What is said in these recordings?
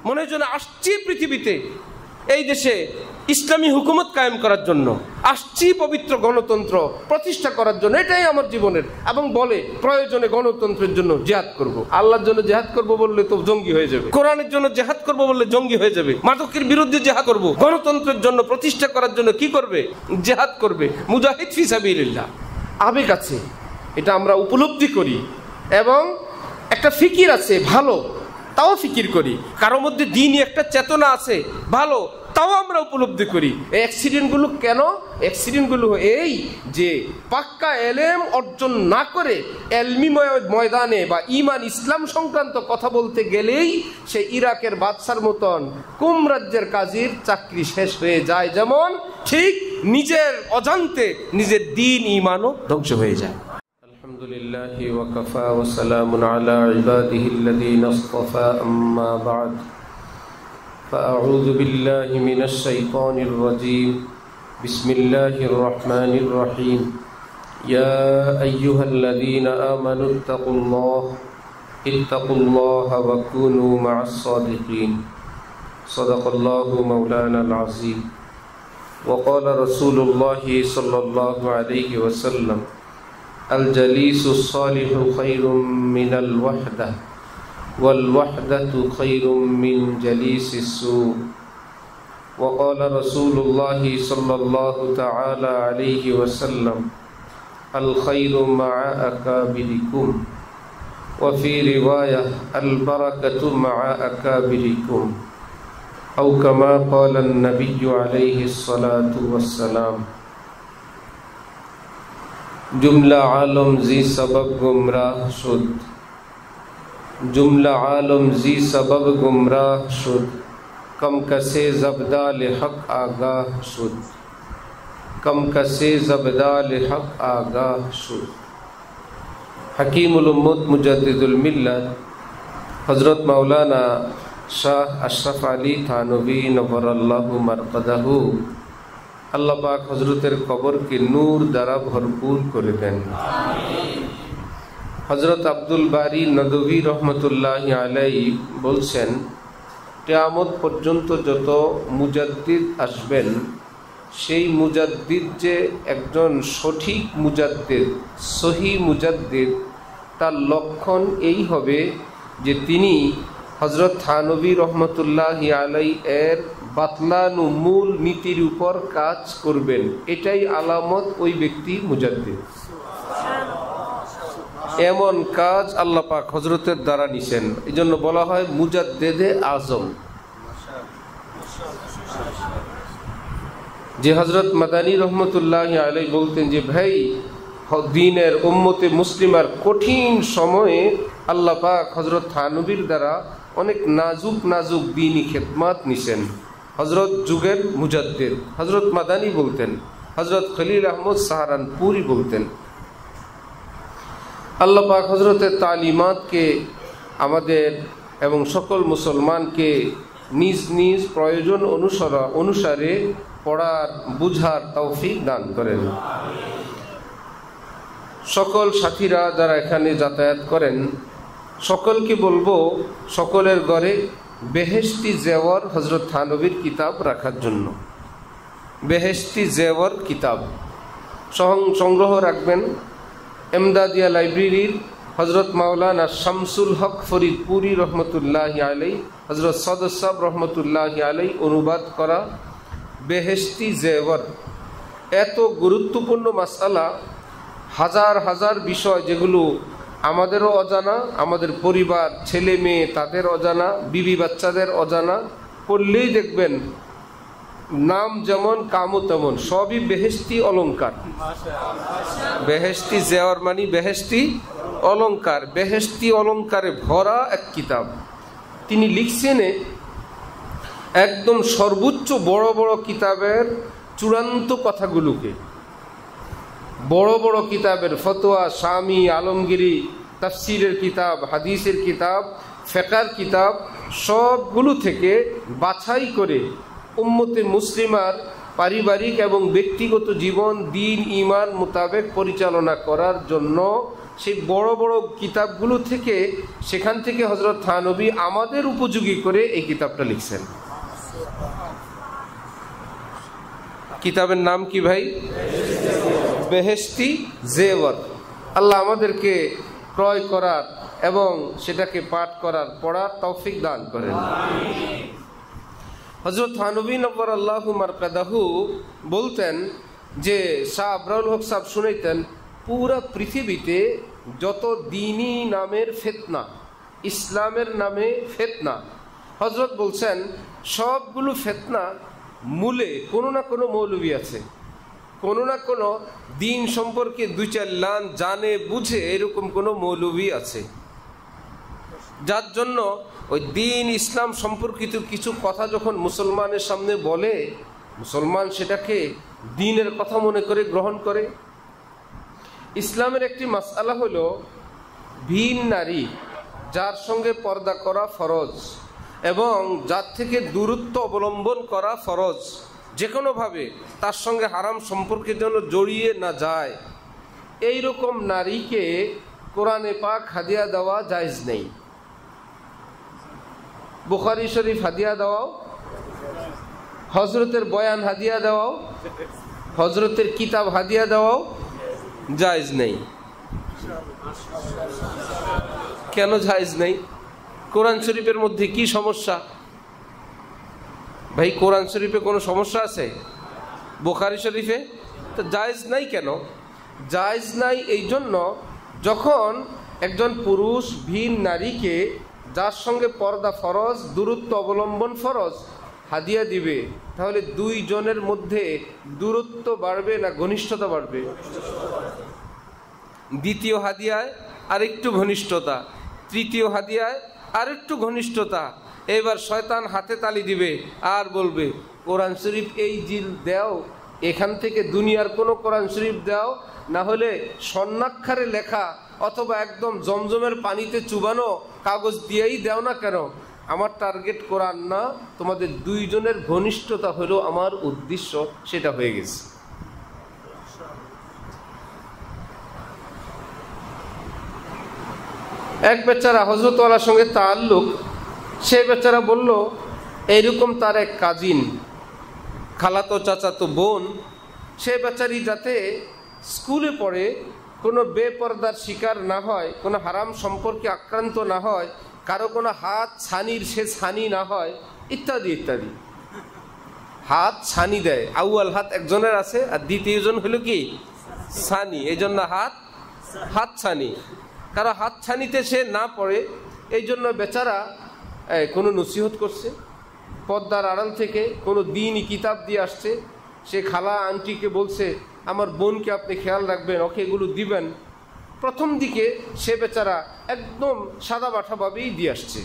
মনে হয় যেন আসছি পৃথিবীতে এই দেশে ইসলামী হুকুমত কায়েম করার জন্য, আসছি পবিত্র গণতন্ত্র প্রতিষ্ঠা করার জন্য, এটাই আমার জীবনের। এবং বলে প্রয়োজনে গণতন্ত্রের জন্য জিহাদ করব। আল্লাহর জন্য জিহাদ করব বললে তো জঙ্গি হয়ে যাবে, কোরআনের জন্য জিহাদ করব বললে জঙ্গি হয়ে যাবে, মাদকের বিরুদ্ধে জিহাদ করব, গণতন্ত্রের জন্য প্রতিষ্ঠা করার জন্য কি করবে? জিহাদ করবে, মুজাহিদ ফি সাবিলিল্লাহ। আবেগ আছে, এটা আমরা উপলব্ধি করি, এবং একটা ফিকির আছে ভালো, তাও ফিকির করি। কারোর মধ্যে দিনই একটা চেতনা আছে ভালো, তাও আমরা উপলব্ধি করি। এই অ্যাক্সিডেন্টগুলো কেন? অ্যাক্সিডেন্টগুলো এই যে পাক্কা এলেম অর্জন না করে এলমি ময়দানে বা ইমান ইসলাম সংক্রান্ত কথা বলতে গেলেই সে ইরাকের বাদশার মতন কুম রাজ্যের কাজীর চাকরি শেষ হয়ে যায়, যেমন ঠিক নিজের অজান্তে নিজের দিন ইমানও ধ্বংস হয়ে যায়। আলহামদুলিল্লাহি ওয়া কাফা ওয়া সালামুন আলা ইবাদিহিল্লাযীনা ইসতাফা, আম্মা বা'দ। فأعوذ بالله من الشيطان الرجيم. بسم الله الرحمن الرحيم. يا أيها الذين آمنوا اتقوا الله وكونوا مع الصادقين. صدق الله مولانا العظيم. وقال رسول الله صلى الله عليه وسلم: الجليس الصالح خير من الوحدة والوحدة خير من جليس السوء. وقال رسول الله صلى الله تعالى عليه وسلم: الخير مع أكابركم. وفي رواية: البركة مع أكابركم، أو كما قال النبي عليه الصلاة والسلام. जुमला आलम जी सबब गुमराह शुद, जुमला आलम जी सबब गुमराह शुद, कम कसे जबदाल हक आगाह शुद, कम कसे जबदाल हक आगाह शुद। हकीमुल उम्मत मुजद्दिदुल मिल्लत हज़रत मौलाना शाह अशरफ अली थानवी नव्वरल्लाहु मरक़दहु, আল্লাহ পাক হযরতের কবরকে নূর দ্বারা ভরপুর করে দেন। হযরত আব্দুল বারী নদভী রহমতুল্লাহি আলাইহি বলছেন, কিয়ামত পর্যন্ত যত মুজাদ্দিদ আসবেন, সেই মুজাদ্দিদ যে একজন সঠিক মুজাদ্দিদ, সহি মুজাদ্দিদ, তার লক্ষণ এই হবে যে তিনি হযরত থানভী রহমতুল্লাহি আলাইহি এর বাতলানু মূল নীতির উপর কাজ করবেন। এটাই আলামত ওই ব্যক্তি মুজাদ্দিদ। এমন কাজ আল্লাহ পাক হযরতের দ্বারা নিছেন, এই জন্য বলা হয় মুজাদ্দিদে আজম। যে হযরত মাদানী রহমতুল্লাহি আলাইহি বলতেন যে ভাই, দ্বীনের উম্মতে মুসলিমার কঠিন সময়ে আল্লাহ পাক হযরত থানভীর দ্বারা অনেক নাজুক নাজুক দ্বীনি খেদমাত নিছেন। হযরত যুগের মুজাদ্দিদ হযরত মাদানী বলতেন, হযরত খলিল আহমদ সাহারানপুরি বলতেন। আল্লাহ পাক হযরতের তালিমাতকে আমাদের এবং সকল মুসলমানকে নিজ নিজ প্রয়োজন অনুসারে পড়ার বুঝার তৌফিক দান করেন। সকল সাথীরা যারা এখানে যাতায়াত করেন, সকলকে বলবো সকলের ঘরে বেহেশতি জেওয়ার হযরত থানভীর কিতাব রাখার জন্য। বেহেশতি জেওয়ার কিতাব সংগ্রহ রাখবেন। এমদাদিয়া লাইব্রেরির হযরত মাওলানা শামসুল হক ফরিদপুরি রহমতুল্লাহি আলাইহি, হযরত সদর সাহেব রহমতুল্লাহি আলাইহি অনুবাদ করা বেহেশতি জেওয়ার। এত গুরুত্বপূর্ণ মাসআলা, হাজার হাজার বিষয় যেগুলো আমাদেরও অজানা, আমাদের পরিবার ছেলে মেয়ে তাদের অজানা, বিবি বাচ্চাদের অজানা, পড়লেই দেখবেন নাম যেমন কামও তেমন, সবই বেহেশতি অলংকার। বেহেশতি জেওয়ার মানে বেহেশতি অলংকার, বেহেশতি অলংকারে ভরা এক কিতাব। তিনি লিখছেন একদম সর্বোচ্চ বড় বড় কিতাবের চূড়ান্ত কথাগুলোকে, বড় বড় কিতাবের ফতোয়া, শামি, আলমগিরি, তাফসিরের কিতাব, হাদিসের কিতাব, ফিকহের কিতাব, সবগুলো থেকে বাছাই করে উম্মতে মুসলিমার পারিবারিক এবং ব্যক্তিগত জীবন দিন ইমান মোতাবেক পরিচালনা করার জন্য সেই বড় বড় কিতাবগুলো থেকে, সেখান থেকে হযরত থানবী আমাদের উপযোগী করে এই কিতাবটা লিখছেন। কিতাবের নাম কি ভাই? বেহেশতি জেওয়ার। আল্লাহ আমাদেরকে ক্রয় করার এবং সেটাকে পাঠ করার, পড়ার তৌফিক দান করেন। হযরত থানবী নব্বরাল্লাহু মারকাদাহু বলতেন যে, শাহ আবরারুল হক সাহেব শুনাইতেন, পুরা পৃথিবীতে যত দ্বীনি নামের ফিতনা, ইসলামের নামে ফিতনা, হযরত বলছেন সবগুলো ফিতনা মূলে কোনো না কোনো মৌলবী আছে, কোনো না কোনো দিন সম্পর্কে দুই চার লান জানে বুঝে এরকম কোনো মৌলবী আছে, যার জন্য ওই দিন ইসলাম সম্পর্কিত কিছু কথা যখন মুসলমানের সামনে বলে, মুসলমান সেটাকে দিনের কথা মনে করে গ্রহণ করে। ইসলামের একটি মাসআলা হলো ভিন নারী যার সঙ্গে পর্দা করা ফরজ এবং যার থেকে দূরত্ব অবলম্বন করা ফরজ, যে কোনোভাবে তার সঙ্গে হারাম সম্পর্কে যেন জড়িয়ে না যায়, এই রকম নারীকে কোরআনে পাক হাদিয়া দেওয়া জায়েজ নেই। বুখারী শরীফ হাদিয়া দেওয়াও, হজরতের বয়ান হাদিয়া দেওয়াও, হজরতের কিতাব হাদিয়া দেওয়াও জায়েজ নেই। কেন জায়েজ নেই? কোরআন শরীফের মধ্যে কি সমস্যা ভাই? কোরআন শরীফে কোনো সমস্যা আছে? বুখারী শরীফে তো জায়েজ নাই। কেন জায়েজ নাই? এই জন্য যখন একজন পুরুষ ভিন নারীকে, যার সঙ্গে পর্দা ফরজ, দূরত্ব অবলম্বন ফরজ, হাদিয়া দিবে, তাহলে দুইজনের মধ্যে দূরত্ব বাড়বে না ঘনিষ্ঠতা বাড়বে? দ্বিতীয় হাদিয়ায় আরেকটু ঘনিষ্ঠতা, তৃতীয় হাদিয়ায় আরেকটু ঘনিষ্ঠতা। এবার শয়তান হাতে তালি দিবে আর বলবে, কোরআন শরীফ এই জিল দাও, এখান থেকে দুনিয়ার কোনো কোরআন শরীফ দাও, না হলে স্বর্ণাক্ষরে লেখা অথবা একদম জমজমের পানিতে চুবানো কাগজ দিয়েই দাও না কেন? আমার টার্গেট কোরআন না, তোমাদের দুইজনের ঘনিষ্ঠতা হলো আমার উদ্দেশ্য, সেটা হয়ে গেছে। এক বেচারা হযরতওয়ালার সঙ্গে তাআল্লুক, সে বেচারা বলল এইরকম তার এক কাজিন, খালাতো চাচাতো বোন, সে বেচারি যাতে স্কুলে পড়ে কোনো বেপরদার শিকার না হয়, কোনো হারাম সম্পর্কে আক্রান্ত না হয়, কারো কোনো হাত ছানির সে ছানি না হয়, ইত্যাদি ইত্যাদি। হাত ছানি দেয়, আউয়াল হাত একজনের আছে আর দ্বিতীয়জন হলো কি ছানি, এই জন্য হাত ছানি, কারো হাত ছানিতে সে না পড়ে, এই জন্য বেচারা কোনো নসিহত করছে, পর্দার আড়াল থেকে কোনো দিনই কিতাব দিয়ে আসছে। সে খালা আন্টিকে বলছে, আমার বোনকে আপনি খেয়াল রাখবেন, ওকে এগুলো দিবেন। প্রথম দিকে সে বেচারা একদম সাদা বাঠাভাবেই দিয়ে আসছে,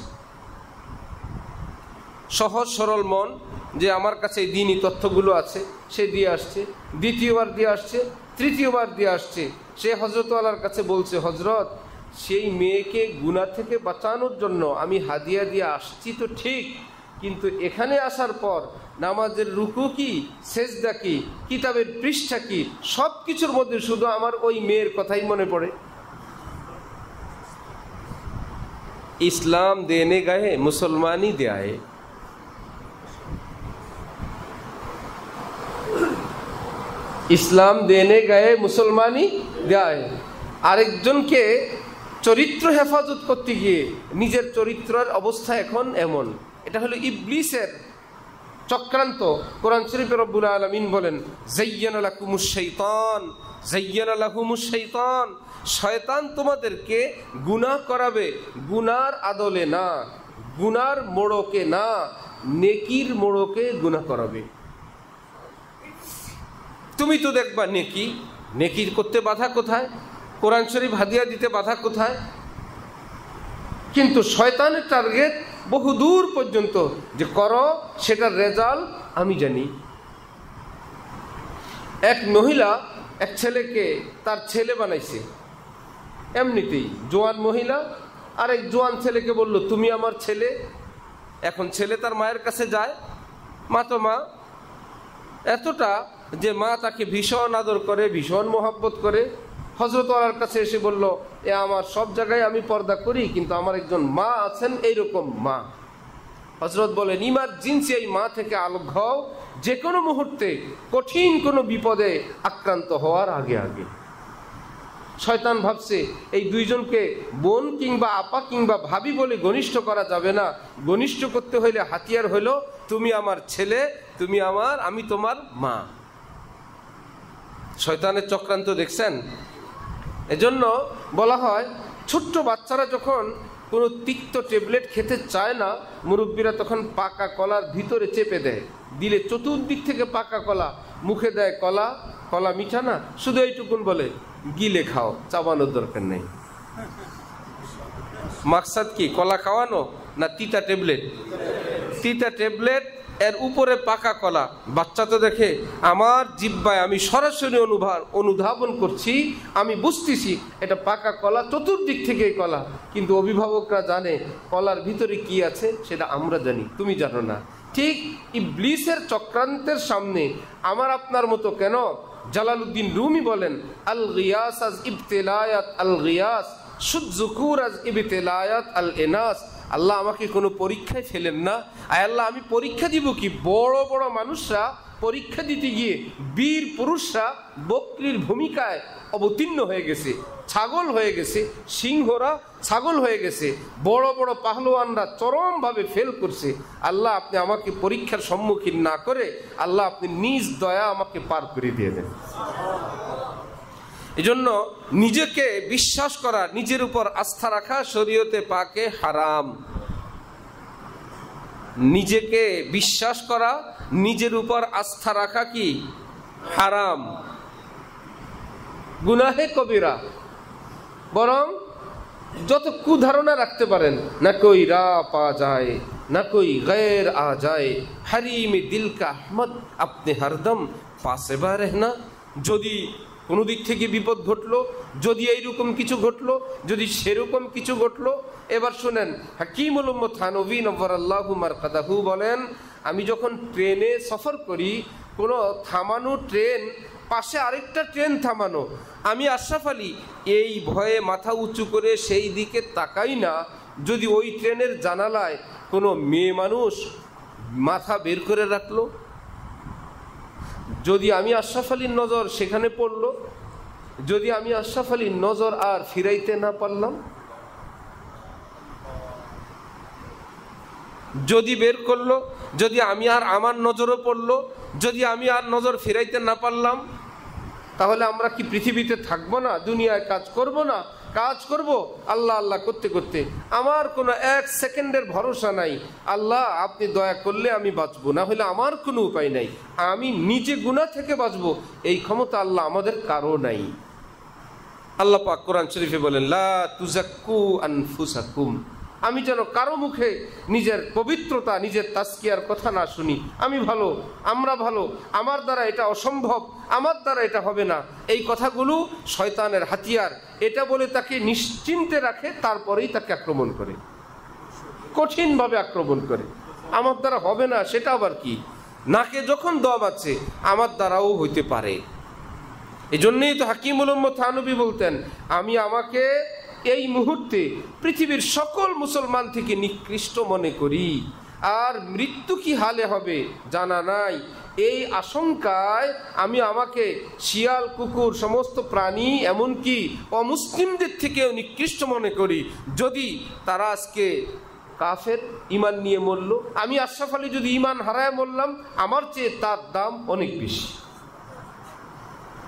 সহজ সরল মন, যে আমার কাছে এই দিনই তথ্যগুলো আছে, সে দিয়ে আসছে। দ্বিতীয়বার দিয়ে আসছে, তৃতীয়বার দিয়ে আসছে। সে হযরতওয়ালার কাছে বলছে, হযরত, সেই মেয়েকে গুনাহ থেকে বাঁচানোর জন্য আমি হাদিয়া দিয়ে আসছি তো ঠিক, কিন্তু এখানে আসার পর নামাজের রুকু কি, সেজদা কি, কিতাবের পৃষ্ঠা কি, সব কিছুর মধ্যে শুধু আমার ওই মেয়ের কথাই মনে পড়ে। ইসলাম দেনে গায়ে মুসলমানই দেয়। ইসলাম দেনে গায়ে মুসলমানই দেয়। আরেকজনকে চরিত্র হেফাজত করতে গিয়ে নিজের চরিত্রের অবস্থা এখন এমন। এটা হলো ইবলিসের চক্রান্ত। কোরআন শরীফে রব্বুল আলামিন বলেন, যায়্যানা লাকুমুশ শাইতান, যায়্যানা লাহুমুশ শাইতান, শয়তান তোমাদেরকে গুনাহ করাবে, গুনার আদলে না, গুনার মোড়কে না, নেকির মোড়কে গুনাহ করাবে। তুমি তো দেখবা নেকি, নেকি করতে বাধা কোথায়? কোরআন শরীফ হাদিয়া দিতে বাধা কোথায়? কিন্তু শয়তানের টার্গেট বহুদূর পর্যন্ত, যে করো, সেটার রেজাল্ট আমি জানি। এক মহিলা এক ছেলেকে তার ছেলে বানাইছে, এমনিতেই জোয়ান মহিলা আর এক জোয়ান ছেলেকে বলল, তুমি আমার ছেলে। এখন ছেলে তার মায়ের কাছে যায়, মা তো মা, এতটা যে মা তাকে ভীষণ আদর করে, ভীষণ মোহাব্বত করে। হযরত ওমর কাছে এসে বলল, এ আমার সব জায়গায় আমি পর্দা করি, কিন্তু আমার একজন মা আছেন এইরকম মা। হযরত বলেন, ইমার্জেন্সি এই মা থেকে আলোক হও, যে কোনো মুহূর্তে কঠিন কোনো বিপদে আক্রান্ত হওয়ার আগে আগে। শয়তান ভাবছে এই দুইজনকে বোন কিংবা আপা কিংবা ভাবি বলে ঘনিষ্ঠ করা যাবে না, ঘনিষ্ঠ করতে হইলে হাতিয়ার হলো তুমি আমার ছেলে, তুমি আমার, আমি তোমার মা। শয়তানের চক্রান্ত দেখছেন? এজন্য বলা হয় ছোট্ট বাচ্চারা যখন কোনো তিক্ত ট্যাবলেট খেতে চায় না, মুরব্বীরা তখন পাকা কলার ভিতরে চেপে দেয়, দিলে চতুর্দিক থেকে পাকা কলা, মুখে দেয় কলা, কলা মিঠা না, শুধু এইটুকুন বলে গিলে খাও, চাবানোর দরকার নেই। মাকসাদ কি? কলা খাওয়ানো না তিতা ট্যাবলেট? তিতা ট্যাবলেট, এর উপরে পাকা কলা। বাচ্চা তো দেখে আমার জিহ্বায় আমি সরাসরি অনুধাবন করছি, আমি বুঝতেছি এটা পাকা কলা, চতুর্দিক থেকে কলা, কিন্তু অভিভাবকরা জানে কলার ভিতরে কি আছে সেটা আমরা জানি, তুমি জানো না। ঠিক ইবলিসের চক্রান্তের সামনে আমার আপনার মতো কেন, জালালউদ্দিন রুমি বলেন, আল গিয়াস আজ ইবতিলায়াত আল গিয়াস শুযযুকুর আজ ইবতিলায়াত আল ইনাস। আল্লাহ আমাকে কোনো পরীক্ষায় ফেলেন না। আল্লাহ আমি পরীক্ষা দিব কি? বড় বড় মানুষরা পরীক্ষা দিতে গিয়ে বীর পুরুষরা বকরির ভূমিকায় অবতীর্ণ হয়ে গেছে, ছাগল হয়ে গেছে, সিংহরা ছাগল হয়ে গেছে, বড় বড় পাহলোয়ানরা চরমভাবে ফেল করছে। আল্লাহ আপনি আমাকে পরীক্ষার সম্মুখীন না করে আল্লাহ আপনি নিজ দয়া আমাকে পার করে দিয়ে দেন। এজন্য নিজেকে বিশ্বাস করা, নিজের উপর আস্থা রাখা শরীয়তে পাকে হারাম। নিজেকে বিশ্বাস করা, নিজের উপর আস্থা রাখা কি হারাম, গুনাহে কবিরা। বরং যত কুধারণা রাখতে পারেন, না কই রা পা যায় না কই গैर आ जाए, हरीम दिल का अहमद अपने हरदम पासेबा रहना। যদি কোনো দিক থেকে বিপদ ঘটলো, যদি এইরকম কিছু ঘটলো, যদি সেরকম কিছু ঘটলো। এবার শুনেন, হাকিমুল উম্মত থানভী নওয়ারাল্লাহু মারকাদাহু বলেন, আমি যখন ট্রেনে সফর করি, কোনো থামানো ট্রেন, পাশে আরেকটা ট্রেন থামানো, আমি আশরাফ আলী এই ভয়ে মাথা উঁচু করে সেই দিকে তাকাই না যদি ওই ট্রেনের জানালায় কোনো মেয়ে মানুষ মাথা বের করে রাখলো। যদি আমি আশরাফ আলীর নজর সেখানে পড়লো, যদি আমি আশরাফ আলীর নজর আর ফিরাইতে না পারলাম, যদি বের করলো, যদি আমি আর আমার নজরও পড়লো, যদি আমি আর নজর ফিরাইতে না পারলাম, তাহলে আমরা কি পৃথিবীতে থাকবো না? দুনিয়ায় কাজ করব না? কাজ করব আল্লাহ আল্লাহ করতে করতে। আমার কোনো এক সেকেন্ডের ভরসা নাই। আল্লাহ আপনি দয়া করলে আমি বাঁচবো, না হলে আমার কোনো উপায় নাই। আমি নিজে গুনাহ থেকে বাঁচবো এই ক্ষমতা আল্লাহ আমাদের কারো নাই। আল্লাহ পাক কোরআন শরীফে বলেন, লা তুজাক্কু আনফুসাকুম। আমি যেন কারো মুখে নিজের পবিত্রতা, নিজের তাজকিয়ার কথা না শুনি। আমি ভালো, আমরা ভালো, আমার দ্বারা এটা অসম্ভব, আমার দ্বারা এটা হবে না, এই কথাগুলো শয়তানের হাতিয়ার। এটা বলে তাকে নিশ্চিন্তে রাখে, তারপরেই তাকে আক্রমণ করে, কঠিনভাবে আক্রমণ করে। আমার দ্বারা হবে না সেটা আবার কি? নাকে যখন দম আছে, আমার দ্বারাও হইতে পারে। এজন্যই তো হাকিমুল উম্মত থানভী বলতেন, আমি আমাকে এই মুহূর্তে পৃথিবীর সকল মুসলমান থেকে নিকৃষ্ট মনে করি, আর মৃত্যু কি হালে হবে জানা নাই। এই আশঙ্কায় আমি আমাকে শিয়াল, কুকুর, সমস্ত প্রাণী, এমনকি অমুসলিমদের থেকেও নিকৃষ্ট মনে করি। যদি তারা আজকে কাফের ইমান নিয়ে মরল, আমি আশরাফ আলী যদি ইমান হারায় মরলাম, আমার চেয়ে তার দাম অনেক বেশি।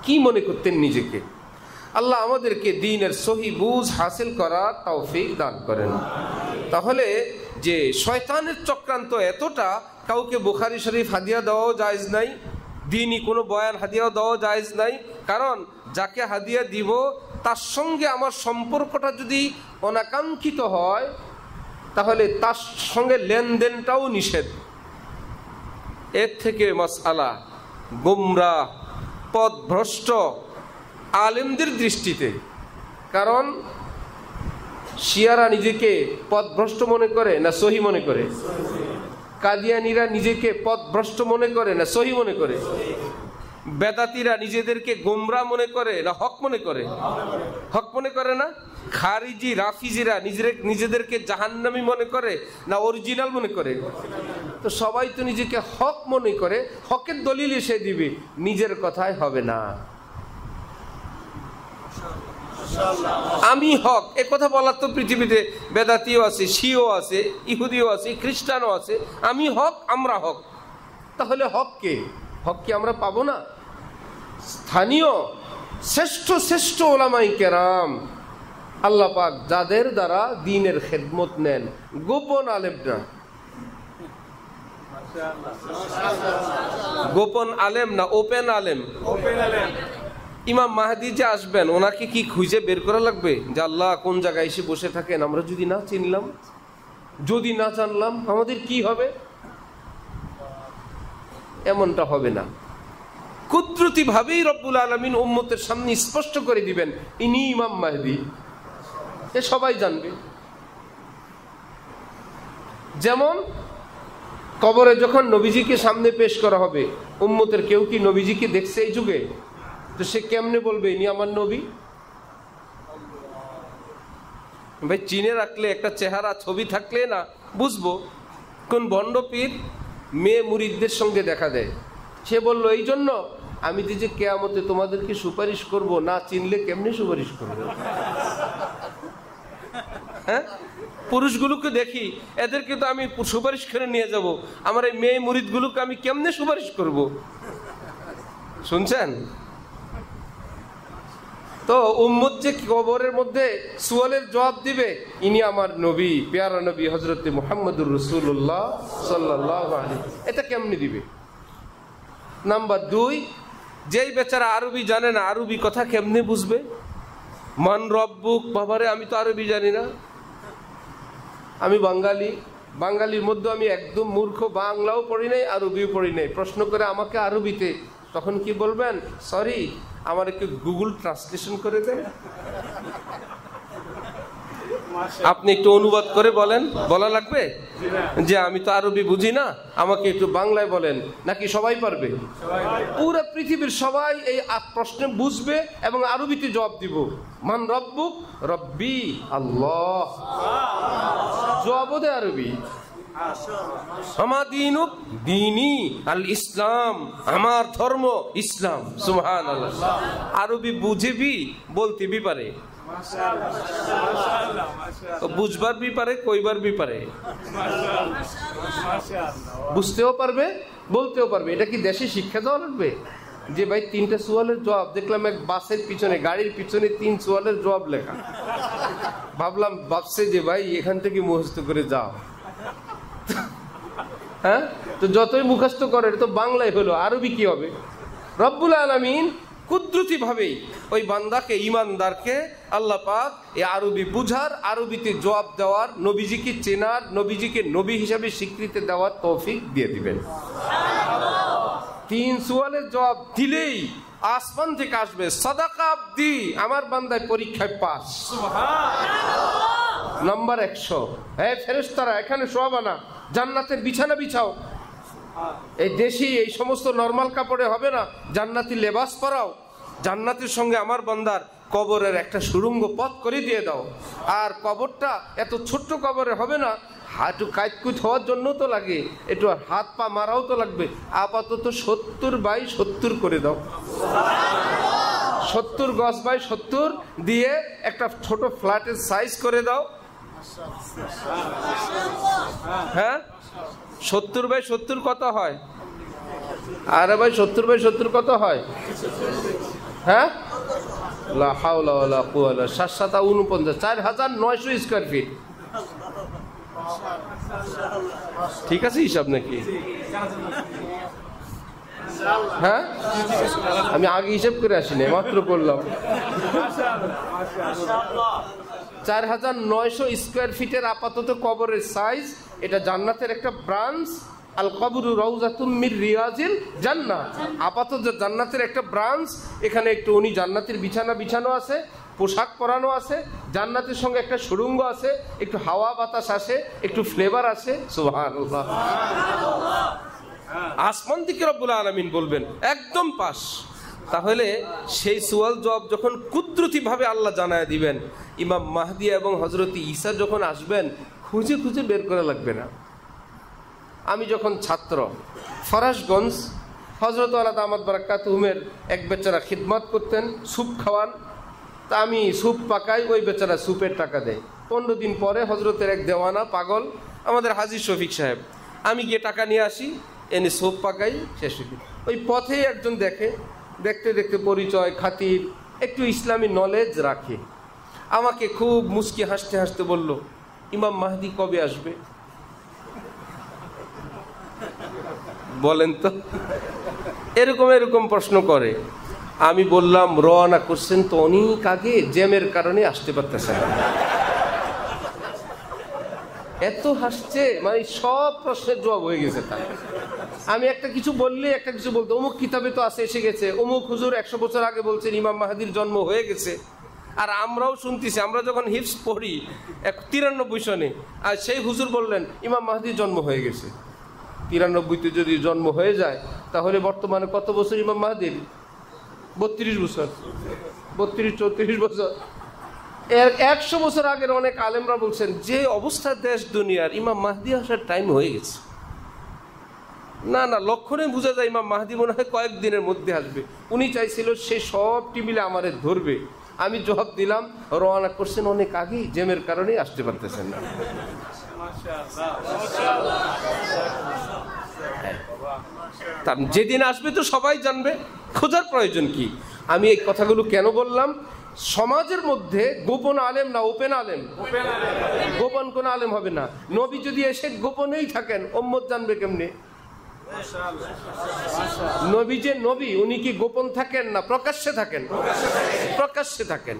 কি মনে করতেন নিজেকে? আল্লাহ আমাদেরকে দ্বীনের সহি বুঝ হাসিল করার তৌফিক দান করেন। তাহলে যে শয়তানের চক্রান্ত এতটা, কাউকে বুখারী শরীফ হাদিয়া দেওয়াও জায়েজ নাই, দ্বীনি কোনো বয়ান হাদিয়াও দেওয়া জায়েজ নাই। কারণ যাকে হাদিয়া দিব তার সঙ্গে আমার সম্পর্কটা যদি অনাকাঙ্ক্ষিত হয়, তাহলে তার সঙ্গে লেনদেনটাও নিষেধ। এর থেকে মাসআলা গুমরাহ, পথভ্রষ্ট আলেমদের দৃষ্টিতে। কারণ শিয়ারা নিজেকে পথভ্রষ্ট মনে করে না সহি মনে করে? কাদিয়ানীরা নিজেকে পথভ্রষ্ট মনে করে না সহি মনে করে? বেদাতীরা নিজেদেরকে গোমরাহ মনে করে না হক মনে করে? হক মনে করে না? খারিজি রাফিজিরা নিজেদেরকে জাহান্নামী মনে করে না অরিজিনাল মনে করে? তো সবাই তো নিজেকে হক মনে করে, হকের দলিল এসে দিবে, নিজের কথাই হবে না। আমি হক এ কথা বলার তো পৃথিবীতে বেদাতিও আছে, শিও আছে, ইহুদিও আছে, খ্রিস্টানও আছে। আমি হক, আমরা হক। তাহলে হক কে? হক কি আমরা পাবো না? স্থানীয় শ্রেষ্ঠ শ্রেষ্ঠ ওলামায়ে কেরাম আল্লাহ পাক যাদের দ্বারা দ্বীনের খেদমত নেন, গোপন আলেম না, গোপন আলেম না, ওপেন আলেম। ইমাম মাহদি যে আসবেন, ওনাকে কি খুঁজে বের করা লাগবে যে আল্লাহ কোন জায়গায় এসে বসে থাকেন? আমরা যদি না চিনলাম, যদি না জানলাম, আমাদের কি হবে? এমনটা হবে না। কুদরতি ভাবেই রব্বুল আলামিন উম্মতের সামনে স্পষ্ট করে দিবেন ইনি ইমাম মাহদি, এ সবাই জানবে। যেমন কবরে যখন নবীজিকে সামনে পেশ করা হবে, উম্মতের কেউ কি নবীজিকে দেখছে এই যুগে? তো সে কেমনে বলবে ইনি আমার নবী? ভাই চিনে রাখলে, একটা চেহারা ছবি থাকলে না বুঝবো। কোন ভণ্ড পীর মেয়ে মুরিদদের সঙ্গে দেখা দেয়, সে বলল এই জন্য আমি যে কিয়ামতে তোমাদেরকে সুপারিশ করব, না চিনলে কেমনে সুপারিশ করবো? হ্যাঁ, পুরুষগুলোকে দেখি, এদেরকে তো আমি সুপারিশ করে নিয়ে যাব, আমার এই মেয়ে মুরিদগুলোকে আমি কেমনে সুপারিশ করব? শুনছেন তো? উম্মত যে কবরের মধ্যে সুয়ালের জবাব দিবে ইনি আমার নবী, পেয়ারা নবী হযরত মুহাম্মদুর রাসূলুল্লাহ সাল্লাল্লাহু আলাইহি, এটা কেমনে দিবে? নাম্বার 2, যেই বেচারা আরবি জানে না, আরবি কথা কেমনে বুঝবে? মান রব্বুক, বাবারে আমি তো আরবি জানি না, আমি বাঙালি, বাঙালির মধ্যে আমি একদম মূর্খ, বাংলাও পড়ি নাই, আরবিও পড়ি নাই। প্রশ্ন করে আমাকে আরবিতে, তখন কি বলবেন? সরি, আমার একটু গুগল ট্রান্সলেশন করে দেন, আপনি একটু অনুবাদ করে বলেন। বলা লাগবে যে আমি তো আরবি বুঝি না, আমাকে একটু বাংলায় বলেন, নাকি সবাই পারবে? পুরো পৃথিবীর সবাই এই প্রশ্নে বুঝবে এবং আরবিতে জবাব দিব। মান রব্বুক, রব্বি আল্লাহ, জবাব দে আরবি। আমাদিনুক দীনি আল ইসলাম, আমার ধর্ম ইসলাম। সুবহানাল্লাহ। আরবি বুঝেবি, বলতে বি পারে, বুঝবার বি পারে, কইবার বি পারে, বুঝতেও পারবে, বলতেও পারবে। এটা কি দেশে শিক্ষা দেওয়া লাগবে যে ভাই 3টা সুয়ালের জবাব? দেখলাম এক বাসের পিছনে, গাড়ির পিছনে 3 সুয়ালের জবাব লেখা। ভাবলাম, ভাবছে যে ভাই এখান থেকে মুখস্থ করে যাও। হ্যাঁ, তো যতই মুখস্থ করে তো বাংলায় হলো, আরবি কি হবে? রব্বুল আলামিন কুদরতি ভাবেই ওই বান্দাকে, ইমানদারকে আল্লাহ পাক এই আরবি বুঝার, আরবিতে জবাব দেওয়ার, নবীজিকে চেনার, নবীজিকে নবী হিসাবে স্বীকৃতি দেওয়ার তৌফিক দিয়ে দিবেন। 3 সুয়ালের জবাব দিলেই আসমান থেকে আসবে সাদাকা আব্দি, আমার বান্দায় পরীক্ষায় পাস, নাম্বার 100। হ্যাঁ ফেরেশতারা, এখানে শোয়াবা না, জান্নাতের বিছানা বিছাও। এই দেশি এই সমস্ত নরমাল কাপড়ে হবে না, জান্নাতি লেবাস পরাও। জান্নাতের সঙ্গে আমার বান্দার কবরের একটা সুড়ঙ্গ পথ করে দিয়ে দাও। আর কবরটা এত ছোট্ট কবরে হবে না, হাঁটু কাইটকুট হওয়ার জন্য তো লাগে, একটু হাত পা মারাও তো লাগবে। আপাতত 70/70 করে দাও, 70 গজ/70 দিয়ে একটা ছোট ফ্ল্যাটের সাইজ করে দাও। হ্যাঁ, 70/70 কত হয়? আরে ভাই 70/70 কত হয়? হ্যাঁ, লা হাওলা ওয়ালা কুওয়াতা, 7 × 7 = 49, 4900 স্কয়ার ফিট। ঠিক আছে হিসাব নাকি? হ্যাঁ, আমি আগে হিসাব করে আসিনি, মাত্র করলাম। 4900 স্কয়ার ফিটের আপাতত কবরের সাইজ। এটা জান্নাতের একটা ব্রাঞ্চ। আল কবরু রাউযাতুম মির রিয়াজিল জান্নাহ, আপাতত জান্নাতের একটা ব্রাঞ্চ। এখানে একটু উনি জান্নাতের বিছানা বিছানো আছে, পোশাক পরানো আছে, জান্নাতের সঙ্গে একটা সুড়ঙ্গ আছে, একটু হাওয়া বাতাস আসে, একটু ফ্লেভার আসে। সুবহানাল্লাহ। আসমান থেকে রব্বুল আলামিন বলবেন একদম পাস। তাহলে সেই সুয়াল জবাব যখন কুদরতিভাবে আল্লাহ জানায় দিবেন, ইমাম মাহদি এবং হযরত ঈসা যখন আসবেন খুঁজে খুঁজে বের করা লাগবে না। আমি যখন ছাত্র, ফরাশগঞ্জ হযরত আলা দামাত বারাকাতুহুমের এক বেচারা খিদমত করতেন, স্যুপ খাওয়ান। তা আমি স্যুপ পাকাই, ওই বেচারা স্যুপের টাকা দেয়। 15 দিন পরে হযরতের এক দেওয়ানা পাগল আমাদের হাজী শফিক সাহেব, আমি গিয়ে টাকা নিয়ে আসি, এনে স্যুপ পাকাই, শেষ হয়ে। ওই পথেই একজন দেখে, দেখতে দেখতে পরিচয় খাতির একটু ইসলামী নলেজ রাখে, আমাকে খুব মুস্কি হাসতে হাসতে বলল, ইমাম মাহদি কবে আসবে? বলেন তো, এরকম এরকম প্রশ্ন করে। আমি বললাম রওনা করছেন তো অনেক আগে, জ্যামের কারণে আসতে পারতেছেন। এত হাসছে, মানে সব প্রশ্নের জবাব হয়ে গেছে তার। আমি একটা কিছু বললে একটা কিছু বলতো, অমুক কিতাবে তো আছে, এসে গেছে, অমুক হুজুর 100 বছর আগে বলছেন ইমাম মাহদির জন্ম হয়ে গেছে। আর আমরাও শুনতেছি, আমরা যখন হিফজ পড়ি 93 সনে, আর সেই হুজুর বললেন ইমাম মাহদির জন্ম হয়ে গেছে। 93তে যদি জন্ম হয়ে যায় তাহলে বর্তমানে কত বছর ইমাম মাহদির? 32 বছর, 32-34 বছর। 100 বছর আগের অনেক আলেমরা বলছেন যে অবস্থা দেশ দুনিয়ার, ইমাম মাহদি আসার টাইম হয়ে গেছে। না না, লক্ষণে বোঝা যায় ইমাম মাহদি মনে হয় কয়েকদিনের মধ্যে আসবে। উনি চাইছিল সে সব টিমিলে আমারে ধরবে। আমি জবাব দিলাম রওনা করছেন অনেক আগেই, জ্যামের কারণেই আসতে পারতেছেন না। যেদিন আসবে তো সবাই জানবে, খোঁজার প্রয়োজন কি? আমি এই কথাগুলো কেন বললাম? সমাজের মধ্যে গোপন আলেম না ওপেন আলেম? গোপন কোন আলেম হবে না। নবী যদি এসে গোপনেই থাকেন, উম্মত জানবে কেমনে? নবী যে নবী, উনি কি গোপন থাকেন না প্রকাশ্যে থাকেন? প্রকাশ্যে থাকেন।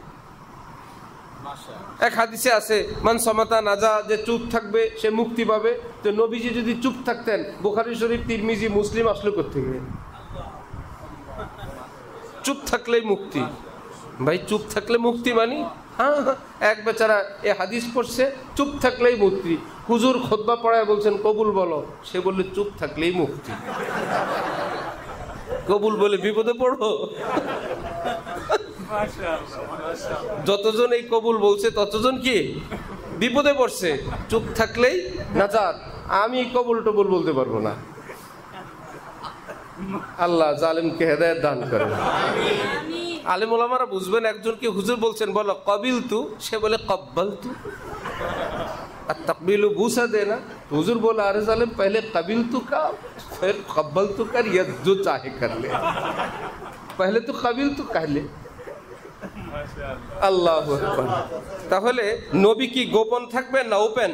এক হাদিসে আছে মান সামাতা নাজা, যে চুপ থাকবে সে মুক্তি পাবে। তো নবীজি যদি চুপ থাকতেন, বুখারী শরীফ, তিরমিজি, মুসলিম আসলো কোত্থেকে? চুপ থাকলেই মুক্তি। ভাই চুপ থাকলে মুক্তি মানি? হ্যাঁ, এক বেচারা এ হাদিস পড়ছে, চুপ থাকলেই মুক্তি। হুজুর খুতবা পড়ায় বলছেন কবুল বলো, সে বললে চুপ থাকলেই মুক্তি। কবুল বলে বিপদে পড়ো। যতজন এই কবুল বলছে ততজন কি বিপদে পড়ছে। চুপ থাকলেই নাজাত। আমি কবুল টবুল বলতে পারবো না। আল্লাহ জালেমকে হেদায়েত দান করেন। আলেম ওলামারা বুঝবেন, একজনকে হুজুর বলছেন বলো কবিল তু, সে বলে কব্বাল তু। আর তকবিলু বুসা দেনা। হুজুর বলে আরে জালেম পহলে কবিল তু কা फिर कब्बल तू कर, या जो चाहे कर ले, पहले तो कबिल तू कह ले। আল্লাহু আকবার। তাহলে নবী কি গোপন থাকবেন না ওপেন?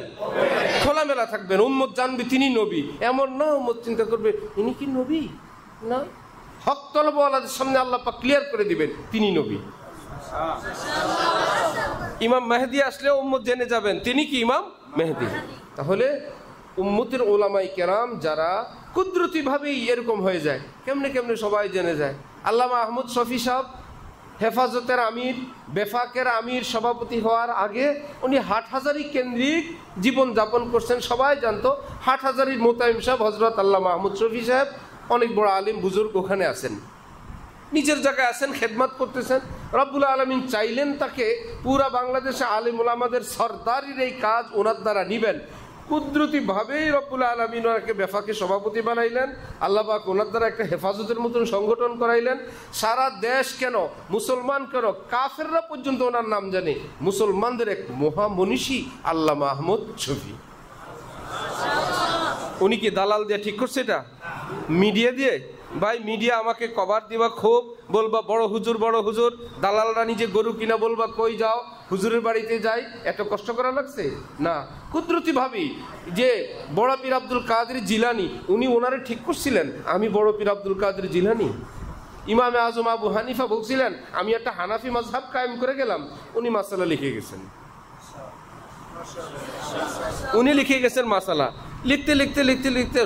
খোলামেলা থাকবেন। উম্মত জানবে তিনি নবী, এমন না উম্মত চিন্তা করবে ইনি কি নবী না। হক তলবওয়ালাদের সামনে আল্লাহ পাক ক্লিয়ার করে দিবেন তিনি নবী। ইমাম মেহেদী আসলে উম্মত জেনে যাবেন তিনি কি ইমাম মেহেদী। তাহলে উম্মতের ওলামাই কেরাম যারা কুদরতি ভাবেই এরকম হয়ে যায়, কেমনে কেমনে সবাই জেনে যায়। আল্লামা আহমদ শফি সাহেব হেফাজতের আমির, বেফাকের আমির সভাপতি হওয়ার আগে উনি হাটহাজারী কেন্দ্রিক জীবন যাপন করছেন, সবাই জানতো। হাটহাজারীর মোতায়েম সাহেব হজরত আল্লামা আহমদ শফি সাহেব অনেক বড় আলিম বুজুর্গ ওখানে আছেন, নিজের জায়গায় আছেন, খেদমত করতেছেন। রব্বুল আলামিন চাইলেন তাকে পুরা বাংলাদেশে আলিম ওলামাদের সরদারির এই কাজ ওনার দ্বারা নিবেন। কুদরতি ভাবেই রব্বুল আলামিন ওনাকে বেফাকে সভাপতি বানাইলেন। আল্লাহ পাক ওনার দ্বারা একটা হেফাজতের মতন সংগঠন করাইলেন। সারা দেশ কেন, মুসলমান কেন, কাফেররা পর্যন্ত ওনার নাম জানে। মুসলমানদের এক মহামনীষী আল্লামা আহমদ শফি। উনি কি দালাল দিয়ে ঠিক করছে এটা? মিডিয়া দিয়ে? ভাই মিডিয়া আমাকে কভার দিবা, খুব বলবা বড় হুজুর বড় হুজুর, দালালরা নিজে গরু কিনা বলবা কই যাও হুজুরের বাড়িতে যাই, এত কষ্ট করা লাগছে না। কুদরতি ভাবি যে বড় পীর আব্দুল কাদের জিলানি, উনি ওনারে ঠিক করছিলেন আমি বড় পীর আব্দুল কাদের জিলানি। ইমামে আজম আবু হানিফা বলছিলেন আমি একটা হানাফি মাযহাব কায়েম করে গেলাম, উনি মাসালা লিখে গেছেন। উনি লিখে গেছেন মাসালা, লিখতে লিখতে লিখতে লিখতে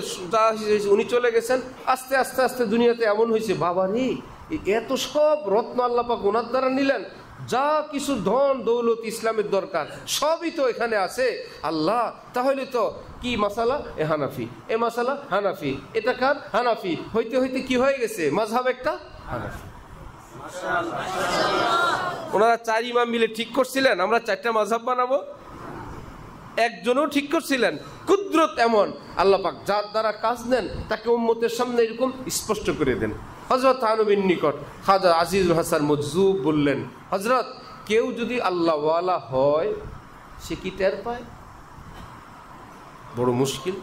উনি চলে গেছেন। আস্তে আস্তে আস্তে দুনিয়াতে এমন হয়েছে, বাবা রে এত সব রত্ন আল্লাহ পাক ওনার দ্বারা নিলেন, যা কিছু ধন দৌলত ইসলামের দরকার সবই তো এখানে আছে। আল্লাহ, তাহলে তো কি মাসালা? এ হানাফি, এ মাসালা হানাফি, এটা কার? হানাফি। হইতে হইতে কি হয়ে গেছে? মাযহাব একটা হানাফি। ওনারা 4 ইমাম মিলে ঠিক করছিলেন আমরা 4টা মাযহাব বানাবো। একজনও ঠিক করছিলেন? কুদরত এমন, আল্লাহ পাক যার দ্বারা কাজ নেন তাকে উম্মতের সামনে এরকম স্পষ্ট করে দেন। হযরত থানবীর নিকট খাজা আজিজুল হাসান মজজুব বললেন, হযরত, কেউ যদি আল্লাহওয়ালা হয় সে কি টের পায়? বড় মুশকিল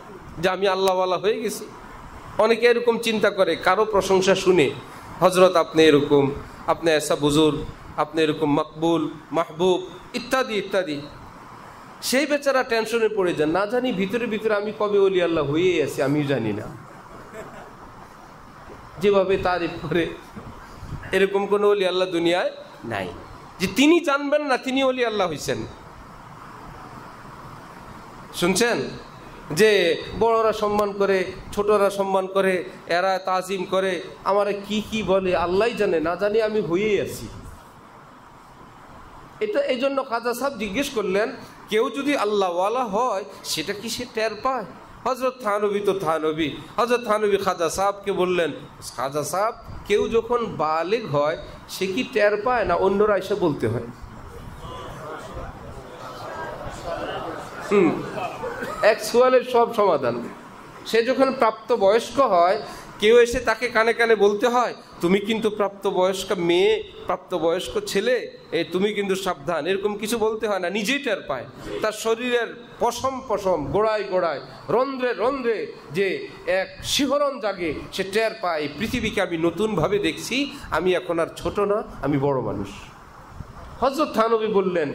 যে আমি আল্লাহওয়ালা হয়ে গেছি। অনেকে এরকম চিন্তা করে কারো প্রশংসা শুনে, হযরত আপনি এরকম, আপনি এসা বুজুর্গ, আপনি এরকম মকবুল, মাহবুব ইত্যাদি ইত্যাদি। সেই বেচারা টেনশনে পড়ে যান, না জানি ভিতরে ভিতরে আমি কবে ওলি আল্লাহ হয়েই আছি আমি জানি না। যেভাবে তারিফ করে, এরকম কোন ওলি আল্লাহ দুনিয়ায় নাই যে তিনি জানবেন না তিনি ওলি আল্লাহ হইছেন। শুনছেন যে বড়রা সম্মান করে, ছোটরা সম্মান করে, এরা তাজিম করে, আমারে কি কি বলে আল্লাহই জানে, না জানি আমি হয়েই আছি। এটা এই জন্য খাজা সাহেব জিজ্ঞেস করলেন, কেউ যদি আল্লাহওয়ালা হয় সেটা কি সে টের পায়? হযরত থানবী তো থানবী, হযরত থানবী খাজা সাহেবকে বললেন, খাজা সাহেব, কেউ যখন বালেগ হয় সে কি টের পায় না অন্যরা এসে বলতে হয়? এক সোয়ালের সব সমাধান। সে যখন প্রাপ্তবয়স্ক হয় কেউ এসে তাকে কানে কানে বলতে হয়, তুমি কিন্তু প্রাপ্তবয়স্ক মেয়ে, প্রাপ্তবয়স্ক ছেলে, তুমি কিন্তু সাবধান, এরকম কিছু বলতে হয় না, নিজেই টের পায়। তার শরীরের পশম পশম, গোড়ায় গোড়ায়, রন্ধ্রে রন্ধ্রে যে এক শিহরণ জাগে, সে টের পায় পৃথিবীকে আমি নতুনভাবে দেখছি, আমি এখন আর ছোট না, আমি বড় মানুষ। হযরত থানবী বললেন,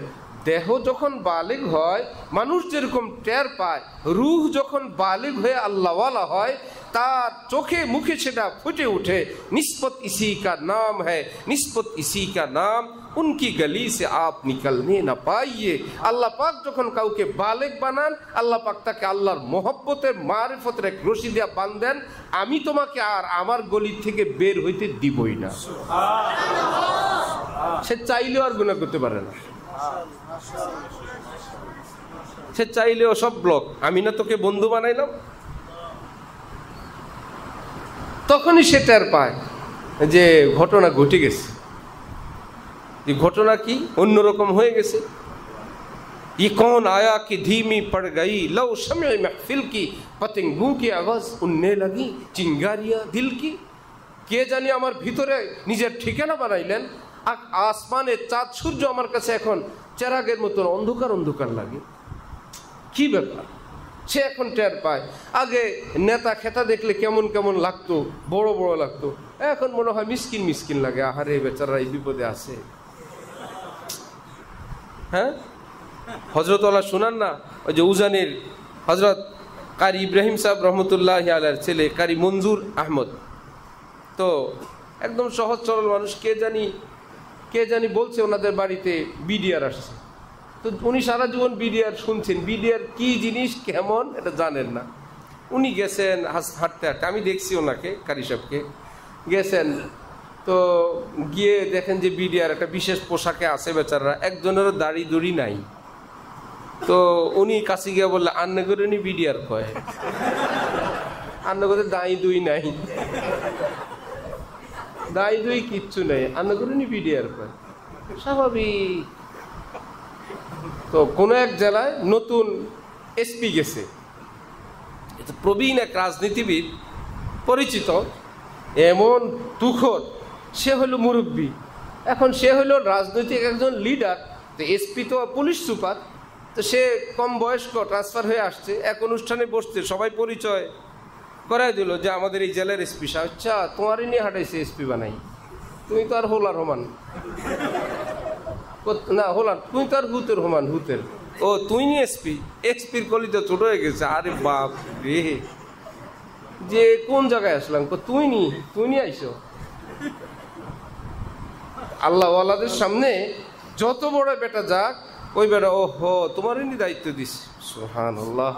দেহ যখন বালিগ হয় মানুষ যেরকম টের পায়, রূহ যখন বালিগ হয়ে আল্লাহওয়ালা হয় তার চোখে মুখে সেটা ফুটে উঠে, নিসবত ইসি কা নাম হ্যায়, নিসবত ইসি কা নাম, উনকি গলি সে আপ নিকলনে না পাইয়ে। আল্লাহ পাক যখন কাউকে বালেগ বানান, আল্লাহ পাক তাকে আল্লাহর মোহব্বতের মারিফতের এক রশি দিয়া বাঁধেন, আমি তোমাকে আর আমার গলি থেকে বের হইতে দিবই না। সে চাইলেও আর গুনাহ করতে পারে না, সে চাইলেও সব ব্লক। আমি না তোকে বন্ধু বানাইলাম, তখনই সে টের পায় যে ঘটনা ঘটে গেছে, যে ঘটনা কি অন্যরকম হয়ে গেছে। ये कौन आया कि धीमी पड़ गई लो शम्ए महफिल की, पतंगों की आवाज उड़ने लगी चिंगारियां दिल की। কে জানি আমার ভিতরে নিজের ঠিকানা বানাইলেন। আসমানে চাঁদ সূর্য আমার কাছে এখন চেরাগের মতন অন্ধকার অন্ধকার লাগে। কি ব্যাপার? সে এখন টের পায়। আগে নেতা খেতা দেখলে কেমন কেমন লাগতো, বড় বড় লাগতো, এখন মনে হয় মিসকিন মিসকিন লাগে। আহারে বেচারা এই বিপদে আছে। হ্যাঁ, হযরত ওয়ালা শুনান না, ওই যে উজানের হযরত কারি ইব্রাহিম সাহেব রহমতুল্লাহি আলাইহির ছেলে কারি মঞ্জুর আহমদ, তো একদম সহজ সরল মানুষ। কে জানি বলছে ওনাদের বাড়িতে বিডিআর আসছে। তো উনি সারা জীবন বিডিআর শুনছেন, বিডিআর কি জিনিস কেমন এটা জানেন না। উনি গেছেন হাঁটতে হাঁটতে, আমি দেখছি ওনাকে, কারি সাহেবকে গেছেন, তো গিয়ে দেখেন যে বিডিআর একটা বিশেষ পোশাকে আছে বেচারা, একজনেরও দাড়ি দুড়ি নাই। তো উনি কাছে গিয়ে বললে, আন্না করে উনি বিডিআর কয়, আন্না করে দাঁই দুই নাই, দাঁই দুই কিচ্ছু নেই, আন্না করে উনি বিডিআর কয়। স্বাভাবিক। তো কোনো এক জেলায় নতুন এসপি গেছে, প্রবীণ এক রাজনীতিবিদ পরিচিত, এমন তুখর, সে হলো মুরব্বী, এখন সে হলো রাজনৈতিক একজন লিডার। তো এসপি তো পুলিশ সুপার, তো সে কম বয়স্ক, ট্রান্সফার হয়ে আসছে, এক অনুষ্ঠানে বসছে, সবাই পরিচয় করাই দিল যে আমাদের এই জেলার এসপি সাহেব। আচ্ছা, তোমারই নিয়ে হাঁটাইছে এসপি বানাই, তুমি তো আর হোলার হমান না, হোলার তুমি তো আর হুতের হমান, হুতের। ও তুই নিয়ে এসপির কলি তো ছোট হয়ে গেছে। আরে বাপ রে, যে কোন জায়গায় আসলাম, তুই নিয়ে আইসো। আল্লাহওয়ালাদের সামনে যত বড় বেটা যাক, ওই বেটা ওহো তোমারই দায়িত্ব দিস। সুবহানাল্লাহ।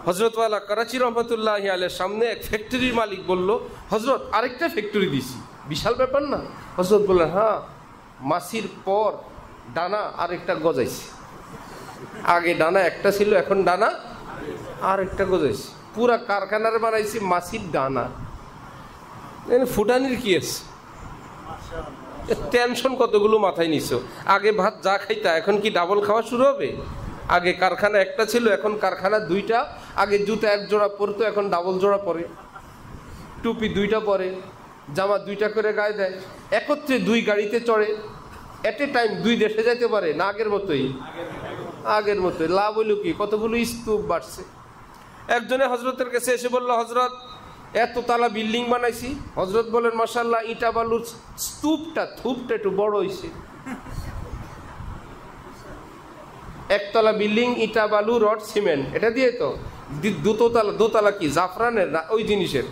হযরত ওয়ালা করাচি রহমতুল্লাহি আলাইহির সামনে এক ফ্যাক্টরির মালিক বলল, হযরত আরেকটা ফ্যাক্টরি দিছি, বিশাল ব্যাপার না? হযরত বললেন, হ্যাঁ মাছির পর ডানা আরেকটা গজাইছে। আগে ডানা একটা ছিল, এখন ডানা আরেকটা গজাইছে। পুরা কারখানার বানাইছি মাছির ডানা। ফুটানির কি আছে? টেনশন কতগুলো মাথায় নিছো। আগে ভাত যা খাইতা, এখন কি ডাবল খাওয়া শুরু হবে? আগে কারখানা একটা ছিল, এখন কারখানা দুইটা। আগে জুতা এক জোড়া পরতো, এখন ডাবল জোড়া পরে। টুপি দুইটা পরে, জামা দুইটা করে গায়ে দেয়, একত্রে দুই গাড়িতে চড়ে, এট এ টাইম দুই দেশে যাইতে পারে না। আগের মতোই লাভ হইল কি? কতগুলো স্তূপ বাড়ছে। একজনে হজরতের কাছে এসে বলল, হজরত এত তালা বিল্ডিং বানাইছি। হজরত বলেন, মাশাআল্লাহ, ইটা বালুর স্তূপটা একটু বড় হয়েছে। একতলা বিল্ডিং, ইটা বালু রড সিমেন্ট, এটা দিয়ে তো দোতলা কি জাফরানের না ওই জিনিসের?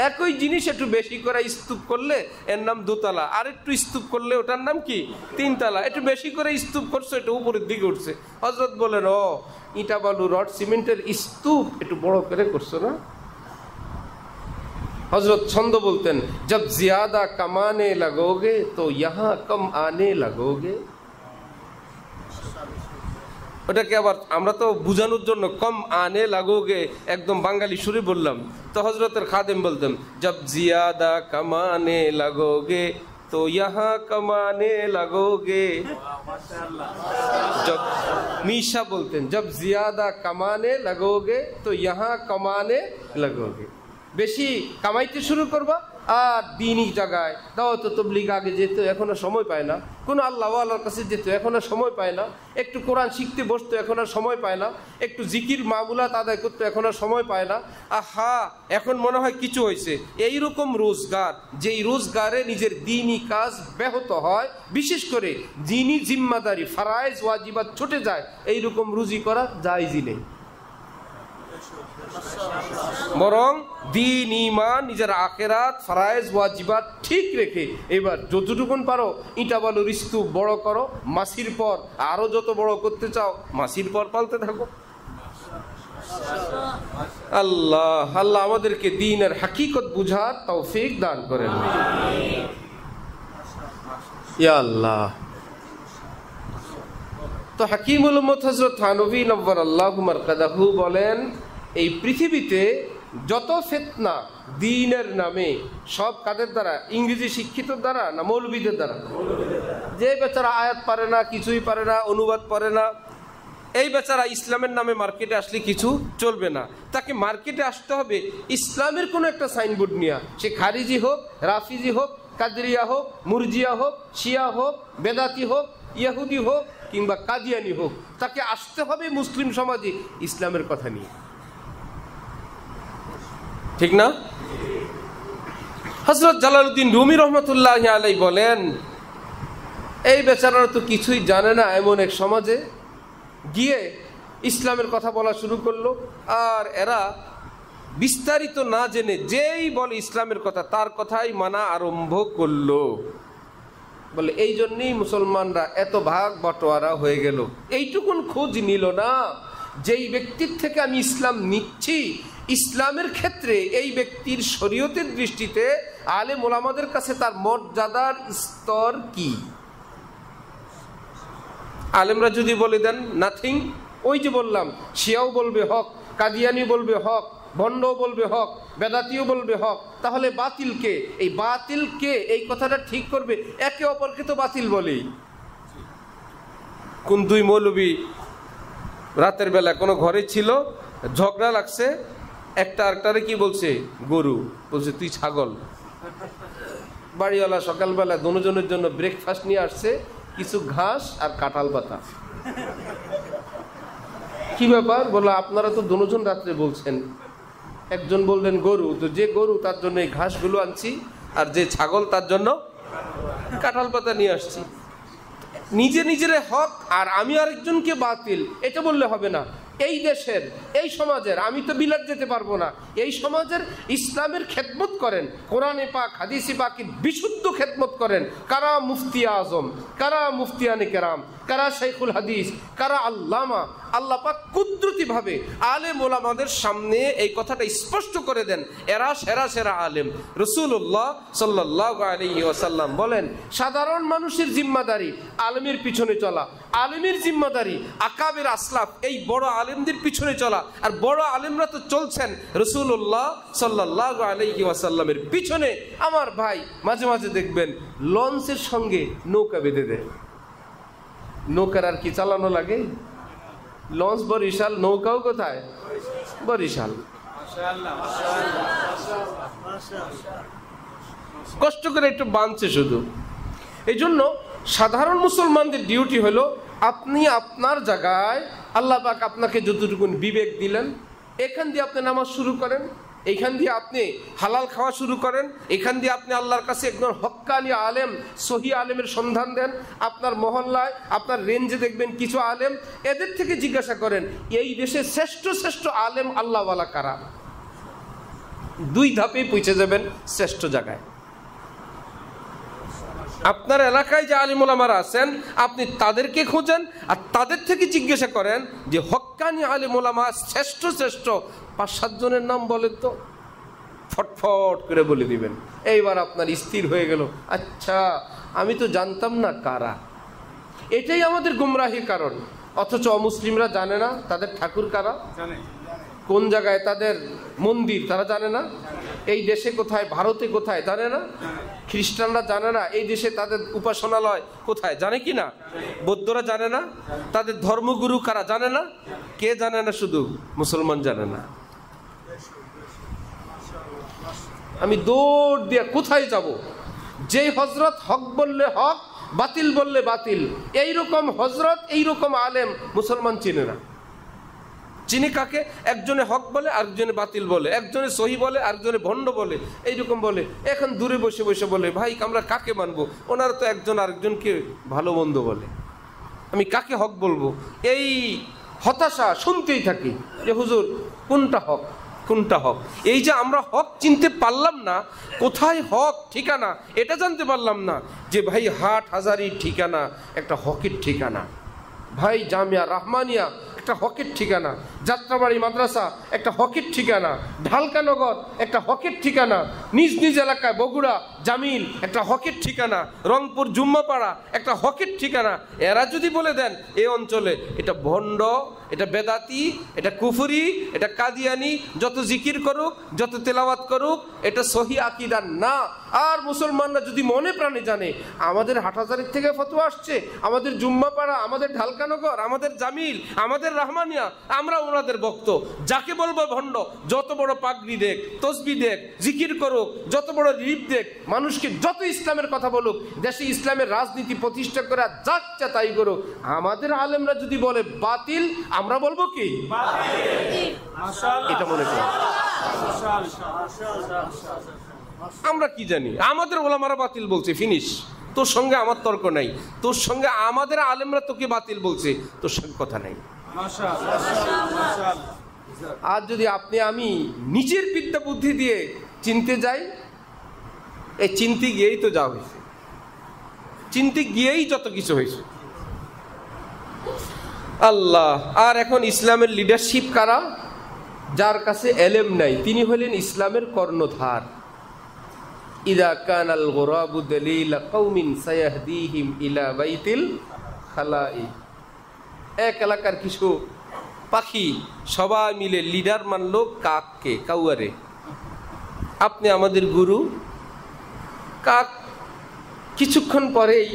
একই জিনিস একটু বেশি করে স্তূপ করলে এর নাম দোতলা, আর একটু স্তূপ করলে ওটার নাম কি তিনতলা। একটু বেশি করে স্তূপ করছে, এটা উপরের দিকে উঠছে। হজরত বলেন, ও ইটা বালু রড সিমেন্টের স্তূপ একটু বড় করে করছো না? হজরত ছন্দ বলতেন, জব জিয়াদা কামানে লগোগে তো ইহা কম আনে লগোগে। ওটাকে আবার আমরা তো বুঝানোর জন্য কম আনে লগোগে একদম বাঙালি সুরে বললাম। তো হজরতের খাদেম বলতেন, জব জিয়াদা কামানে লগোগে তো ইহা কমানে লগোগে। মিশা বলতেন, জব জিয়াদা কামানে লগোগে তো ইহা কমানে লগোগে। বেশি কামাইতে শুরু করবা, আর দিনই জায়গায় দাওয়াত তাবলীগ আগে যেত, এখনো সময় পায় না। কোনো আল্লাহ ওয়ালার কাছে যেত, এখন আর সময় পায় না। একটু কোরআন শিখতে বসতো, এখন আর সময় পায় না। একটু জিকির মামুলাত আদায় করতো, এখন আর সময় পায় না। আহা, এখন মনে হয় কিছু হয়েছে। এইরকম রোজগার, যেই রোজগারে নিজের দিনই কাজ ব্যাহত হয়, বিশেষ করে দিনই জিম্মাদারি ফারায়েজ ওয়াজিবাত ছুটে যায়, এইরকম রুজি করা জায়েজই নেই। বরং দিন, ঈমান, নিজের আখিরাত, ফরায়েজ ওয়াজিবাত ঠিক রেখে এবার যতটুকুন পারো ইটা বালুর স্তূপ বড় করো। মাসির পর আরো যত বড় করতে চাও, মাসির পর পালতে থাকো। আল্লাহ আল্লাহ আমাদেরকে দ্বীনের হাকিকত বুঝার তৌফিক দান করেন। ইয়া আল্লাহ। তো হাকিমুল উম্মত হযরত থানভী নব্বরাল্লাহু মারকাদাহু বলেন, এই পৃথিবীতে যত ফিতনা দ্বীনের নামে, সব কাদের দ্বারা? ইংরেজি শিক্ষিত দ্বারা না মৌলবীদের দ্বারা? যে বেচারা আয়াত পারে না, কিছুই পারে না, অনুবাদ পারে না, এই বেচারা ইসলামের নামে মার্কেটে আসলে কিছু চলবে না। তাকে মার্কেটে আসতে হবে ইসলামের কোনো একটা সাইনবোর্ড নিয়ে। সে খারিজি হোক, রাফিজি হোক, কাদরিয়া হোক, মুরজিয়া হোক, শিয়া হোক, বেদাতি হোক, ইহুদি হোক কিংবা কাদিয়ানি হোক, তাকে আসতে হবে মুসলিম সমাজে ইসলামের কথা নিয়ে। ঠিক না? হযরত জালালউদ্দিন রুমি রহমাতুল্লাহি আলাইহি বলেন, এই বেচারারা তো কিছুই জানে না, এমন এক সমাজে গিয়ে ইসলামের কথা বলা শুরু করলো। আর এরা বিস্তারিত না জেনে যেই বলে ইসলামের কথা, তার কথাই মানা আরম্ভ করলো। বলে এই জন্যই মুসলমানরা এত ভাগ বটোয়ারা হয়ে গেল। এইটুকুন খোঁজ নিল না, যেই ব্যক্তির থেকে আমি ইসলাম নিচ্ছি, ইসলামের ক্ষেত্রে এই ব্যক্তির শরীয়তের দৃষ্টিতে আলেম ওলামাদের কাছে তার মর্যাদার স্তর কি। আলেমরা যদি বলে দেন নাথিং, ওই যে বললাম, শিয়াও বলবে হক, কাদিয়ানি বলবে হক, ভণ্ডও বলবে হক, বেদাতিও বলবে হক, তাহলে বাতিল কে? এই বাতিল কে এই কথাটা ঠিক করবে? একে অপরকে তো বাতিল বলেই। কোন দুই মৌলবী রাতের বেলা কোনো ঘরে ছিল, ঝগড়া লাগছে, একটা আরেকটারে কি বলছে? গরু। বলছে তুই ছাগল। বাড়িওয়ালা সকালবেলা দুজনের জন্য ব্রেকফাস্ট নিয়ে আসছে, কিছু ঘাস আর কাঁঠাল পাতা। কি ব্যাপার? বললো আপনারা তো দুজন রাত্রে বলছেন। একজন বললেন গরু, তো যে গরু তার জন্য এই ঘাসগুলো আনছি, আর যে ছাগল তার জন্য কাঁঠাল পাতা নিয়ে আসছি। নিজে নিজের হক আর আমি আরেকজনকে বাতিল, এটা বললে হবে না। এই দেশের, এই সমাজের, আমি তো বিলাত যেতে পারবো না, এই সমাজের ইসলামের খেদমত করেন, কোরআনে পাক হাদিসে পাকের বিশুদ্ধ খেদমত করেন, কারা মুফতি আজম, কারা মুফতিয়ানে কেরাম, কারা শাইখুল হাদিস, কারা আল্লামা, আল্লাহ পাক কুদরতিভাবে আলেম ওলামাদের সামনে এই কথাটা স্পষ্ট করে দেন, এরা সেরা সেরা আলেম। রাসূলুল্লাহ সাল্লাল্লাহু আলাইহি ওয়াসাল্লাম বলেন, সাধারণ মানুষের জিম্মাদারি আলেমের পিছনে চলা, আলেমের জিম্মাদারি আকাবের আসলাফ এই বড় আলেমদের পিছনে চলা। আর বড় আলেমরা তো চলছেন রাসূলুল্লাহ সাল্লাল্লাহু আলাইহি ওয়াসাল্লামের পিছনে। আমার ভাই মাঝে মাঝে দেখবেন লঞ্চের সঙ্গে নৌকা বেঁধে দেয়। নৌকার আর কি চালানো লাগে? লঞ্চ বরিশাল, নৌকাও কোথায়? বরিশাল। কষ্ট করে একটু বাঁধছে শুধু। এই জন্য সাধারণ মুসলমানদের ডিউটি হলো, আপনি আপনার জায়গায় আল্লাহ পাক আপনাকে যতটুকু বিবেক দিলেন, এখান দিয়ে আপনি নামাজ শুরু করেন, এইখান দিয়ে আপনি হালাল খাওয়া শুরু করেন, এখান দিয়ে আপনি আল্লাহর কাছে একজন হক্কানি আলেম, সহি আলেমের সন্ধান দেন। আপনার মহল্লায়, আপনার রেঞ্জে দেখবেন কিছু আলেম, এদের থেকে জিজ্ঞাসা করেন এই দেশে শ্রেষ্ঠ শ্রেষ্ঠ আলেম আল্লাহওয়ালা কারা। 2 ধাপেই পৌঁছে যাবেন শ্রেষ্ঠ জায়গায়। আপনার এলাকায় যে আলিম ওলামারা আছেন আপনি তাদেরকে খোঁজেন, আর তাদের থেকে জিজ্ঞাসা করেন যে হক্কানি আলিম ওলামা শ্রেষ্ঠ শ্রেষ্ঠ 5-7 জনের নাম বলেন তো, ফটফট করে বলে দিবেন। এইবার আপনার স্থির হয়ে গেল, আচ্ছা আমি তো জানতাম না কারা। এটাই আমাদের গুমরাহির কারণ। অথচ অমুসলিমরা জানে না তাদের ঠাকুর কারা, কোন জায়গায় তাদের মন্দির তারা জানে না, এই দেশে কোথায়, ভারতে কোথায় জানে না, খ্রিস্টানরা জানে না এই দেশে তাদের উপাসনালয় কোথায় জানে কি না, বৌদ্ধরা জানে না তাদের ধর্মগুরু কারা জানে না। কে জানে না? শুধু মুসলমান জানে না। আমি দৌড় দিয়ে কোথায় যাব? যেই হজরত হক বললে হক, বাতিল বললে বাতিল, এইরকম হজরত এইরকম আলেম মুসলমান চিনে না। চিনি কাকে? একজনে হক বলে, আরেকজনে বাতিল বলে, একজনে সহি বলে, আরেকজনে ভণ্ড বলে, এইরকম বলে। এখন দূরে বসে বসে বলে, ভাই আমরা কাকে মানবো? ওনারা তো একজন আরেকজনকে ভালো মন্দ বলে, আমি কাকে হক বলবো? এই হতাশা শুনতেই থাকি যে হুজুর কোনটা হক, কোনটা হক। এই যে আমরা হক চিনতে পারলাম না, কোথায় হক ঠিকানা এটা জানতে পারলাম না। যে ভাই হাট হাজারির ঠিকানা একটা হকের ঠিকানা, ভাই জামিয়া রহমানিয়া একটা হকের ঠিকানা, যাত্রাবাড়ি মাদ্রাসা একটা হকের ঠিকানা, ঢালকানগর একটা হকের ঠিকানা, নিজ নিজ এলাকায় বগুড়া জামিল একটা হকের ঠিকানা, রংপুর জুম্মাপাড়া একটা হকের ঠিকানা। এরা যদি বলে দেন এই অঞ্চলে এটা ভণ্ড, এটা বেদাতি, এটা কুফরি, এটা কাদিয়ানি, যত জিকির করুক, যত তেলাওয়াত করুক, এটা সহি আকীদা না। আর মুসলমানরা যদি মনে প্রাণে জানে আমাদের হাটহাজারীর থেকে ফতোয়া আসছে, আমাদের জুম্মাপাড়া, আমাদের ঢালকানগর, আমাদের জামিল, আমাদের রহমানিয়া, আমরা ওনাদের ভক্ত, যাকে বলবো ভণ্ড, যত বড় পাগড়ি দেখ, তসবি দেখ, জিকির করুক, যত বড় রিপ দেখ, মানুষকে যত ইসলামের কথা বলুক, দেশে ইসলামের রাজনীতি প্রতিষ্ঠা করা যাচ্ছে তাই করুক, আমাদের আলেমরা যদি বলে বাতিল, আমরা বলবো কি? এটা মনে করি। আমরা কি জানি? আমাদের ওলামারা বাতিল বলছে, ফিনিশ। তোর সঙ্গে আমার তর্ক নাই, তোর সঙ্গে আমাদের আলেমরা তোকে বাতিল বলছে, তোর সঙ্গে কথা নাই। আর যদি আপনি আমি নিজের বিদ্যা বুদ্ধি দিয়ে চিনতে যাই, এই চিনতে গিয়েই তো যা হয়েছে, চিনতে গিয়েই যত কিছু হয়েছে। আল্লাহ। আর এখন ইসলামের লিডারশিপ কারা? যার কাছে এলেম নাই, তিনি হলেন ইসলামের কর্ণধার। ইদা কানাল গুরাবু দালিলা কওমিন সায়াহদিহিম ইলা বাইতিল খালাই। এক এলাকার কিছু পাখি সবাই মিলে লিডার মানলো কাককে, কাউয়ারে। আপনি আমাদের গুরু। কাক কিছুক্ষণ পরেই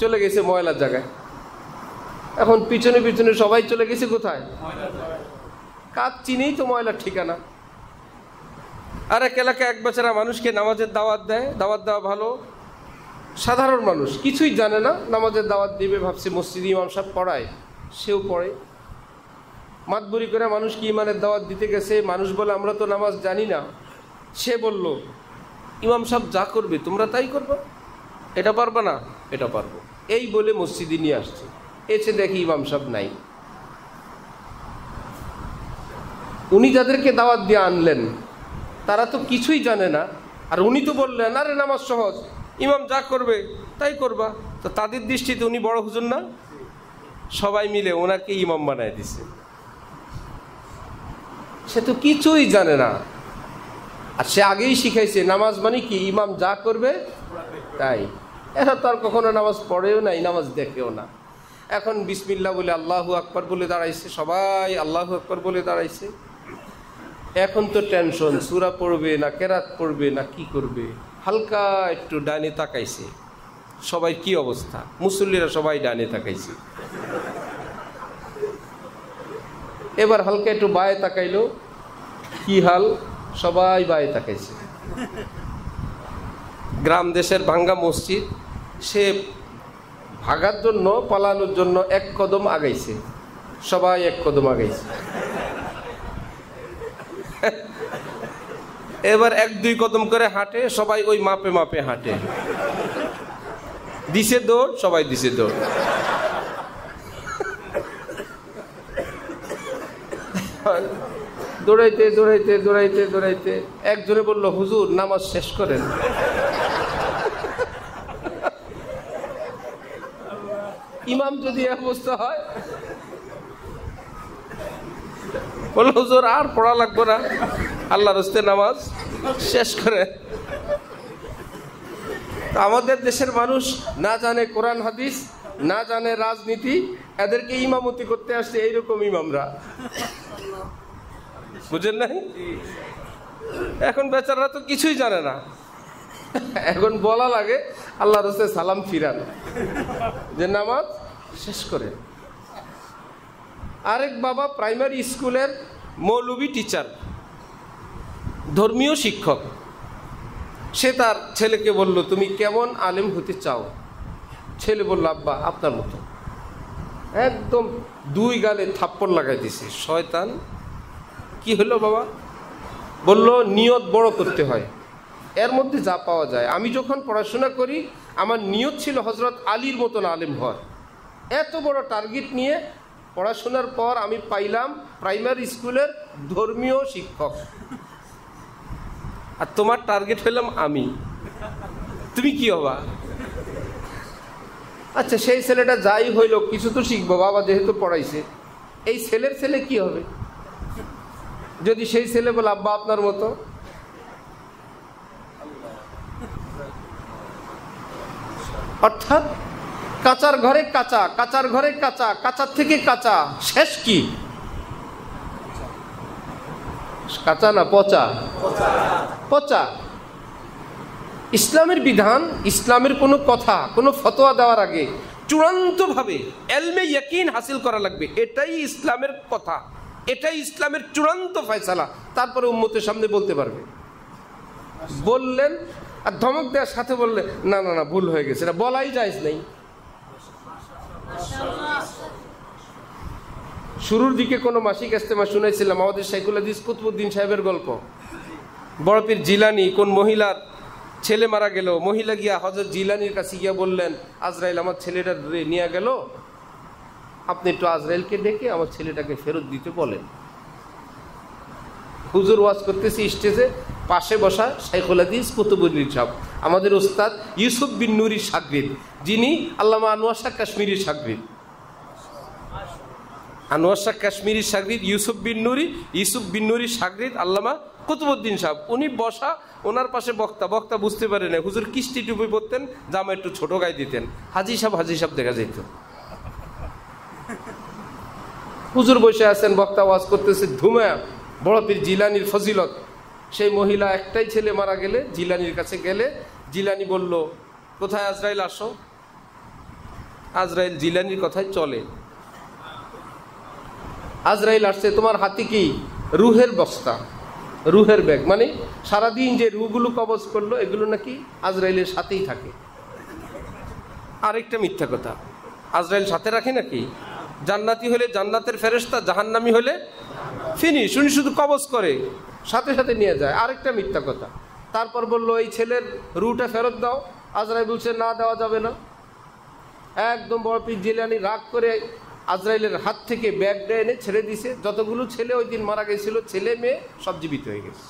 চলে গেছে ময়লার জায়গায়। এখন পিছনে পিছনে সবাই চলে গেছে কোথায়? কাক চিনেই তো ময়লার ঠিকানা। আর এক এলাকায় এক বেচারা মানুষকে নামাজের দাওয়াত দেয়। দাওয়াত দেওয়া ভালো, সাধারণ মানুষ কিছুই জানে না, নামাজের দাওয়াত দিবে ভাবছে মসজিদে ইমাম সাহেব পড়ায়, সেও পড়ে। মাতবুরি করে মানুষকে ইমানের দাওয়াত দিতে গেছে, মানুষ বলে আমরা তো নামাজ জানি না। সে বলল ইমাম সাহেব যা করবে তোমরা তাই করবে, এটা পারবে না, এটা পারবো, এই বলে মসজিদে নিয়ে আসছে। এসে দেখি ইমাম সাহেব নাই। উনি যাদেরকে দাওয়াত দিয়ে আনলেন তারা তো কিছুই জানে না। আর উনি তো বললেন আরে নামাজ সহজ, ইমাম যা করবে তাই করবা। তো তাদের দৃষ্টিতে উনি বড় হুজুর না? সবাই মিলে ওনাকে ইমাম বানায় দিছে। সে তো কিছুই জানে না। আর সে আগেই শিখাইছে নামাজ মানে কি, ইমাম যা করবে তাই। এরা তো আর কখনো নামাজ পড়েও নাই, নামাজ দেখেও না। এখন বিসমিল্লাহ বলে আল্লাহু আকবার বলে দাঁড়াইছে, সবাই আল্লাহু আকবার বলে দাঁড়াইছে। এখন তো টেনশন, সূরা পড়বে না কেরাত পড়বে না কি করবে। হালকা একটু ডানে তাকাইছে, সবাই কি অবস্থা, মুসল্লিরা সবাই ডানে তাকাইছে। এবার হালকা একটু বায়ে তাকাইলো, কি হাল, সবাই বায়ে তাকাইছে। গ্রাম দেশের ভাঙ্গা মসজিদ, সে ভাগার জন্য পালানোর জন্য এক কদম আগাইছে, সবাই এক কদম আগাইছে। এবার এক দুই কদম করে হাঁটে, সবাই ওই মাপে মাপে হাঁটে। দিছে দৌড়, সবাই দিছে দৌড়। দৌড়াইতে দৌড়াইতে দৌড়াইতে দৌড়াইতে একজনে বলল হুজুর নামাজ শেষ করেন। ইমাম যদি এক অবস্থা হয়, বলল হুজুর আর পড়া লাগবে না, আল্লাহর হস্তে নামাজ শেষ করে। আমাদের দেশের মানুষ না জানে কোরআন হাদিস, না জানে রাজনীতি, এদেরকে ইমামতি করতে আসছে এইরকম ইমামরা, বুঝেন নাই? এখন বেচারা তো কিছুই জানে না, এখন বলা লাগে আল্লাহর হস্তে সালাম ফিরান, যে নামাজ শেষ করে। আরেক বাবা প্রাইমারি স্কুলের মৌলবী টিচার, ধর্মীয় শিক্ষক, সে তার ছেলেকে বলল তুমি কেমন আলেম হতে চাও? ছেলে বলল আব্বা আপনার মতো। একদম দুই গালে থাপ্পড় লাগাই দিছে। শয়তান, কি হলো বাবা? বলল নিয়ত বড় করতে হয়, এর মধ্যে যা পাওয়া যায়। আমি যখন পড়াশোনা করি আমার নিয়ত ছিল হজরত আলীর মতন আলেম হওয়ার। এত বড় টার্গেট নিয়ে পড়াশোনার পর আমি পাইলাম প্রাইমারি স্কুলের ধর্মীয় শিক্ষক, আর তোমার টার্গেট হইলাম আমি, তুমি কি হবা? আচ্ছা সেই ছেলেটা যাই হইল কিছু তো শিখবো, বাবা যেহেতু পড়াইছে। এই ছেলের ছেলে কি হবে যদি সেই ছেলে বলে আব্বা আপনার মতো? অর্থাৎ কাঁচার ঘরে কাঁচা, কাঁচার ঘরে কাঁচা, কাঁচার থেকে কাঁচা, শেষ কি? কাঁচা না পচা? পচা। ইসলামের বিধান, ইসলামের কোনো কথা, কোনো ফতোয়া দেওয়ার আগে চূড়ান্তভাবে এলমে ইয়াকিন হাসিল করা লাগবে। এটাই ইসলামের কথা, এটাই ইসলামের চূড়ান্ত ফয়সালা। তারপরে উম্মতের সামনে বলতে পারবে। বললেন আর ধমক দেওয়ার সাথে বললে না না না ভুল হয়ে গেছে, এটা বলাই জায়েজ নেই। শুরুর দিকে কোনো মাসিক ইজতেমা শুনেছিলাম আমাদের শাইখুল হাদিস কুতুবউদ্দিন সাহেবের গল্প। বড় পীর জিলানী কোন মহিলার ছেলে মারা গেল, মহিলা গিয়া হযরত জিলানীর কাছে গিয়া বললেন আজরাইল আমার ছেলেটা নিয়ে গেল, আপনি একটু আজরাইলকে ডেকে আমার ছেলেটাকে ফেরত দিতে বলেন। হুজুর ওয়াজ করতেছি স্টেজে, পাশে বসা শাইখুল হাদিস কুতুবউদ্দিন সাহেব, আমাদের ওস্তাদ ইউসুফ বিন নুরির শাগরিদ, যিনি আল্লামা আনোয়ার শাহ কাশ্মীরির শাগরিদ। আনোয়ার শাহ কাশ্মীরির শাগরিদ ইউসুফ বিন নুরির শাগরিদ আল্লামা কুতুবউদ্দিন সাহেব। উনি বসা, ওনার পাশে বক্তা। বক্তা বুঝতে পারে না, হুজুর কিস্তি টুপি পরতেন, জামা একটু ছোট গায়ে দিতেন, হাজি সাহেব দেখা যেত। হুজুর বসে আছেন, বক্তা ওয়াজ করতেছে ধুমা বড় পীর জিলানীর ফজিলত। সেই মহিলা একটাই ছেলে মারা গেলে জিলানীর কাছে গেলে, জিলানী বলল কোথায় আজরাইল, আসো। আজরাইল জিলানীর কথায় চলে। আজরাইল আসছে, তোমার হাতে কি? রুহের বস্তা, রুহের ব্যাগ, মানে সারাদিন যে রুহগুলো কবজ করলো এগুলো নাকি আজরাইলের সাথেই থাকে। আরেকটা মিথ্যা কথা, আজরাইল সাথে রাখে নাকি? জান্নাতি হলে জান্নাতের ফেরেশতা, জাহান্নামী হলে ফিনিশ, উনি শুধু কবজ করে, সাথে সাথে নিয়ে যায়। আরেকটা মিথ্যা কথা। তারপর বলল এই ছেলের রুহটা ফেরত দাও। আজরাইল বলছে না, দেওয়া যাবে না। একদম বড় পীর জিলানী রাগ করে আজরাইলের হাত থেকে ব্যাগটা এনে ছেড়ে দিছে। যতগুলো ছেলে ওই দিন মারা গেছিল, ছেলে মেয়ে সব জীবিত হয়ে গেছে।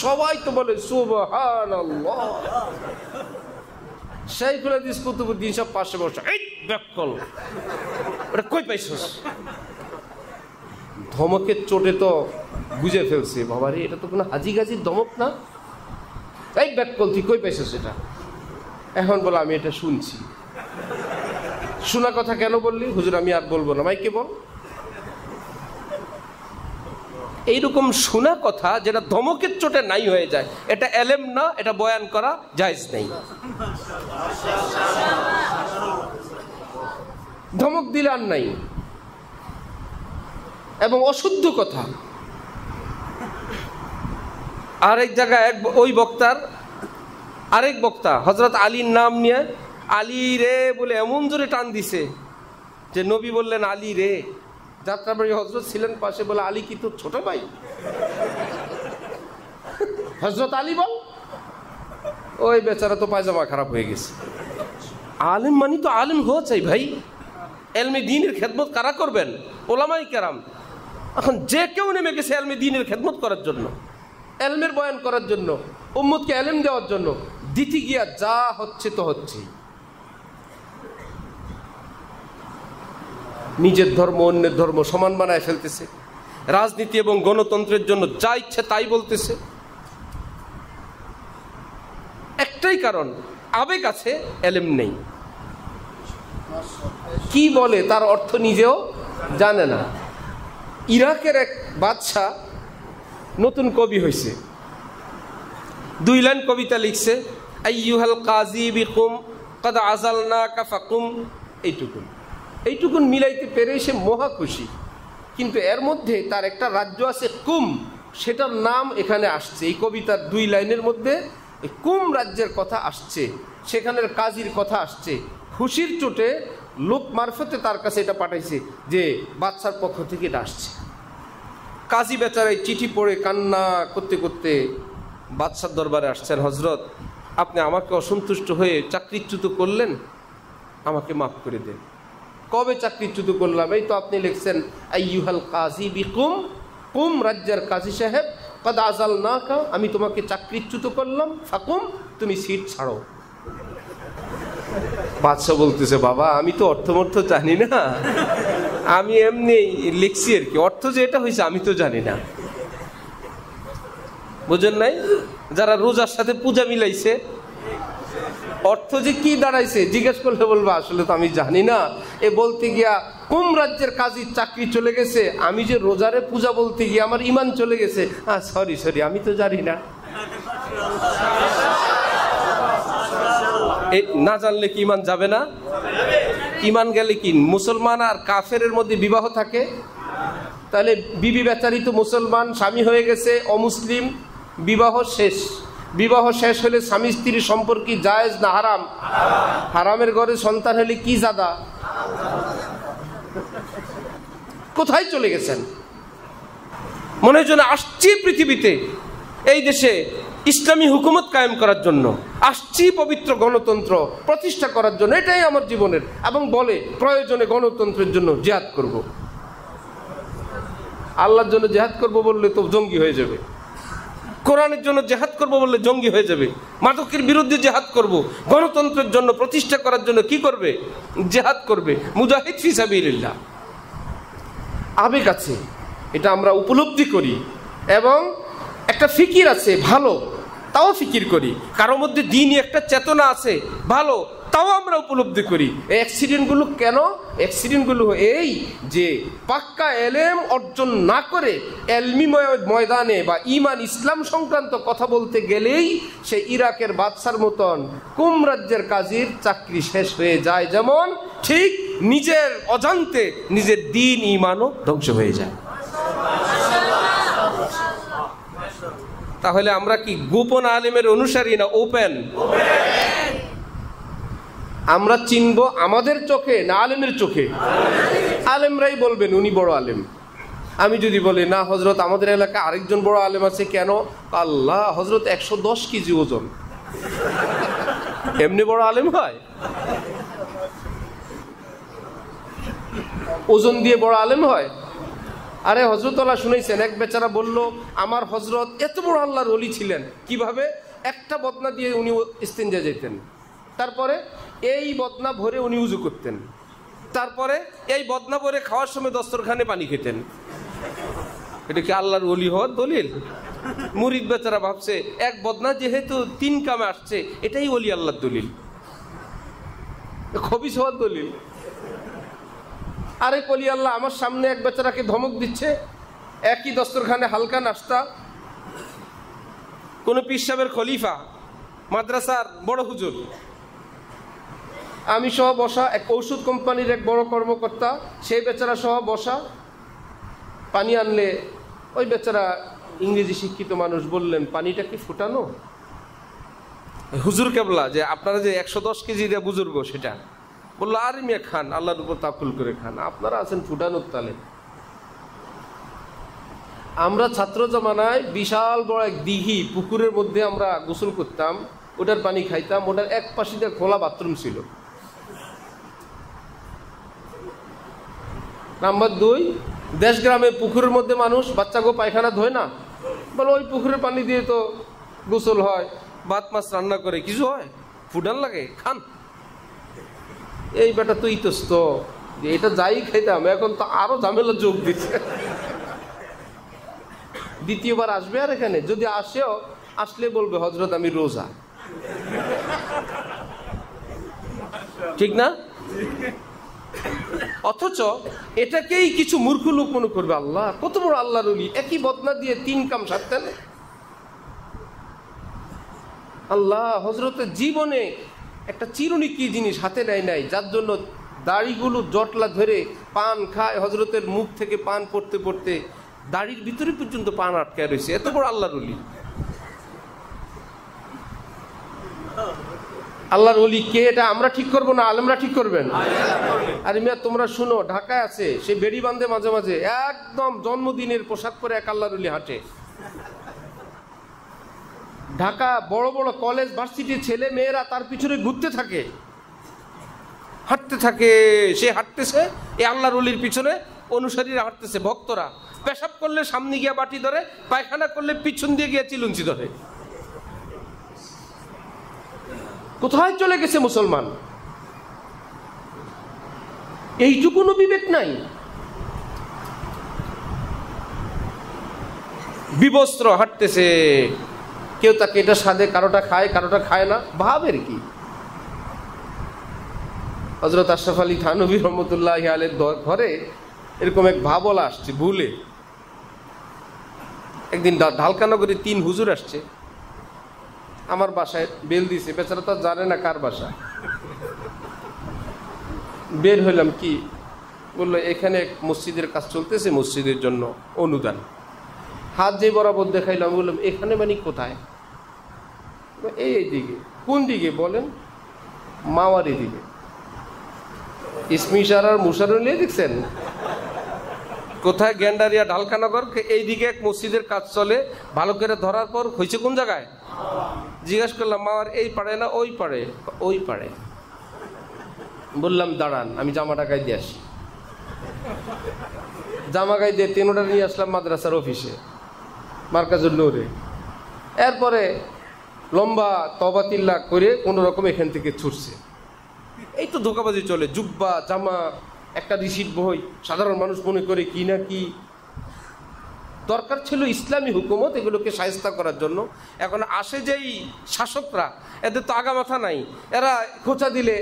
সবাই তো বলে সুবহানাল্লাহ। শাইখুল হাদিস কুতুবউদ্দিন সব পাশে বসে, এই ব্যাককল ওটা কই পাইছস? ধমকের চোটে তো বুঝে ফেলছে, বাবারে এটা তো কোনো হাজি গাজির ধমক না, এই ব্যাককল তুই কই পাইছস এটা? এখন বলো আমি এটা শুনছি। শোনা কথা কেন বললি? হুজুর আমি আর বলবো না, মাইকে বল। এইরকম শোনা কথা যেটা ধমকের চোটে নাই হয়ে যায়, এটা এলেম না, এটা বয়ান করা জায়েজ নেই। ধমক দিলে আর নাই, এবং অশুদ্ধ কথা। আরেক জায়গায় ওই বক্তার আরেক বক্তা হযরত আলীর নাম নিয়ে আলী রে বলে এমন জোরে টান দিছে যে নবী বললেন আলী রে। যাত্রাবাড়ি হযরত ছিলেন পাশে, বলে আলী কি তোর ছোট ভাই? হযরত আলী বল। ওই বেচারা তো পায়জামা খারাপ হয়ে গেছে। আলেম মানি তো আলেম হওয়া চাই ভাই। এলমে দ্বীনের খেদমত কারা করবেন? ওলামায়ে কেরাম। এখন যে কেউ নেমে গেছে এলমে দ্বীনের খেদমত করার জন্য, এলমের বয়ান করার জন্য, উম্মতকে এলেম দেওয়ার জন্য। দিতে গিয়া যা হচ্ছে তো হচ্ছে। নিজের ধর্ম অন্যের ধর্ম সমান বানায় ফেলতেছে, রাজনীতি এবং গণতন্ত্রের জন্য যা ইচ্ছে তাই বলতেছে। একটাই কারণ, আবেগ আছে, এলেম নেই। কি বলে তার অর্থ নিজেও জানে না। ইরাকের এক বাদশা নতুন কবি হয়েছে, 2 লাইন কবিতা লিখছে, আইয়ুহাল কাজী বিকুম কদ আযালনাকা ফাকুম। এইটুকুন মিলাইতে পেরে সে মহা খুশি। কিন্তু এর মধ্যে তার একটা রাজ্য আছে কুম, সেটার নাম এখানে আসছে। এই কবিতার 2 লাইনের মধ্যে কুম রাজ্যের কথা আসছে, সেখানের কাজীর কথা আসছে। খুশির চোটে লোক মারফতে তার কাছে এটা পাঠাইছে যে বাদশার পক্ষ থেকে এটা আসছে। কাজী বেচারাই চিঠি পড়ে কান্না করতে করতে বাদশার দরবারে আসছেন, হজরত আপনি আমাকে অসন্তুষ্ট হয়ে চাকরিচ্যুত করলেন, আমাকে মাফ করে দেন। কবে চাকরিচ্যুত করলাম? এই তো আপনি লিখছেন আইয়ুহাল কাজী বিকুম, কুম রাজ্যের কাজী সাহেব, কদ আযালনাকা, আমি তোমাকে চাকরিচ্যুত করলাম, ফাকুম, তুমি সিট ছাড়ো। বাদশা বলতেছে, বাবা আমি তো অর্থমর্থ জানি না, আমি এমনি লিখছি আর কি, অর্থ যে এটা হয়েছে আমি তো জানি না। বুঝেন নাই? যারা রোজার সাথে পূজা মিলাইছে, অর্থ যে কি দাঁড়াইছে জিজ্ঞেস করলে বলবো আসলে তো আমি জানি না। এ বলতে গিয়া কুম রাজ্যের কাজীর চাকরি চলে গেছে, আমি যে রোজারে পূজা বলতে গিয়ে আমার ইমান চলে গেছে, সরি আমি তো জানি না। না জানলে কি ইমান যাবে না? ইমান গেলে কি মুসলমান আর কাফেরের মধ্যে বিবাহ থাকে? তাহলে বিবি বেচারি তো মুসলমান, স্বামী হয়ে গেছে অমুসলিম, বিবাহ শেষ। বিবাহ শেষ হলে স্বামী স্ত্রীর সম্পর্ক জায়েজ না হারাম? হারামের ঘরে সন্তান হলে কি জাদা? কোথায় চলে গেছেন? মনে হয় যেন আসছি পৃথিবীতে এই দেশে ইসলামী হুকুমত কায়েম করার জন্য, আসছি পবিত্র গণতন্ত্র প্রতিষ্ঠা করার জন্য, এটাই আমার জীবনের। এবং বলে প্রয়োজনে গণতন্ত্রের জন্য জিহাদ করব। আল্লাহর জন্য জিহাদ করব বললে তো জঙ্গি হয়ে যাবে, কোরআনের জন্য জিহাদ করব বললে জঙ্গি হয়ে যাবে, মাদকের বিরুদ্ধে জিহাদ করব, গণতন্ত্রের জন্য প্রতিষ্ঠা করার জন্য কি করবে? জিহাদ করবে, মুজাহিদ ফি সাবিলিল্লাহ। আবেগ আছে, এটা আমরা উপলব্ধি করি, এবং একটা ফিকির আছে ভালো, তাও ফিকির করি। কারোর মধ্যে দ্বীনি একটা চেতনা আছে ভালো, তাও আমরা উপলব্ধি করি। এই অ্যাক্সিডেন্টগুলো কেন? অ্যাক্সিডেন্টগুলো এই যে পাক্কা এলেম অর্জন না করে এলমি ময়দানে বা ইমান ইসলাম সংক্রান্ত কথা বলতে গেলেই সে ইরাকের বাদশার মতন কুম রাজ্যের কাজীর চাকরি শেষ হয়ে যায়, যেমন ঠিক নিজের অজান্তে নিজের দ্বীন ইমানও ধ্বংস হয়ে যায়। তাহলে আমরা কি গোপন আলেমের অনুসারী না ওপেন? আমরা চিনব আমাদের চোখে না আলেমের চোখে? আলেমরাই বলবেন উনি বড় আলেম। আমি যদি বলি না হজরত আমাদের এলাকায় আরেকজন বড় আলেম আছে, কেন? আল্লাহ, হজরত 110 কেজি ওজন, এমনি বড় আলেম হয়? ওজন দিয়ে বড় আলেম হয়? আরে হজরতওয়ালা শুনেছেন, এক বেচারা বলল আমার হজরত এত বড় আল্লাহর ওলি ছিলেন, কিভাবে? একটা বদনা দিয়ে উনি ইস্তিনজা যেতেন, তারপরে এই বদনা ভরে উনি উজু করতেন, তারপরে এই বদনা ভরে খাওয়ার সময় দস্তরখানে পানি খেতেন। এটা কি আল্লাহর ওলি হওয়ার দলিল? মুরিদ বেচারা ভাবছে এক বদনা যেহেতু 3 কামে আসছে, এটাই ওলি আল্লাহর দলিল, খবিস হওয়ার দলিল। আরে ওলি আল্লাহ আমার সামনে এক বেচারাকে ধমক দিচ্ছে, একই দস্তরখানে হালকা নাস্তা, কোন পীর সাহেবের খলিফা, মাদ্রাসার বড় হুজুর, আমি সহ বসা, এক ঔষধ কোম্পানির এক বড় কর্মকর্তা, সেই বেচারা সহ বসা, পানি আনলে ওই বেচারা ইংরেজি শিক্ষিত মানুষ বললেন পানিটা কি ফুটানো? হুজুর কেবলা যে আপনারা যে 110 কেজি দিয়ে বুজুর্গ, সেটা বললো আরে মিয়া খান, আল্লাহর উপর তাকুল করে খান, আপনারা আছেন ফুটানোর তালে। আমরা ছাত্র জমানায় বিশাল বড় এক দিঘি, পুকুরের মধ্যে আমরা গোসল করতাম, ওটার পানি খাইতাম, ওটার এক পাশে খোলা বাথরুম ছিল। নাম্বার 2, দেশ গ্রামে পুকুরের মধ্যে মানুষ বাচ্চাগো পায়খানা ধোয় না, বলো ওই পুকুরের পানি দিয়ে তো গোসল হয়, ভাত মাছ রান্না করে, কিছু হয়? ফুটান লাগে, খান। এই বেটা তো ইতস্ত, এটা যাই খাইতাম, এখন তো আরো ঝামেলা যোগ দিচ্ছে। দ্বিতীয়বার আসবে আর এখানে যদি আসলে বলবে হজরত আমি রোজা, ঠিক না? অথচ এটাকেই কিছু মূর্খ লোক মনে করবে আল্লাহ কত বড় আল্লাহর ওলি, একই বদনা দিয়ে 3 কাম সারতেন। আল্লাহ হজরতের জীবনে একটা চিরুনি কি জিনিস হাতে নেয় নাই, যার জন্য দাড়িগুলো জটলা ধরে পান খায়, হজরতের মুখ থেকে পান পড়তে পড়তে দাড়ির ভিতরে পর্যন্ত পান আটকায় রয়েছে, এত বড় আল্লাহর ওলি। আল্লাহর ওলি কে এটা আমরা ঠিক করবো না, আলেমরা ঠিক করবেন? আরে মিয়া তোমরা শুনো, ঢাকায় আছে সে বেড়ি বাঁধে মাঝে মাঝে, একদম জন্মদিনের পোশাক পরে এক আল্লাহর ওলি হাঁটে। ঢাকা বড় বড় কলেজ ভার্সিটির ছেলে মেয়েরা তার পিছনে ঘুরতে থাকে, হাঁটতে থাকে, সে হাঁটতেছে, এই আল্লাহর ওলির পিছনে অনুসারীরা হাঁটতেছে, ভক্তরা। পেশাব করলে সামনে গিয়া বাটি ধরে, পায়খানা করলে পিছন দিয়ে গিয়া চিলুঞ্চি ধরে। কোথায় চলে গেছে মুসলমান? এইটুকুনো বিবেক নাই। বিবস্ত্র হাঁটতেছে, কেউ তাকে এটা সাধে, কারোটা খায়, কারোটা খায় না, ভাবের কি? হযরত আশরাফ আলী থানভী রহমতুল্লাহি আলাইহির ঘরে এরকম এক ভাবলা আসছে ভুলে। একদিন ঢালকানগরে 3 হুজুর আসছে আমার বাসায়, বেল দিছে, বেচারা তো জানে না কার বাসা। বের হইলাম, কি বললো, এখানে মসজিদের কাজ চলতেছে, মসজিদের জন্য অনুদান। হাত যে বরাবর দেখাইলাম, বললাম এখানে মানে কোথায়? এই দিকে। কোন দিকে বলেন? মাওয়ারি দিকে। ইসমিশার আর মুশারুলিয়া দেখছেন কোথায়? গেন্ডারিয়া ঢালকানগর, এই দিকে এক মসজিদের কাজ চলে, ভালো করে ধরার পর হয়েছে কোন জায়গায়? জিজ্ঞাসা করলাম মাওয়ার এই পাড়ে না ওই পাড়ে? ওই পাড়ে। বললাম দাঁড়ান আমি জামাটা গায়ে দিয়ে আসি। জামা গায়ে দিয়ে 3টা নিয়ে আসলাম মাদ্রাসার অফিসে, মার্কাজুল নূরে। এরপরে লম্বা তবাতিল্লা করে কোনো রকম এখান থেকে ছুটছে। এই তো ধোকাবাজি চলে, জুব্বা জামা, একটা রিসিট বই, সাধারণ মানুষ মনে করে কি না কি। দরকার ছিল ইসলামী হুকুমত এগুলোকে শায়েস্তা করার জন্য। এখন আসে যেই শাসকরা, এদের তো আগা মাথা নাই, এরা খোঁচা দিলে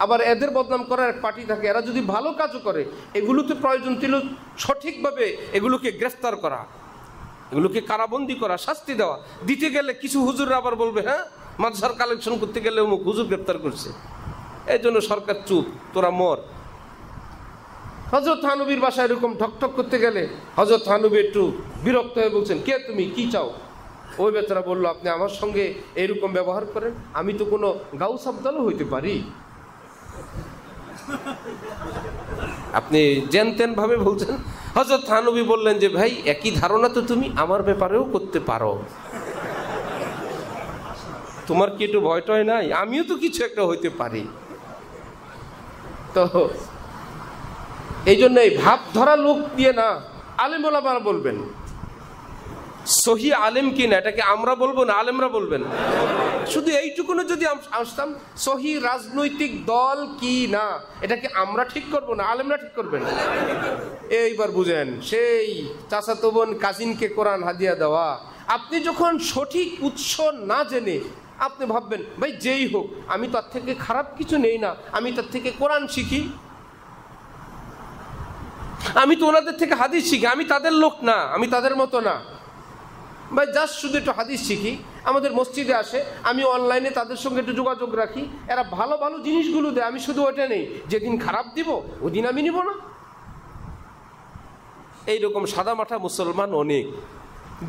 আবার এদের বদনাম করার এক পার্টি থাকে। এরা যদি ভালো কাজও করে, এগুলোতে প্রয়োজন ছিল সঠিকভাবে এগুলোকে গ্রেফতার করা, এগুলোকে কারাবন্দি করা, শাস্তি দেওয়া। দিতে গেলে কিছু হুজুররা আবার বলবে হ্যাঁ মাদ্রাসার কালেকশন করতে গেলে অমুক হুজুর গ্রেফতার করছে, এই জন্য সরকার চুপ, তোরা মর। হযরত থানভীর বাসায় এরকম ঠকঠক করতে গেলে হযরত থানভী একটু বিরক্ত হয়ে বলছেন, কে তুমি, কি চাও? ওই বেচারা বলল, আপনি আমার সঙ্গে এরকম ব্যবহার করেন, আমি তো কোনো গাউস আবদালও হইতে পারি। আপনি জেনতেন ভাবে বলছেন। হযরত থানভী বললেন যে ভাই একই ধারণা তো তুমি আমার ব্যাপারেও করতে পারো, তোমার কি একটু ভয় টয় নাই? আমিও তো কিছু একটা হইতে পারি। তো এই জন্য এই ভাব ধরা লোক দিয়ে না, আলেম ওলামারা বলবেন। সহি আলেম কি না এটাকে আমরা বলবো না আলেমরা বলবেন? শুধু এইটুকুনো যদি আসতাম, সহি রাজনৈতিক দল কি না এটাকে আমরা ঠিক করবো না আলেমরা ঠিক করবেন। এইবার বুঝেন, সেই চাচাতো বোন কাজিনকে কোরআন হাদিয়া দেওয়া, আপনি যখন সঠিক উৎস না জেনে আপনি ভাববেন ভাই যেই হোক আমি তার থেকে খারাপ কিছু নেই না, আমি তার থেকে কোরআন শিখি, আমি তো ওনাদের থেকে হাদিস শিখি, আমি তাদের লোক না, আমি তাদের মতো না ভাই, জাস্ট শুধু একটু হাদিস শিখি, আমাদের মসজিদে আসে, আমি অনলাইনে তাদের সঙ্গে একটু যোগাযোগ রাখি, এরা ভালো ভালো জিনিসগুলো দেয়, আমি শুধু ওটা নেই, যেদিন খারাপ দিব ওদিন আমি নিব না। এইরকম সাদা মাঠা মুসলমান অনেক।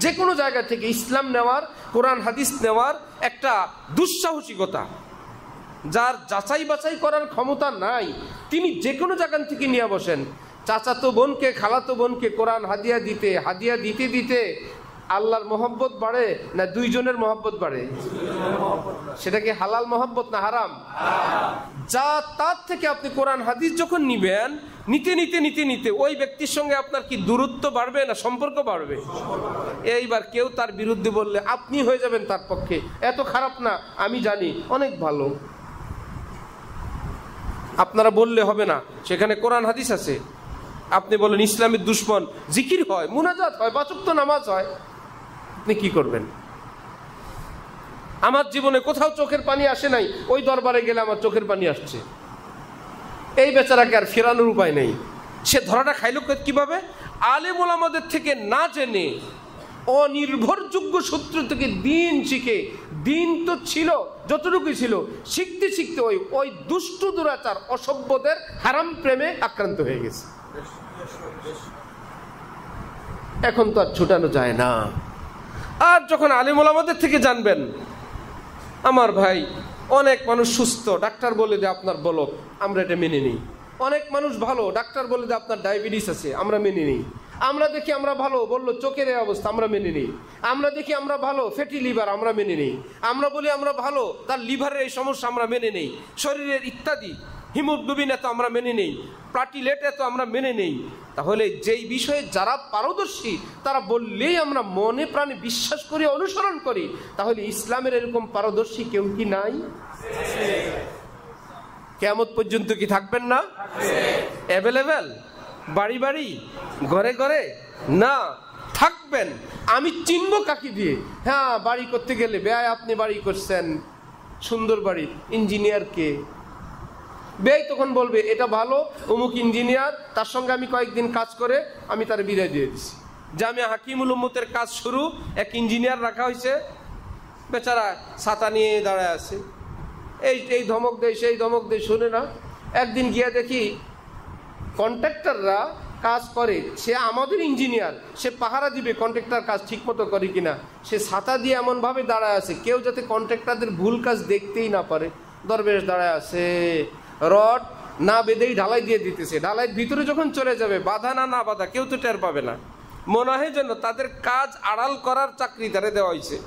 যে কোনো জায়গা থেকে ইসলাম নেওয়ার, কোরআন হাদিস নেওয়ার একটা দুঃসাহসিকতা, যার যাচাই বাছাই করার ক্ষমতা নাই, তিনি যে কোনো জায়গা থেকে নিয়ে বসেন। চাচাতো বোনকে খালাতো বোনকে কোরআন হাদিয়া দিতে দিতে আল্লাহর মহব্বত বাড়ে না দুইজনের মহব্বত বাড়ে? সেটা কি হালাল মহব্বত না হারাম? যা তার থেকে আপনি কোরআন হাদিস যখন নিবেন, নিতে নিতে নিতে নিতে ওই ব্যক্তির সঙ্গে আপনার কি দূরত্ব বাড়বে না সম্পর্ক বাড়বে? এইবার কেউ তার বিরুদ্ধে বললে আপনি হয়ে যাবেন তার পক্ষে, এত খারাপ না, আমি জানি অনেক ভালো। আপনারা বললে হবে না, সেখানে কোরআন হাদিস আছে। আপনি বলেন ইসলামের দুশ্মন, জিকির হয়, মুনাজাত হয়, ৫ ওয়াক্ত নামাজ হয়, আপনি কি করবেন? আমার জীবনে কোথাও চোখের পানি আসে নাই, ওই দরবারে গেলে আমার চোখের পানি আসছে। এই বেচারাকে আর ফেরানোর উপায় নেই। সে ধরাটা খাইল কিভাবে? আলেম ওলামাদের থেকে না জেনে অনির্ভরযোগ্য সূত্র থেকে দিন শিখে, দিন তো ছিল যতটুকু ছিল, শিখতে শিখতে ওই দুষ্ট দুরাচার অসভ্যদের হারাম প্রেমে আক্রান্ত হয়ে গেছে। এখন তো আর ছুটানো যায় না। আর যখন আলেম ওলামাদের থেকে জানবেন, আমার ভাই অনেক মানুষ সুস্থ, ডাক্তার বলে দেয় আপনার বলক, আমরা এটা মেনে নিই। অনেক মানুষ ভালো, ডাক্তার বলে দেয় আপনার ডায়াবেটিস আছে, আমরা মেনে নিই। আমরা দেখি আমরা ভালো, বললো চোখের এই অবস্থা, আমরা মেনে নিই। আমরা দেখি আমরা ভালো, ফ্যাটি লিভার, আমরা মেনে নিই। আমরা বলি আমরা ভালো, তার লিভারের এই সমস্যা আমরা মেনে নেই। শরীরের ইত্যাদি হিমোগ্লোবিন এত আমরা মেনে নেই, প্লাটিলেট এত আমরা মেনে নেই। তাহলে যেই বিষয়ে যারা পারদর্শী তারা বললেই আমরা মনে প্রাণে বিশ্বাস করি, অনুসরণ করি। তাহলে ইসলামের এরকম পারদর্শী কেউ কি নাই? কিয়ামত পর্যন্ত কি থাকবেন না? অ্যাভেলেবেল, বাড়ি বাড়ি, ঘরে ঘরে না, থাকবেন। আমি চিনব কাকে দিয়ে? হ্যাঁ, বাড়ি করতে গেলে বেয়াই আপনি বাড়ি করছেন, সুন্দর বাড়ি, ইঞ্জিনিয়ার কে? বেয়াই তখন বলবে এটা ভালো, অমুক ইঞ্জিনিয়ার, তার সঙ্গে আমি কয়েকদিন কাজ করে আমি তার বিদায় দিয়ে দিছি। জামিয়া হাকিমুল উম্মতের কাজ শুরু, এক ইঞ্জিনিয়ার রাখা হয়েছে, বেচারা ছাতা নিয়ে দাঁড়ায় আছে, এই ধমক দেয় সেই ধমক দেয়, শুনে না। একদিন গিয়ে দেখি কন্ট্রাক্টররা কাজ করে, সে আমাদের ইঞ্জিনিয়ার, সে পাহারা দিবে কন্ট্রাক্টর কাজ ঠিক মতো করে কিনা, সে ছাতা দিয়ে এমনভাবে দাঁড়ায় আছে কেউ যাতে কন্ট্রাক্টরদের ভুল কাজ দেখতেই না পারে। দরবেশ দাঁড়ায় আছে, রড না বেঁধেই ঢালাই দিয়ে দিতেছে। ঢালাইয়ের ভিতরে যখন চলে যাবে, বাধা না বাধা কেউ তো টের পাবে না। মনে হয় যেন তাদের কাজ আড়াল করার চাকরি তারে দেওয়া হয়েছে।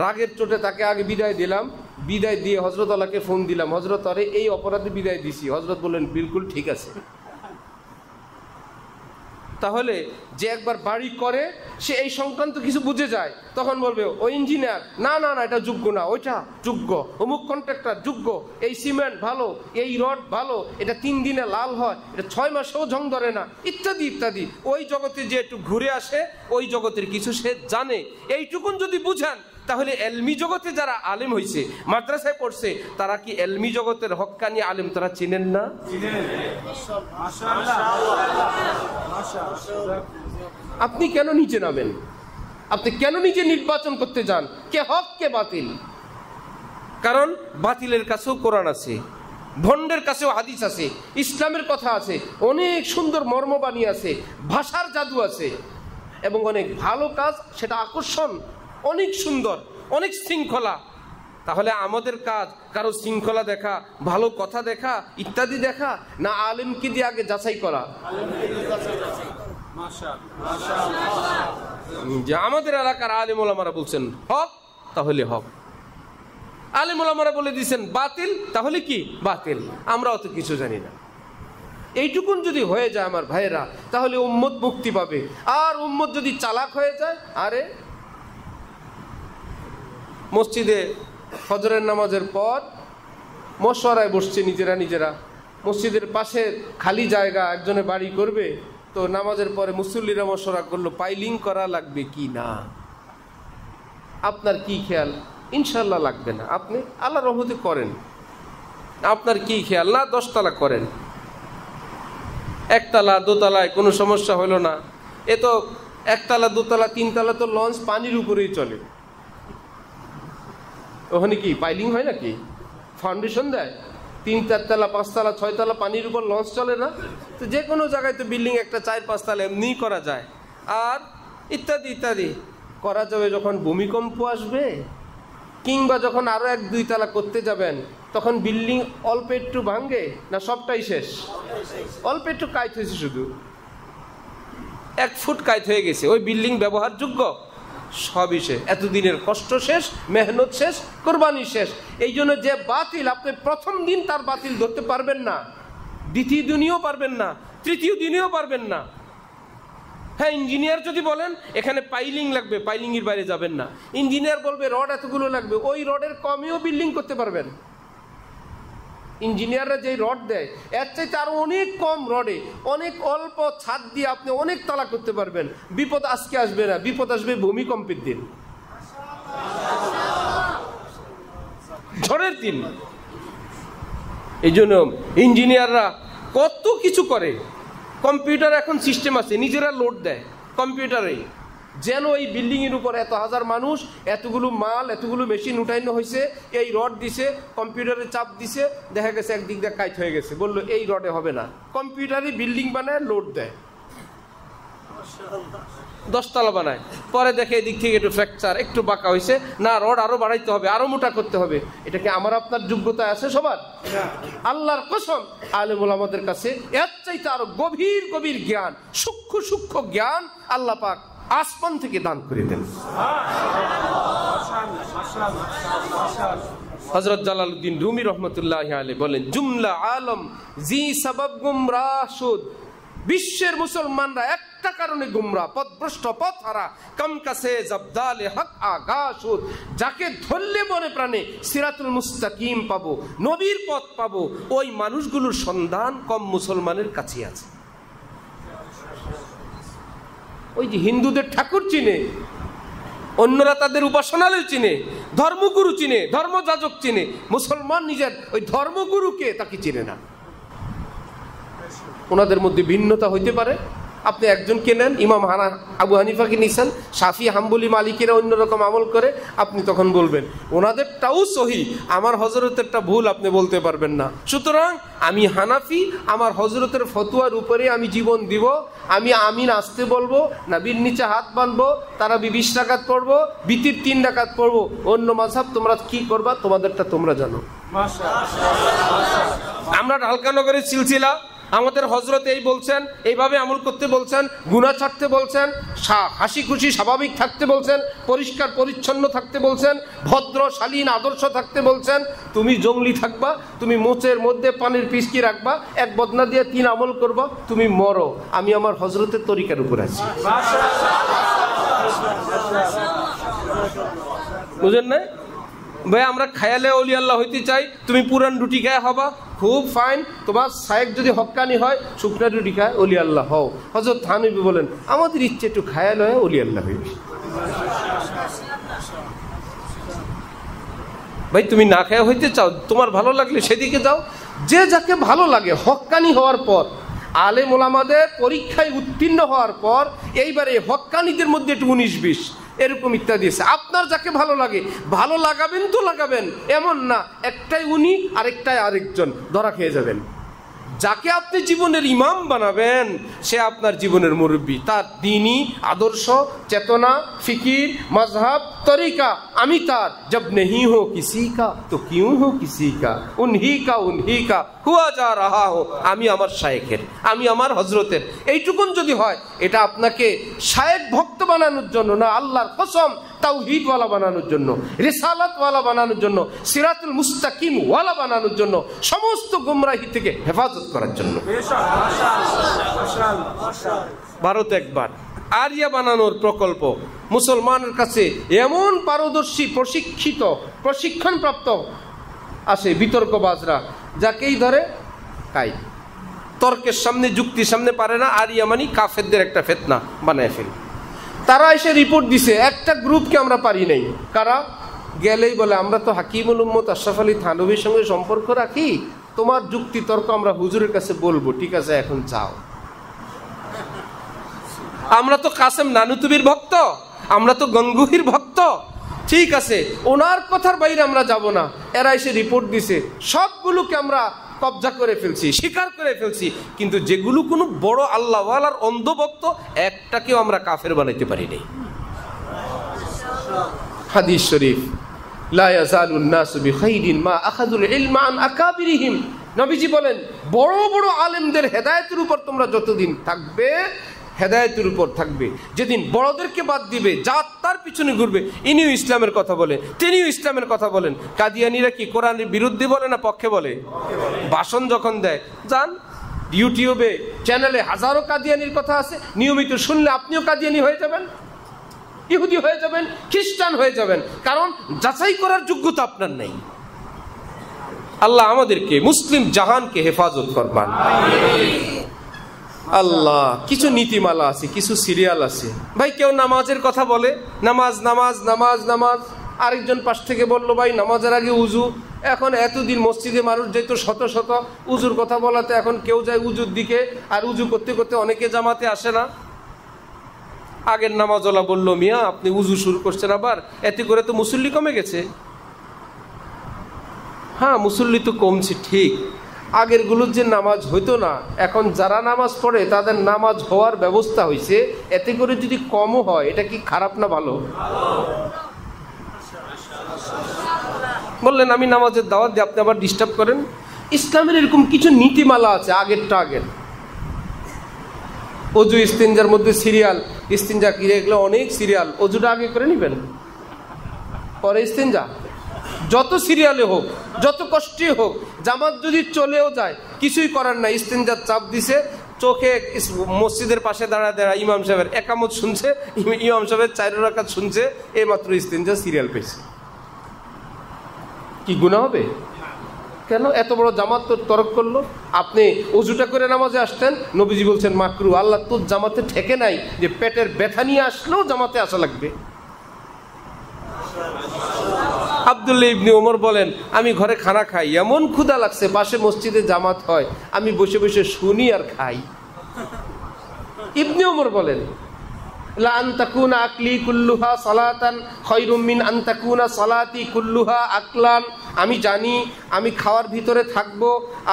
রাগের চোটে তাকে আগে বিদায় দিলাম, বিদায় দিয়ে হজরত আল্লাহকে ফোন দিলাম, হজরত আরে এই অপরাধে বিদায় দিছি। হজরত বললেন বিলকুল ঠিক আছে। তাহলে যে একবার বাড়ি করে সে এই সংক্রান্ত কিছু বুঝে যায়, তখন বলবে ওই ইঞ্জিনিয়ার না না না এটা যোগ্য না, ওইটা যোগ্য, অমুক কন্ট্রাক্টর যোগ্য, এই সিমেন্ট ভালো, এই রড ভালো, এটা 3 দিনে লাল হয়, এটা 6 মাসেও ঝং ধরে না, ইত্যাদি ইত্যাদি। ওই জগতে যে একটু ঘুরে আসে, ওই জগতের কিছু সে জানে। এইটুকুন যদি বুঝান, তাহলে এলমি জগতে যারা আলেম হয়েছে, মাদ্রাসায় পড়ছে, তারা কি এলমি জগতের হক্কানি আলেম তারা চিনেন না? আপনি কেন নিচে নামেন? আপনি কেন নিজে নির্বাচন করতে যান কে হক কে বাতিল? কারণ বাতিলের কাছেও কোরআন আছে, ভণ্ডের কাছেও হাদিস আছে, ইসলামের কথা আছে, অনেক সুন্দর মর্মবাণী আছে, ভাষার জাদু আছে, এবং অনেক ভালো কাজ, সেটা আকর্ষণ, অনেক সুন্দর, অনেক শৃঙ্খলা। তাহলে আমাদের কাজ কারো শৃঙ্খলা দেখা, ভালো কথা দেখা, ইত্যাদি দেখা, না আলেমকে দিয়ে আগে যাচাই করা? যে আমাদের এলাকার আলেম ওলামারা বলছেন হক, তাহলে হক। আলেম ওলামারা বলে দিয়েছেন বাতিল, তাহলে কি বাতিল। আমরা অত কিছু জানি না। এইটুকুন যদি হয়ে যায় আমার ভাইয়েরা, তাহলে উম্মত মুক্তি পাবে। আর উম্মত যদি চালাক হয়ে যায়, আরে মসজিদে ফজরের নামাজের পর মশওয়ারায় বসছে নিজেরা, মসজিদের পাশে খালি জায়গা একজনে বাড়ি করবে, তো নামাজের পরে মুসল্লিরা মশওয়ারা করলো পাইলিং করা লাগবে কি না। আপনার কি খেয়াল? ইনশাল্লাহ লাগবে না। আপনি আল্লাহর রহমতে করেন। আপনার কি খেয়াল? না 10 তলা করেন, 1 তলা 2 তলায় কোনো সমস্যা হলো না। এ তো 1 তলা 2 তলা 3 তলা তো লঞ্চ পানির উপরেই চলে। ওখানে কি পাইলিং হয় নাকি? ফাউন্ডেশন দেয়? 3, 4 তলা 5 তলা 6 তলা পানির উপর লঞ্চ চলে না? তো যে কোনো জায়গায় তো বিল্ডিং একটা 4-5 তলা এমনিই করা যায়। আর ইত্যাদি ইত্যাদি করা যাবে যখন ভূমিকম্প আসবে, কিংবা যখন আরো 1-2 তলা করতে যাবেন, তখন বিল্ডিং অল্প একটু ভাঙে না সবটাই শেষ? অল্প একটু কাইট হয়েছে, শুধু 1 ফুট কাইট হয়ে গেছে, ওই বিল্ডিং ব্যবহারযোগ্য? সবই শেষ। এতদিনের কষ্ট শেষ, মেহনত শেষ, কোরবানি শেষ। এই জন্য যে বাতিল, আপনি প্রথম দিন তার বাতিল ধরতে পারবেন না, দ্বিতীয় দিনেও পারবেন না, তৃতীয় দিনেও পারবেন না। হ্যাঁ, ইঞ্জিনিয়ার যদি বলেন এখানে পাইলিং লাগবে, পাইলিংয়ের বাইরে যাবেন না। ইঞ্জিনিয়ার বলবে রড এতগুলো লাগবে, ওই রডের কমেও বিল্ডিং করতে পারবেন। ইঞ্জিনিয়াররা যে রড দেয় এর চাইতে আরো অনেক কম রডে অনেক অল্প ছাদ দিয়ে আপনি অনেক তলা করতে পারবেন। বিপদ আজকে আসবে না, বিপদ আসবে ভূমিকম্পের দিন, ঝড়ের দিন। এই জন্য ইঞ্জিনিয়াররা কত কিছু করে। কম্পিউটার এখন সিস্টেম আছে, নিজেরা লোড দেয় কম্পিউটারে, যেন এই বিল্ডিং এর উপর এত হাজার মানুষ, এতগুলো মাল, এতগুলো মেশিন উঠাইনো হয়েছে, এই রড দিছে, কম্পিউটারে চাপ দিছে, দেখা গেছে একদিক দিয়ে কাইট হয়ে গেছে, বললো এই রডে হবে না। কম্পিউটারে বিল্ডিং বানায়, লোড দেয়, 10 তলা বানায়, পরে দেখে এদিক থেকে একটু ফ্র্যাকচার, একটু বাঁকা হয়েছে, না রড আরো বাড়াইতে হবে, আরো মোটা করতে হবে। এটা কি আমার আপনার যোগ্যতা আছে সবার? আল্লাহর কসম, আলেম ওলামাদের কাছে এর চাইতে আরো গভীর গভীর জ্ঞান, সূক্ষ্ম সূক্ষ্ম জ্ঞান আল্লাহ পাক আসমান থেকে দান করে দেন। হযরত জালালউদ্দিন রুমি রহমতুল্লাহি আলাইহি বলেন, জুমলা আলম জি সবাব গুমরাহ শুদ, বিশ্বের মুসলমানরা একটা কারণে গুমরা, পথভ্রষ্ট, পথহারা, কম কাছে জবদালে হক আগাশুদ, যাকে ধরলে মনে প্রাণে সিরাতুল মুস্তাকিম পাবো, নবীর পথ পাবো, ওই মানুষগুলোর সন্ধান কম মুসলমানের কাছে আছে। ওই যে হিন্দুদের ঠাকুর চিনে, অন্যরা তাদের উপাসনালয় চিনে, ধর্মগুরু চিনে, ধর্মযাজক চিনে, মুসলমান নিজের ওই ধর্মগুরুকে তাকে চিনে না। ওনাদের মধ্যে ভিন্নতা হইতে পারে। আপনি একজনকে নেন, ইমাম আবু হানিফাকে নিছেন, শাফি, হাম্বলি, মালিকেরা অন্যরকম আমল করে, আপনি তখন বলবেন ওনাদেরটাও সহি, আমার হযরতেরটা ভুল, আপনি বলতে পারবেন না। সুতরাং আমি হানাফি, আমার হযরতের ফতোয়ার উপরে আমি জীবন দিব, আমি আমিন আসতে বলবো, নবীর নিচে হাত বাঁধবো, তারাবি 20 রাকাত পড়বো, বিতির 3 রাকাত পড়বো। অন্য মাযহাব তোমরা কি করবা, তোমাদেরটা তোমরা জানো। আমরা ঢালকানগরের সিলসিলা, আমাদের হযরত এই বলছেন, এইভাবে আমল করতে বলছেন, গুনাহ ছাড়তে বলছেন, হাসি খুশি স্বাভাবিক থাকতে বলছেন, পরিষ্কার পরিচ্ছন্ন থাকতে বলছেন, ভদ্র শালীন আদর্শ থাকতে বলছেন। তুমি জঙ্গলি থাকবা, তুমি মোচের মধ্যে পানির পিচকি রাখবা, এক বদনা দিয়ে 3 আমল করবা, তুমি মরো। আমি আমার হযরতের তরিকার উপর আছি। বুঝেন না ভাই? আমরা খায়ালে ওলি আল্লাহ হইতে চাই, তুমি পুরান রুটি খায় হবা, খুব ফাইন। তোমার সাহেব যদি হক্কানি হয়, শুকনা রুটি খায় ওলি আল্লাহ হও। হযরত থানবী বলেন, আমাদের ইচ্ছে একটু খায়াল হয়, ওলি আল্লাহ হইবে। ভাই তুমি না খায়া হইতে চাও, তোমার ভালো লাগলে সেদিকে যাও। যে যাকে ভালো লাগে, হক্কানি হওয়ার পর, আলেম ওলামাদের পরীক্ষায় উত্তীর্ণ হওয়ার পর, এইবারে হক্কানিদের মধ্যে একটু 19-20 এরকম ইত্যাদি আছে। আপনার যাকে ভালো লাগে, ভালো লাগাবেন তো লাগাবেন, এমন না একটাই উনি আরেকটাই আরেকজন, ধরা খেয়ে যাবেন। যাকে আপনি জীবনের ইমাম বানাবেন, সে আপনার জীবনের মুরব্বী। তার দ্বীনি আদর্শ, চেতনা, ফিকির, মাযহাব, तरीका अमी तार जब नहीं हो किसी का तो क्यों हो किसी का उन्हीं का हुआ जा रहा हो आमी आमार शायखेर आमी आमार हजरतेर এইটুকুন যদি হয় এটা আপনাকে শায়েখ ভক্ত বানানোর জন্য না, আল্লাহর কসম তাওহীদ ওয়ালা বানানোর জন্য, রিসালাত ওয়ালা বানানোর জন্য, সিরাতুল মুস্তাকিম ওয়ালা বানানোর জন্য, সমস্ত গুমরাহি থেকে হেফাজত করার জন্য। ভারত একবার আরিয়া বানানোর প্রকল্প মুসলমানের কাছে এমন পারদর্শী প্রশিক্ষণপ্রাপ্ত আসে বিতর্কবাজরা, যাকেই ধরে কাই তর্কের সামনে যুক্তির সামনে পারে না, আরিয়া মানি কাফেরদের একটা ফিতনা বানায় ফেলে। তারা এসে রিপোর্ট দিছে একটা গ্রুপকে আমরা পারি নাই, কারা গেলেই বলে আমরা তো হাকিমুল উম্মত আশরাফ আলী থানভীর সঙ্গে সম্পর্ক রাখি, তোমার যুক্তি তর্ক আমরা হুজুরের কাছে বলবো, ঠিক আছে এখন যাও। আমরা তো কাসেম নানুতুবির ভক্ত, আমরা তো গঙ্গুহির ভক্ত, ঠিক আছে ওনার কথার বাইরে আমরা যাব না। এরা এসে রিপোর্ট দিছে সবগুলোকে আমরা কবজা করে ফেলছি, স্বীকার করে ফেলছি, কিন্তু যেগুলো কোনো বড় আল্লাহওয়ালার অন্ধভক্ত একটাকেও আমরা কাফের বানাইতে পারি নাই। হাদিস শরীফ লা ইয়াজালুন নাসু বিখাইরিন মা আখাযুল ইলমা আন আকাবিরিহিম, নবীজি বলেন বড় বড় আলেমদের হেদায়েতের উপর তোমরা যতদিন থাকবে হেদায়েতের উপর থাকবে, যেদিন বড়দেরকে বাদ দিবে যা তার পিছনে ঘুরবে, ইনিও ইসলামের কথা বলে তিনিও ইসলামের কথা বলেন। কাদিয়ানিরা কি কোরআনের বিরুদ্ধে বলে না পক্ষে বলে? ভাষণ যখন দেয় যান ইউটিউবে চ্যানেলে হাজারো কাদিয়ানির কথা আছে, নিয়মিত শুনলে আপনিও কাদিয়ানি হয়ে যাবেন, ইহুদি হয়ে যাবেন, খ্রিস্টান হয়ে যাবেন, কারণ যাচাই করার যোগ্যতা আপনার নেই। আল্লাহ আমাদেরকে মুসলিম জাহানকে হেফাজত করবেন। আল্লাহ কিছু নীতিমালা আছে, কিছু সিরিয়াল আছে। ভাই কেউ নামাজের কথা বলে, নামাজ নামাজ নামাজ নামাজ, আরেকজন পাশ থেকে বললো ভাই নামাজের আগে উজু। এখন এতদিন মসজিদে মানুষ যেত শত শত, উজুর কথা বলাতে এখন কেউ যায় উজুর দিকে, আর উজু করতে করতে অনেকে জামাতে আসে না। আগের নামাজওয়ালা বললো মিয়া আপনি উজু শুরু করছেন আবার, এতে করে তো মুসল্লি কমে গেছে। হ্যাঁ মুসল্লি তো কমছে ঠিক, আগের গুলোর যে নামাজ হইতো না, এখন যারা নামাজ পড়ে তাদের নামাজ হওয়ার ব্যবস্থা হয়েছে, এতে করে যদি কমও হয় এটা কি খারাপ না ভালো? বললেন আমি নামাজের দাওয়াত দিয়ে আপনি আবার ডিস্টার্ব করেন। ইসলামের এরকম কিছু নীতিমালা আছে আগেরটা আগের। অজু ইস্তিনজার মধ্যে সিরিয়াল, ইস্তিনজা কি এগুলো অনেক সিরিয়াল, অজুটা আগে করে নেবেন পরে ইস্তিনজা। যত সিরিয়ালে হোক যত কষ্টই হোক, জামাত যদি চলেও যায় কিছুই করার নাই, ইস্তিনজার চাপ দিছে চোখে, মসজিদের পাশে দাঁড়ায় দাঁড়ায় ইমাম সাহেবের একামত শুনছে, ইমাম সাহেবের 4 রাকাত শুনছে, এই মাত্র ইস্তিনজা সিরিয়াল পেয়েছে। কি গুনাহ হবে? কেন এত বড় জামাত তো তরক করলো? আপনি অজুটা করে নামাজে আসতেন, নবীজি বলছেন মাকরু। আল্লাহ তোর জামাতে ঠেকে নাই যে পেটের ব্যথা নিয়ে আসলেও জামাতে আসা লাগবে। আব্দুল্লাহ ইবনে ওমর বলেন আমি ঘরে খানা খাই, এমন ক্ষুধা লাগছে, পাশে মসজিদে জামাত হয়, আমি বসে বসে শুনি আর খাই। ইবনে ওমর বলেন লা আন তাকুনা আকলি কুল্লুহা সালাতান খায়রুম মিন আন তাকুনা সালাতি কুল্লুহা আকলান। আমি জানি আমি খাওয়ার ভিতরে থাকবো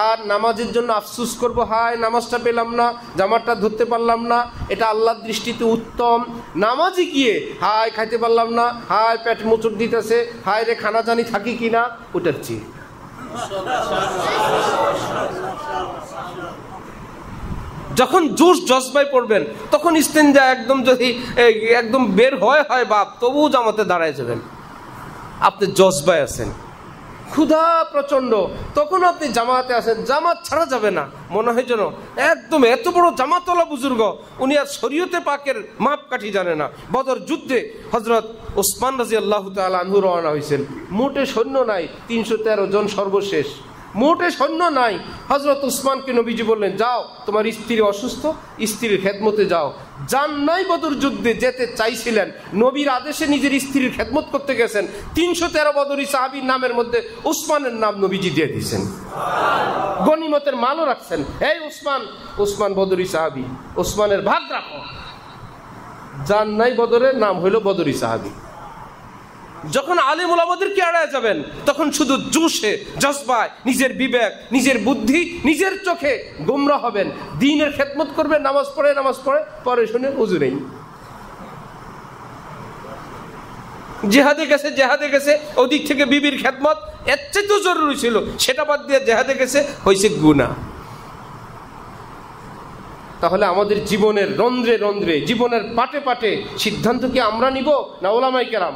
আর নামাজের জন্য আফসোস করব, হায় নামাজটা পেলাম না, জামাতটা ধরতে পারলাম না, এটা আল্লাহর দৃষ্টিতে উত্তম। নামাজে গিয়ে হায় খাইতে পারলাম না, হায় পেট মোচড় দিতেছে, হায় রে খানা জানি থাকি কিনা, ওটার চেয়ে। যখন জোশ জজবায় পড়বেন তখন ইস্তেঞ্জা একদম যদি একদম বের হয় বাপ, তবুও জামাতে দাঁড়ায় যাবেন। আপনি জজবায় আছেন, ক্ষুধা প্রচন্ড, তখন আপনি জামাতে আছেন, জামাত ছাড়া যাবে না। মনে হয় যেন একদম এত বড় জামাতওয়ালা বুজুর্গ, উনি আর শরীয়তে পাকের মাপকাঠি জানে না। বদর যুদ্ধে হযরত ওসমান রাদিয়াল্লাহু তাআলা আনহু রওনা হয়েছেন, মোটে সৈন্য নাই, 313 জন সর্বশেষ, মোটে সৈন্য নাই। হযরত উসমানকে নবীজি বললেন যাও তোমার স্ত্রী অসুস্থ, স্ত্রীর খেদমতে যাও। যান নাই বদর যুদ্ধে, যেতে চাইছিলেন, নবীর আদেশে নিজের স্ত্রীর খেদমত করতে গেছেন। 313 বদরি সাহাবীর নামের মধ্যে উসমানের নাম নবীজি দিয়ে দিয়েছেন, গনিমতের মালও রাখছেন। এই উসমান বদরি সাহাবী, উসমানের ভাগ রাখো। যান নাই বদরে, নাম হইল বদরি সাহাবী। যখন আলেম ওলামাদেরকে এড়ায় যাবেন তখন শুধু জোশে জজবায় নিজের বিবেক নিজের বুদ্ধি নিজের চোখে গোমরা হবেন। দ্বীনের খেদমত করবেন, নামাজ পড়ে পরে শুনে উজু নেই, জেহাদে গেছে ওদিক থেকে বিবির খেদমত এর চেয়ে জরুরি ছিল, সেটা বাদ দিয়ে জেহাদে গেছে, হয়েছে গুনাহ। তাহলে আমাদের জীবনের রন্ধ্রে রন্ধ্রে, জীবনের পাটে পাটে সিদ্ধান্ত কি আমরা নিব না ওলামায়ে কেরাম?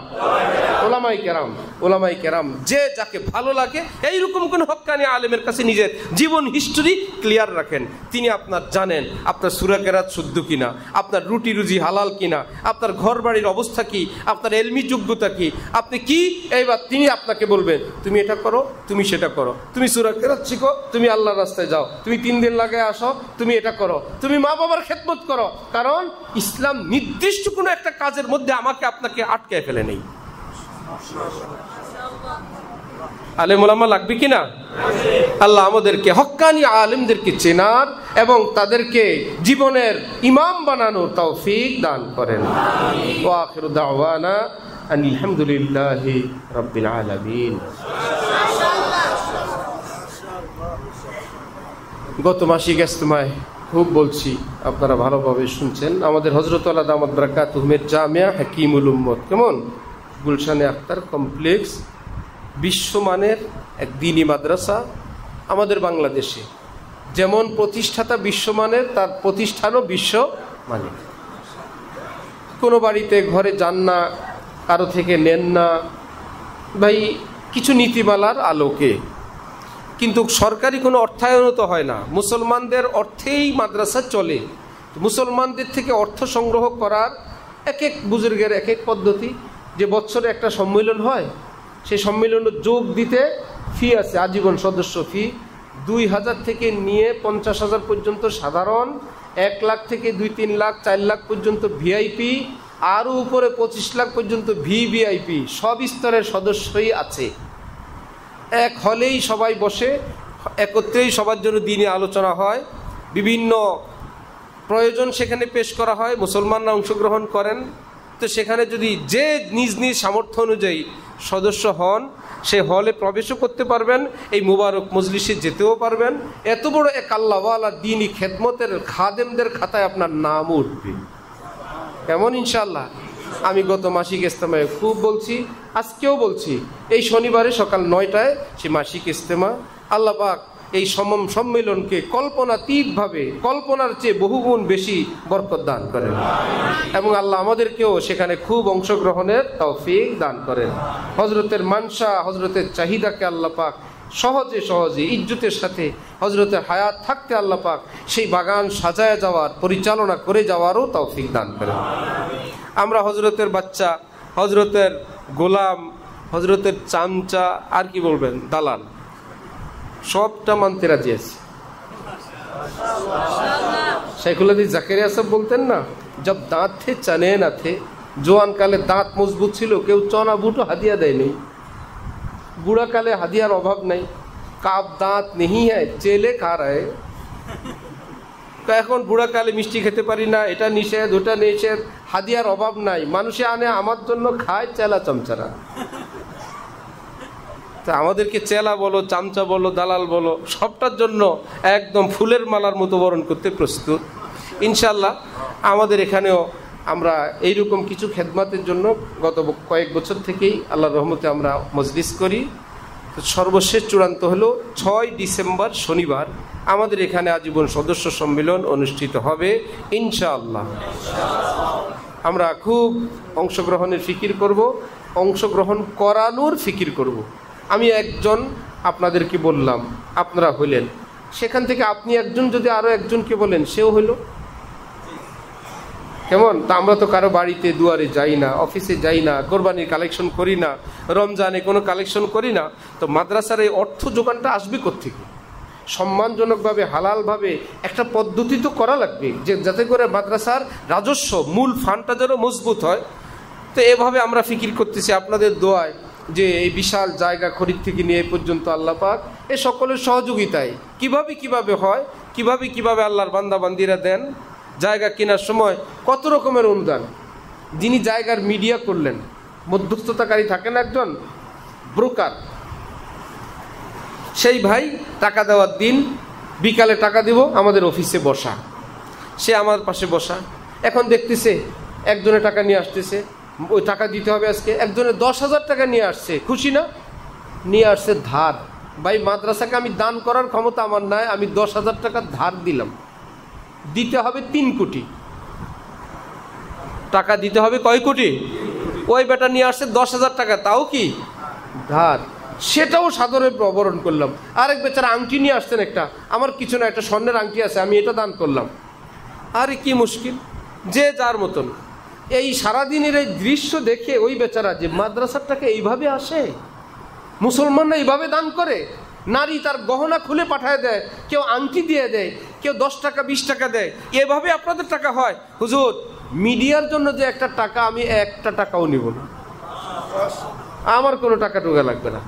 ওলামায়ে কেরাম যে যাকে ভালো লাগে এইরকম কোন হক্কানি আলেমের কাছে নিজের জীবন হিস্টরি ক্লিয়ার রাখেন। তিনি আপনার জানেন আপনার সূরা কেরাত শুদ্ধ কিনা, আপনার রুটি রুজি হালাল কিনা, আপনার ঘর বাড়ির অবস্থা কি, আপনার এলমি যোগ্যতা কি, আপনি কি, এইবার তিনি আপনাকে বলবেন তুমি এটা করো, তুমি সেটা করো, তুমি সূরা কেরাত শিখো, তুমি আল্লাহর রাস্তায় যাও, তুমি 3 দিন লাগায় আসো, তুমি এটা করো, তুমি মা বাবার খেদমত করো। কারণ ইসলাম নির্দিষ্ট কোনো একটা কাজের মধ্যে আমাকে আপনাকে আটকায় ফেলে নেই। আলেম ওলামা লাগবে কিনা? আল্লাহ আমাদেরকে হক্কানি আলেমদেরকে চেনার এবং তাদেরকে জীবনের ইমাম বানানোর তৌফিক দান করেন। ওয়া আখিরু দাওয়ানা আলহামদুলিল্লাহি রাব্বিল আলামিন। গত মাসিক ইজতেমায় খুব বলছি, আপনারা ভালোভাবে শুনছেন। আমাদের হযরত আলা দামাত বারাকাতুহুমের জামিয়া হাকিমুল উম্মত, কেমন গুলশানে আক্তার কমপ্লেক্স, বিশ্বমানের এক দ্বীনি মাদ্রাসা আমাদের বাংলাদেশে। যেমন প্রতিষ্ঠাতা বিশ্বমানের, তার প্রতিষ্ঠানও বিশ্বমানের। কোনো বাড়িতে ঘরে যান না, কারো থেকে নেন না ভাই, কিছু নীতিমালার আলোকে। কিন্তু সরকারি কোনো অর্থায়নও তো হয় না, মুসলমানদের অর্থেই মাদ্রাসা চলে। মুসলমানদের থেকে অর্থ সংগ্রহ করার এক এক বুজুর্গের এক এক পদ্ধতি। যে বছরে একটা সম্মেলন হয়, সেই সম্মেলনে যোগ দিতে ফি আছে, আজীবন সদস্য ফি 2000 থেকে নিয়ে 50,000 পর্যন্ত সাধারণ, 1 লাখ থেকে 2-3 লাখ 4 লাখ পর্যন্ত ভিআইপি, আরও উপরে 25 লাখ পর্যন্ত ভিভিআইপি, সব স্তরের সদস্যই আছে। এক হলেই সবাই বসে, একত্রেই সবার জন্য দিনে আলোচনা হয়, বিভিন্ন প্রয়োজন সেখানে পেশ করা হয়, মুসলমানরা অংশগ্রহণ করেন। তো সেখানে যদি যে নিজ নিজ সামর্থ্য অনুযায়ী সদস্য হন, সে হলে প্রবেশও করতে পারবেন, এই মুবারক মজলিসে যেতেও পারবেন। এত বড় এক আল্লাহওয়ালা দ্বীনি খেদমতের খাদেমদের খাতায় আপনার নাম উঠবে। কেমন ইনশাআল্লাহ? আমি গত মাসিক ইজতেমায় খুব বলছি, আজকেও বলছি, এই শনিবারে সকাল 9টায় সে মাসিক ইজতেমা। আল্লাহ পাক এই সম্মেলনকে কল্পনাতীতভাবে, কল্পনার চেয়ে বহুগুণ বেশি বরকত দান করেন এবং আল্লাহ আমাদেরকেও সেখানে খুব অংশগ্রহণের তৌফিক দান করেন। হজরতের মানসা, হজরতের চাহিদাকে আল্লাহ পাক সহজে সহজে ইজ্জতের সাথে হজরতের হায়াত থাকতে আল্লাহ পাক সেই বাগান সাজায় যাওয়ার, পরিচালনা করে যাওয়ারও তৌফিক দান করেন। আমরা হজরতের বাচ্চা, হজরতের গোলাম, হজরতের চামচা, আর কি বলবেন, দালাল, সবটা মানতে রাজি আছে। শাইখুল হাদিস জাকারিয়া সাহেব বলতেন না, জব দাঁত থে চনে না থে, জোয়ান কালে দাঁত মজবুত ছিল, কেউ চনা বুটো হাদিয়া দেয়নি। বুড়া কালে হাদিয়ার অভাব নাই, কাপ দাঁত নেই হ্যায় চেলে খা রায়। এখন বুড়া কালে মিষ্টি খেতে পারি না, এটা নিষেধ, ওটা নিষেধ, হাদিয়ার অভাব নাই, মানুষে আনে আমার জন্য খায় চেলা চামচারা। তা আমাদেরকে চেলা বলো, চামচা বলো, দালাল বলো, সবটার জন্য একদম ফুলের মালার মতো বরণ করতে প্রস্তুত ইনশাল্লাহ। আমাদের এখানেও আমরা এইরকম কিছু খেদমাতের জন্য গত কয়েক বছর থেকেই আল্লাহর রহমতে আমরা মজলিস করি। সর্বশেষ চূড়ান্ত হলো 6 ডিসেম্বর শনিবার আমাদের এখানে আজীবন সদস্য সম্মেলন অনুষ্ঠিত হবে ইনশাআল্লাহ। আমরা খুব অংশগ্রহণের ফিকির করব, অংশগ্রহণ করানোর ফিকির করব। আমি একজন আপনাদেরকে বললাম, আপনারা হইলেন, সেখান থেকে আপনি একজন যদি আরও একজনকে বলেন, সেও হইল। কেমন? তা আমরা তো কারো বাড়িতে দুয়ারে যাই না, অফিসে যাই না, কোরবানির কালেকশন করি না, রমজানে কোনো কালেকশন করি না। তো মাদ্রাসার এই অর্থ যোগানটা আসবে কোত্থেকে? সম্মানজনকভাবে, হালালভাবে একটা পদ্ধতি তো করা লাগবে, যে যাতে করে মাদ্রাসার রাজস্ব, মূল ফান্ডটা যেন মজবুত হয়। তো এভাবে আমরা ফিকির করতেছি আপনাদের দোয়ায়, যে এই বিশাল জায়গা খরিদ থেকে নিয়ে পর্যন্ত আল্লাহ পাক এ সকলের সহযোগিতায় কিভাবে হয়, কিভাবে আল্লাহর বান্দাবান্দিরা দেন। জায়গা কেনার সময় কত রকমের অনুদান। যিনি জায়গার মিডিয়া করলেন, মধ্যস্থতাকারী থাকেন একজন ব্রোকার, সেই ভাই টাকা দেওয়ার দিন বিকালে টাকা দিব, আমাদের অফিসে বসা, সে আমার পাশে বসা। এখন দেখতেছে একজনে টাকা নিয়ে আসতেছে, ওই টাকা দিতে হবে আজকে। একজনে 10,000 টাকা নিয়ে আসছে, খুশি না? নিয়ে আসছে ধার। ভাই মাদ্রাসাকে আমি দান করার ক্ষমতা আমার নাই, আমি 10,000 টাকা ধার দিলাম, দিতে হবে 3 কোটি টাকা, দিতে হবে কয় কোটি? ওই বেটা নিয়ে আসছে 10,000 টাকা, তাও কি ধার, সেটাও সাদরে বরণ করলাম। আরেক বেচারা আংটি নিয়ে আসছেন একটা, আমার কিছু না, একটা স্বর্ণের আংটি আছে, আমি এটা দান করলাম। আরে কি মুশকিল, যে যার মতন। এই সারাদিনের এই দৃশ্য দেখে ওই বেচারা যে মাদ্রাসার টাকা এইভাবে আসে, মুসলমানরা এইভাবে দান করে, নারী তার গহনা খুলে পাঠায় দেয়, কেউ আংটি দিয়ে দেয়, কেউ 10 টাকা 20 টাকা দেয়, এভাবে আপনাদের টাকা হয়। হুজুর মিডিয়ার জন্য যে একটা টাকা, আমি একটা টাকাও নিব না, আমার কোনো টাকা টুকা লাগবে না,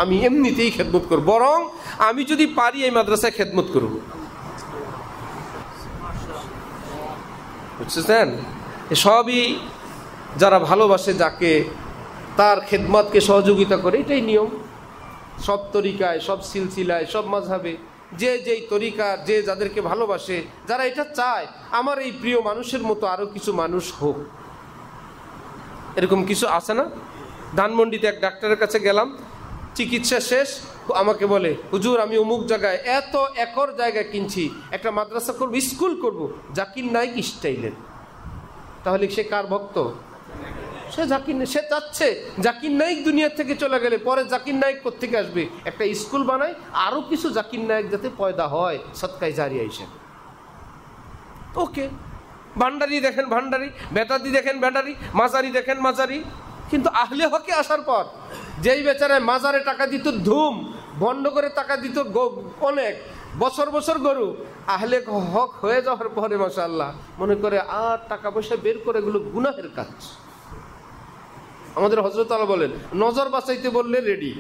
আমি এমনিতেই খেদমত করব, বরং আমি যদি পারি এই মাদ্রাসায় খেদমত করব। বুঝছেন? সবই যারা ভালোবাসে যাকে, তার খেদমতকে সহযোগিতা করে, এটাই নিয়ম। সব তরিকায়, সব সিলসিলায়, সব মাযহাবে যে যেই তরিকা, যে যাদেরকে ভালোবাসে, যারা এটা চায় আমার এই প্রিয় মানুষের মতো আরও কিছু মানুষ হোক, এরকম কিছু আছে না? ধানমন্ডিতে এক ডাক্তারের কাছে গেলাম, চিকিৎসা শেষ, আমাকে বলে হুজুর আমি অমুক জায়গায় এত একর জায়গা কিনছি, একটা মাদ্রাসা করব, স্কুল করব, জাকির নাইক স্টাইলের। তাহলে সে কার ভক্ত? সে জাকির, সে চাচ্ছে জাকির নাইক দুনিয়া থেকে চলে গেলে পরে জাকির নাইক কোত্থেকে আসবে, একটা স্কুল বানায়, আরো কিছু জাকির নাইক যাতে পয়দা হয় সদকায়ে জারিয়া হিসেবে। ওকে, ভান্ডারি দেখেন ভান্ডারি, বেতাদি দেখেন বেটারি, মাজারি দেখেন মাজারি। কিন্তু আহলে হকে আসার পর যেই বেচারায় মাজারে টাকা দিত ধুম, বন্ধ করে টাকা দিত অনেক বছর বছর গরু, আহলে হক হয়ে যাওয়ার পরে মাশাআল্লাহ মনে করে আর টাকা পয়সা বের করে এগুলো গুনাহের কাজ। আমাদের হযরত আলী বলেন, নজর বাঁচাইতে বললে রেডি,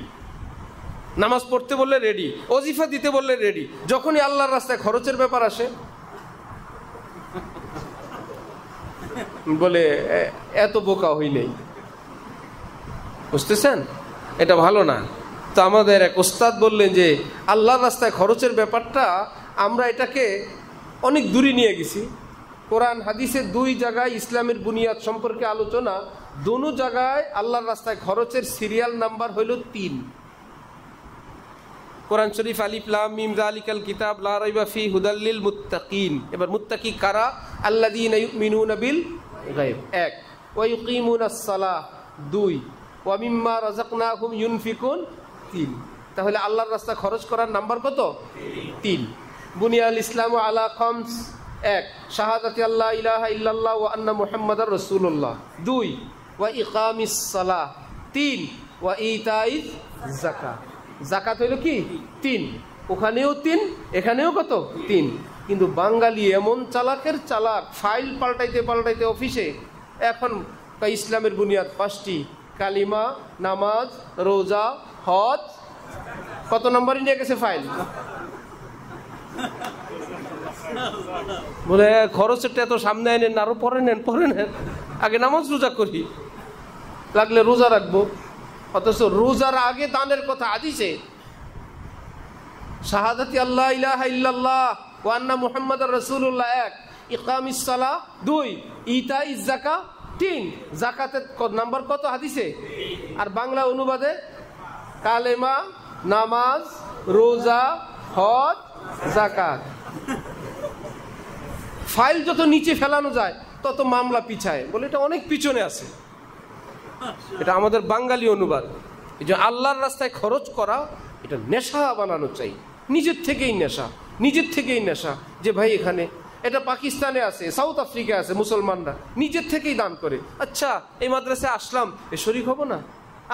নামাজ পড়তে বললে রেডি, ওজিফা দিতে বললে রেডি, যখনই আল্লাহর রাস্তায় খরচের ব্যাপার আসে বলে এত বোকা হই নেই। বুঝতেছেন? এটা ভালো না। তো আমাদের এক ওস্তাদ বললেন যে আল্লাহর রাস্তায় খরচের ব্যাপারটা আমরা এটাকে অনেক দূরে নিয়ে গেছি। কোরআন হাদিসে 2 জায়গায় ইসলামের বুনিয়াদ সম্পর্কে আলোচনা, দোনো জায়গায় আল্লাহর রাস্তায় খরচের সিরিয়াল নাম্বার হইল 3। কোরআন শরীফ আলিফ লাম মিম যালিকাল কিতাব লা রাইবা ফি হুদাল লিল মুত্তাকিন। এবার মুত্তাকি কারা? আল্লাযীনা ইউমিনুনা বিল গায়ব 1, ওয়া ইউকিমুনাস সালাহ 2, ওয়া মিম্মা রাযাকনাহুম ইউনফিকুন 3। তাহলে আল্লাহর রাস্তায় খরচ করার নাম্বার কত? 3। বুনিয়াল ইসলামু আলা খামস 1, শাহাদাতি আল্লা ইলাহা ইল্লাল্লাহ ওয়া আন্না মুহাম্মাদার রাসূলুল্লাহ 2, ওয়া ইকামিস সালাহ 3, ওয়া ইতাইজ যাকাত। যাকাত হইল কি? 3। ওখানেও 3, এখানেও কত? 3। কিন্তু বাঙালি এমন চালাকের চালাক, ফাইল পাল্টাইতে পাল্টাইতে অফিসে এখন ইসলামের বুনিয়াদ 5টি, কালিমা, নামাজ, রোজা, হজ, কত নম্বরই নিয়ে গেছে ফাইল। বলে খরচেরটা এত সামনে আনেন, আরো পরে নেন, আগে নামাজ রোজা করি, লাগলে রোজা রাখবো। অথচ রোজার আগে দানের কথা হাদিসে, শাহাদাতি আল্লাহ ইলাহা ইল্লাল্লাহ ওয়া আন্না মুহাম্মাদার রাসূলুল্লাহ 1, ইকামিস সালাহ 2, ইতাইজ যাকাত 3। যাকাতের নাম্বার কত হাদিসে? আর বাংলা অনুবাদে কালেমা, নামাজ, রোজা, হজ, যাকাত। ফাইল যত নিচে ফেলানো যায় তত মামলা পিছায়, বলে এটা অনেক পিছনে আছে। এটা আমাদের বাঙালি অনুবাদ। এই যে আল্লাহর রাস্তায় খরচ করা, এটা নেশা বানানো চাই, নিজের থেকেই নেশা, নিজের থেকেই নেশা। যে ভাই এখানে, এটা পাকিস্তানে আছে, সাউথ আফ্রিকায় আছে, মুসলমানরা নিজের থেকেই দান করে। আচ্ছা এই মাদ্রাসায় আসলাম, এ শরীক হব না,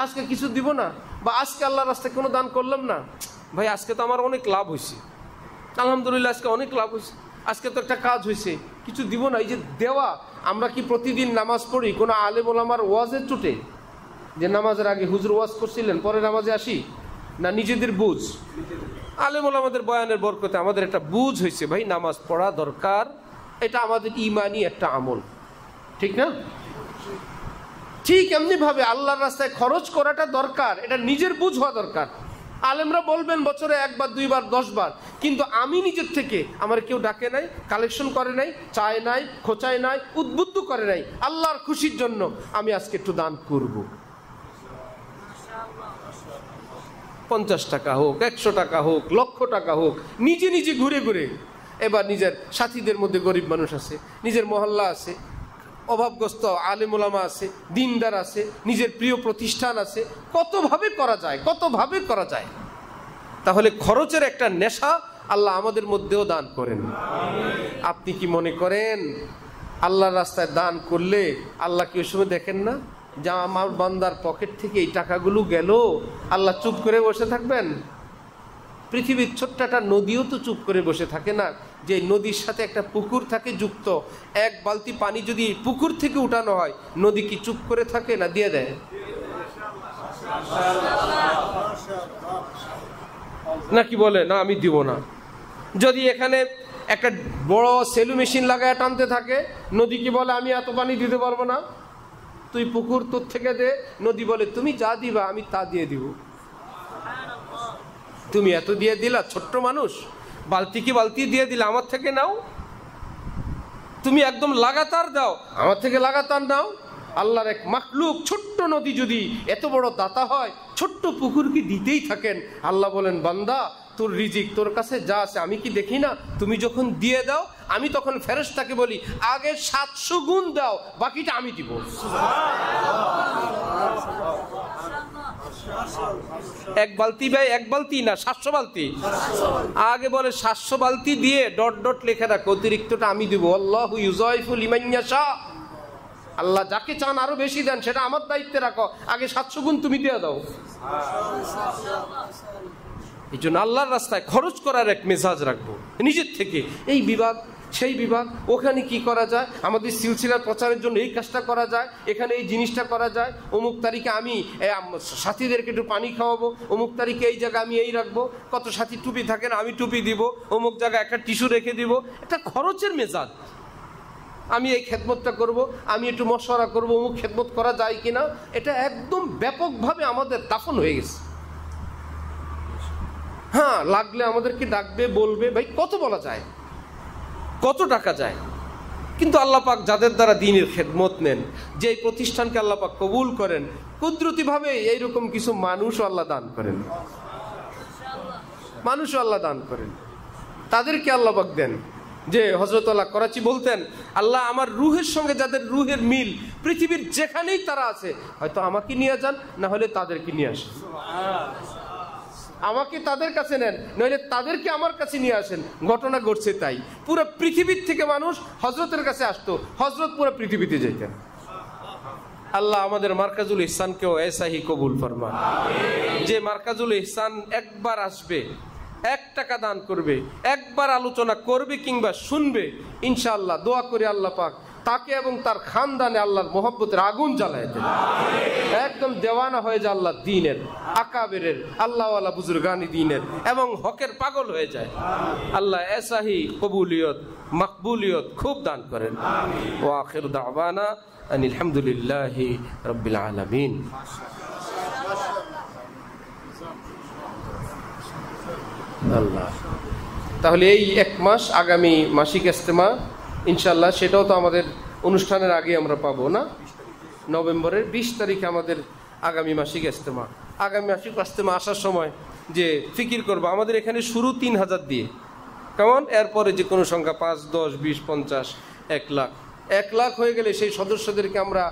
আজকে কিছু দিব না, বা আজকে আল্লাহর রাস্তায় কোনো দান করলাম না, ভাই আজকে তো আমার অনেক লাভ হয়েছে, আলহামদুলিল্লাহ আজকে অনেক লাভ হয়েছে, আজকে তো একটা কাজ হয়েছে, কিছু দিব না। এই যে দেওয়া, আমরা কি প্রতিদিন নামাজ পড়ি কোনো আলেম ওলামার ওয়াজের চুটে, যে নামাজের আগে হুজুর ওয়াজ করছিলেন পরে নামাজে আসি, না নিজেদের বুঝ? আলেম ওলামাদের বয়ানের বরকতে আমাদের একটা বুঝ হয়েছে, ভাই নামাজ পড়া দরকার, এটা আমাদের ইমানি একটা আমল, ঠিক না? ঠিক এমনি ভাবে আল্লাহর রাস্তায় খরচ করাটা দরকার, এটা নিজের বুঝ হওয়া দরকার। আলেমরা বলবেন বছরে 1 বার 2 বার 10 বার, কিন্তু আমি নিজের থেকে, আমার কেউ ডাকে নাই, কালেকশন করে নাই, চায় নাই, খোঁচায় নাই, উদ্বুদ্ধ করে নাই, আল্লাহর খুশির জন্য আমি আজকে একটু দান করব। 50 টাকা হোক, 100 টাকা হোক, লক্ষ টাকা হোক, নিজে নিজে ঘুরে ঘুরে। এবার নিজের সাথীদের মধ্যে গরিব মানুষ আছে, নিজের মহল্লা আছে, অভাবগ্রস্ত আলেম ওলামা আছে, দিনদার আছে, নিজের প্রিয় প্রতিষ্ঠান আছে, কতভাবে করা যায়, কতভাবে করা যায়। তাহলে খরচের একটা নেশা আল্লাহ আমাদের মধ্যেও দান করেন। আপনি কি মনে করেন আল্লাহর রাস্তায় দান করলে আল্লাহ কি ওই সময় দেখেন না? যা আমার বান্দার পকেট থেকে এই টাকাগুলো গেল, আল্লাহ চুপ করে বসে থাকবেন? পৃথিবীর ছোট্ট একটা নদীও তো চুপ করে বসে থাকে না, যে নদীর সাথে একটা পুকুর থাকে যুক্ত। 1 বালতি পানি যদি পুকুর থেকে উঠানো হয়, নদী কি চুপ করে থাকে না দিয়ে দেয়? নাকি বলে না আমি দিব না? যদি এখানে একটা বড় সেলু মেশিন লাগায় টানতে থাকে, নদী কি বলে আমি এত পানি দিতে পারবো না, তুই পুকুর তোর থেকে দে? নদী বলে তুমি যা দিবা আমি তা দিয়ে দিব। তুমি এত দিয়ে দিলা, ছোট্ট মানুষ, বালতি কি বালতি দিয়ে দিলা, আমার থেকে নাও। তুমি একদম লাগাতার দাও, আমার থেকে লাগাতার নাও। আল্লাহর এক মাখলুক ছোট্ট নদী যদি এত বড় দাতা হয়, ছোট্ট পুকুর কি দিতেই থাকেন। আল্লাহ বলেন বান্দা তোর রিজিক তোর কাছে যা আছে আমি কি দেখি না? তুমি যখন দিয়ে দাও আমি তখন ফেরেশতাকে বলি আগে 700 গুণ দাও, বাকিটা আমি দিব। এক বালতি ভাই, 1 বালতি না 700 বালতি। আগে বলে 700 বালতি দিয়ে ডট ডট লেখা রাখো, অতিরিক্তটা আমি দিব। আল্লাহু ইউযাইফু লিমান ইয়াশা, আল্লাহ যাকে চান আরো বেশি দেন, সেটা আমার দায়িত্বে রাখো, আগে 700 গুণ তুমি দিয়ে দাও। এই জন্য আল্লাহর রাস্তায় খরচ করার এক মেজাজ রাখবো নিজের থেকে। এই বিভাগ সেই বিভাগ, ওখানে কি করা যায়, আমাদের সিলসিলার প্রচারের জন্য এই কাজটা করা যায়, এখানে এই জিনিসটা করা যায়, অমুক তারিখে আমি সাথীদেরকে একটু পানি খাওয়াবো, অমুক তারিখে এই জায়গায় আমি এই রাখবো, কত সাথী টুপি থাকেন আমি টুপি দিব, অমুক জায়গায় একটা টিস্যু রেখে দিব। এটা খরচের মেজাজ। আমি এই খেদমতটা করব, আমি একটু মশওয়ারা করবো, অমুক খেদমত করা যায় কিনা, এটা একদম ব্যাপকভাবে আমাদের দাফন হয়ে গেছে। হ্যাঁ, লাগলে আমাদেরকে ডাকবে, বলবে, ভাই কত বলা যায়, কত টাকা যায়। কিন্তু আল্লাহ পাক যাদের দ্বারা দ্বীনের খেদমত নেন, যে প্রতিষ্ঠানকে আল্লাহ পাক কবুল করেন, কুদরতিভাবে এইরকম কিছু মানুষও আল্লাহ দান করেন, মানুষও আল্লাহ দান করেন, তাদেরকে আল্লাহ পাক দেন। যে হযরত আল্লাহ করাচি বলতেন, আল্লাহ আমার রুহের সঙ্গে যাদের রুহের মিল পৃথিবীর যেখানেই তারা আছে, হয়তো আমাকে নিয়ে যান, না হলে তাদেরকে নিয়ে আসেন। আমাকে তাদের কাছে নেন, নইলে তাদেরকে আমার কাছে নিয়ে আসেন। ঘটনা ঘটছে তাই, পুরো পৃথিবীর থেকে মানুষ হযরতের কাছে আসতো, হযরত পুরো পৃথিবীতে যেতেন। আল্লাহ আমাদের মার্কাজুল ইহসানকেও এসাহি কবুল ফরমান। যে মার্কাজুল ইহসান একবার আসবে, 1 টাকা দান করবে, একবার আলোচনা করবে কিংবা শুনবে, ইনশাআল্লাহ দোয়া করে আল্লাহ পাক তাকে এবং তার খানদানে আল্লাহর মহব্বতের আগুন জ্বালায় দেন, একদম দেওয়ানা হয়ে যায় আল্লাহ দ্বীনের, আকাবেরের, আল্লাহওয়ালা বুজুর্গানি দ্বীনের এবং হকের পাগল হয়ে যায়। আল্লাহ এসাহি কবুলিয়ত মাকবুলিয়ত খুব দান করেন। ওয়া আখিরু দাওয়ানা আনিল হামদুলিল্লাহি রাব্বিল আলামিন। আল্লাহ, তাহলে এই 1 মাস আগামী মাসিক ইজতেমা ইনশাআল্লাহ, সেটাও তো আমাদের অনুষ্ঠানের আগে আমরা পাবো না? নভেম্বরের 20 তারিখে আমাদের আগামী মাসিক ইজতেমা। আগামী মাসিক ইজতেমা আসার সময় যে ফিকির করবো, আমাদের এখানে শুরু 3000 দিয়ে, কেমন? এরপরে যে কোনো সংখ্যা 5, 10, 20, 50, 1 লাখ। 1 লাখ হয়ে গেলে সেই সদস্যদেরকে আমরা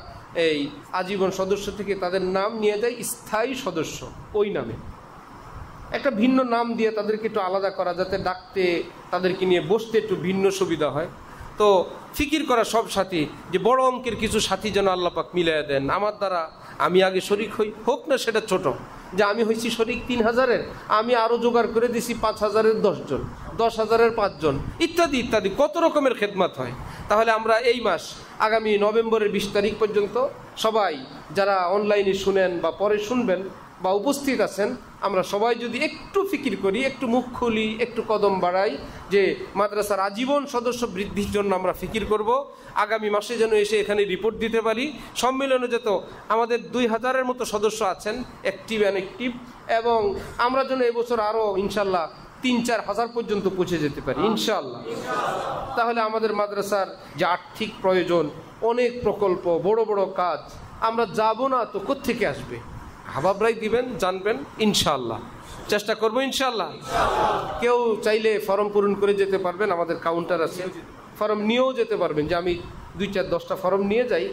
এই আজীবন সদস্য থেকে তাদের নাম নিয়ে যাই স্থায়ী সদস্য, ওই নামে একটা ভিন্ন নাম দিয়ে তাদেরকে একটু আলাদা করা, যাতে ডাকতে তাদেরকে নিয়ে বসতে একটু ভিন্ন সুবিধা হয়। তো ফিকির করা সব সাথী, যে বড় অঙ্কের কিছু সাথী যেন আল্লাহ পাক মিলিয়ে দেন আমার দ্বারা, আমি আগে শরিক হই, হোক না সেটা ছোট, যে আমি হয়েছি শরিক 3000-এর, আমি আরও জোগাড় করে দিছি 5000-এর 10 জন, 10,000-এর 5 জন, ইত্যাদি ইত্যাদি, কত রকমের খেদমত হয়। তাহলে আমরা এই মাস আগামী নভেম্বরের 20 তারিখ পর্যন্ত সবাই যারা অনলাইনে শুনেন বা পরে শুনবেন, বা উপস্থিত আছেন, আমরা সবাই যদি একটু ফিকির করি, একটু মুখ খুলি, একটু কদম বাড়াই যে মাদ্রাসার আজীবন সদস্য বৃদ্ধির জন্য আমরা ফিকির করব, আগামী মাসে যেন এসে এখানে রিপোর্ট দিতে পারি, সম্মেলনে যত আমাদের 2000-এর মতো সদস্য আছেন অ্যাক্টিভ অ্যানঅ্যাক্টিভ, এবং আমরা যেন এবছর আরও ইনশাল্লাহ 3-4 হাজার পর্যন্ত পৌঁছে যেতে পারি ইনশাআল্লাহ। তাহলে আমাদের মাদ্রাসার যে আর্থিক প্রয়োজন, অনেক প্রকল্প, বড় বড় কাজ, আমরা যাব না তো কোত্থেকে আসবে? হাবাবরাই দিবেন, জানবেন ইনশাআল্লাহ। চেষ্টা করবো ইনশাআল্লাহ। কেউ চাইলে ফর্ম পূরণ করে যেতে পারবেন, আমাদের কাউন্টার আছে, ফর্ম নিয়েও যেতে পারবেন। যে আমি 2-4-10টা ফর্ম নিয়ে যাই,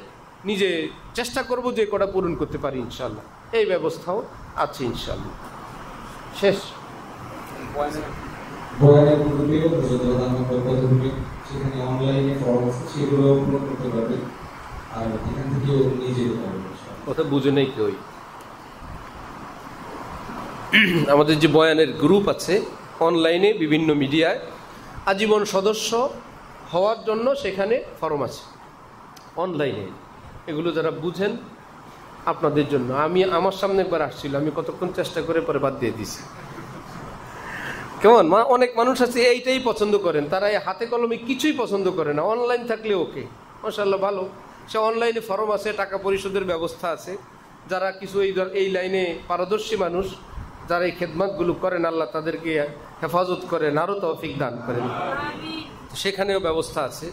নিজে চেষ্টা করব যে কটা পূরণ করতে পারি ইনশাআল্লাহ। এই ব্যবস্থাও আছে ইনশাআল্লাহ। শেষ কথা বুঝে নেই কেউ। আমাদের যে বয়ানের গ্রুপ আছে অনলাইনে, বিভিন্ন মিডিয়ায়, আজীবন সদস্য হওয়ার জন্য সেখানে ফর্ম আছে অনলাইনে। এগুলো যারা বুঝেন আপনাদের জন্য। আমার সামনে একবার আসছিল, আমি কতক্ষণ চেষ্টা করে পরে বাদ দিয়ে দিছি। কেমন অনেক মানুষ আছে এইটাই পছন্দ করেন, তারা এই হাতে কলমে কিছুই পছন্দ করে না, অনলাইন থাকলে ওকে, মাশাআল্লাহ ভালো। সে অনলাইনে ফর্ম আছে, টাকা পরিশোধের ব্যবস্থা আছে। যারা কিছু এই লাইনে পারদর্শী মানুষ, যারা এই খেদমতগুলো করেন, আল্লাহ তাদেরকে হেফাজত করেন, আরও তৌফিক দান করেন। সেখানেও ব্যবস্থা আছে,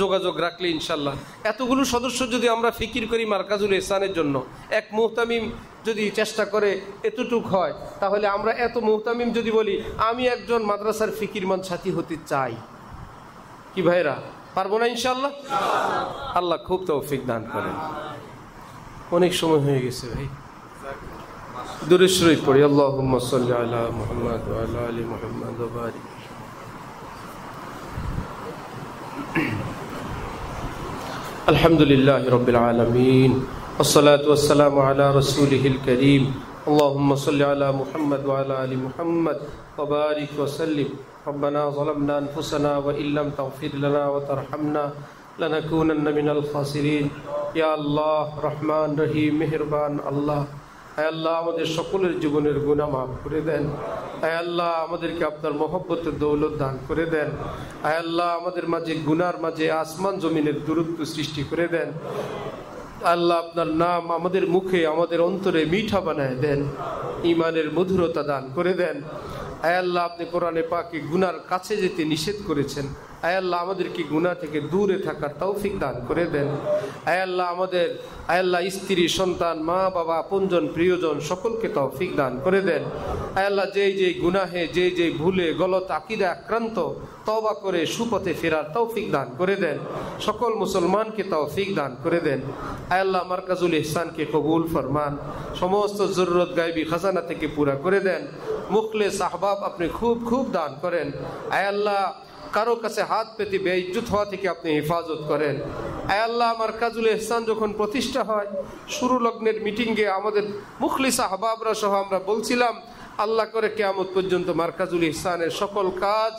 যোগাযোগ রাখলে ইনশাল্লাহ। এতগুলো সদস্য যদি আমরা ফিকির করি মার্কাজুল ইহসানের জন্য, এক মুহতামিম যদি চেষ্টা করে এতটুক হয়, তাহলে আমরা এত মুহতামিম যদি বলি আমি একজন মাদ্রাসার ফিকিরমান সাথী হতে চাই, কি ভাইরা পারবো না ইনশাল্লাহ? আল্লাহ খুব তৌফিক দান করেন। অনেক সময় হয়ে গেছে ভাই, দুরূদ শরীফ পড়ি। আল্লাহুম্মা সাল্লি আলা মুহাম্মাদ ওয়া আলা আলি মুহাম্মাদ ওয়া বারিক। আলহামদুলিল্লাহি রাব্বিল আলামিন, ওয়াসসালাতু ওয়াসসালামু আলা রাসূলিহিল কারীম। আল্লাহুম্মা সাল্লি আলা মুহাম্মাদ ওয়া আলা আলি মুহাম্মাদ ওয়া বারিক ওয়া সাল্লিম। রব্বানা যালামনা আনফুসানা ওয়া ইল্লাম তাগফির লানা ওয়া তারহামনা লানাকুনান্না মিনাল খাসিরিন। ইয়া আল্লাহ, রহমান রহিম মেহেরবান আল্লাহ, আয় আল্লাহ আমাদের সকলের জীবনের গুনাহ মাফ করে দেন। আয় আল্লাহ আমাদেরকে আপনার মহব্বতের দৌলত দান করে দেন। আয় আল্লাহ আমাদের মাঝে গুনার মাঝে আসমান জমিনের দূরত্ব সৃষ্টি করে দেন। আল্লাহ আপনার নাম আমাদের মুখে, আমাদের অন্তরে মিঠা বানায় দেন, ঈমানের মধুরতা দান করে দেন। আয় আল্লাহ আপনি কোরআনে পাকে গুনার কাছে যেতে নিষেধ করেছেন। আয় আল্লাহ আমাদেরকে গুনাহ থেকে দূরে থাকার তৌফিক দান করে দেন। আয় আল্লাহ আমাদের, আয় আল্লাহ স্ত্রী, সন্তান, মা বাবা, আপনজন, প্রিয়জন সকলকে তৌফিক দান করে দেন। আয় আল্লাহ যেই গুনাহে, যেই ভুলে গলত আকীদা আক্রান্ত, তওবা করে সুপথে ফেরার তৌফিক দান করে দেন। সকল মুসলমানকে তৌফিক দান করে দেন। আয় আল্লাহ মারকাজুল ইহসানকে কবুল ফরমান, সমস্ত জরুরত গায়বী খাজানা থেকে পুরা করে দেন। মুখলেস আহবাব আপনি খুব খুব দান করেন। আয় আল্লাহ কারো কাছে হাত পেতে বেইজ্জত হওয়া থেকে আপনি হেফাজত করেন। আয় আল্লাহ মারকাজুল ইহসান যখন প্রতিষ্ঠা হয়, শুরু লগ্নের মিটিংয়ে আমাদের মুখলিস আহবাবরা সহ আমরা বলছিলাম, আল্লাহ করে কিয়ামত পর্যন্ত মারকাজুল ইহসানের সকল কাজ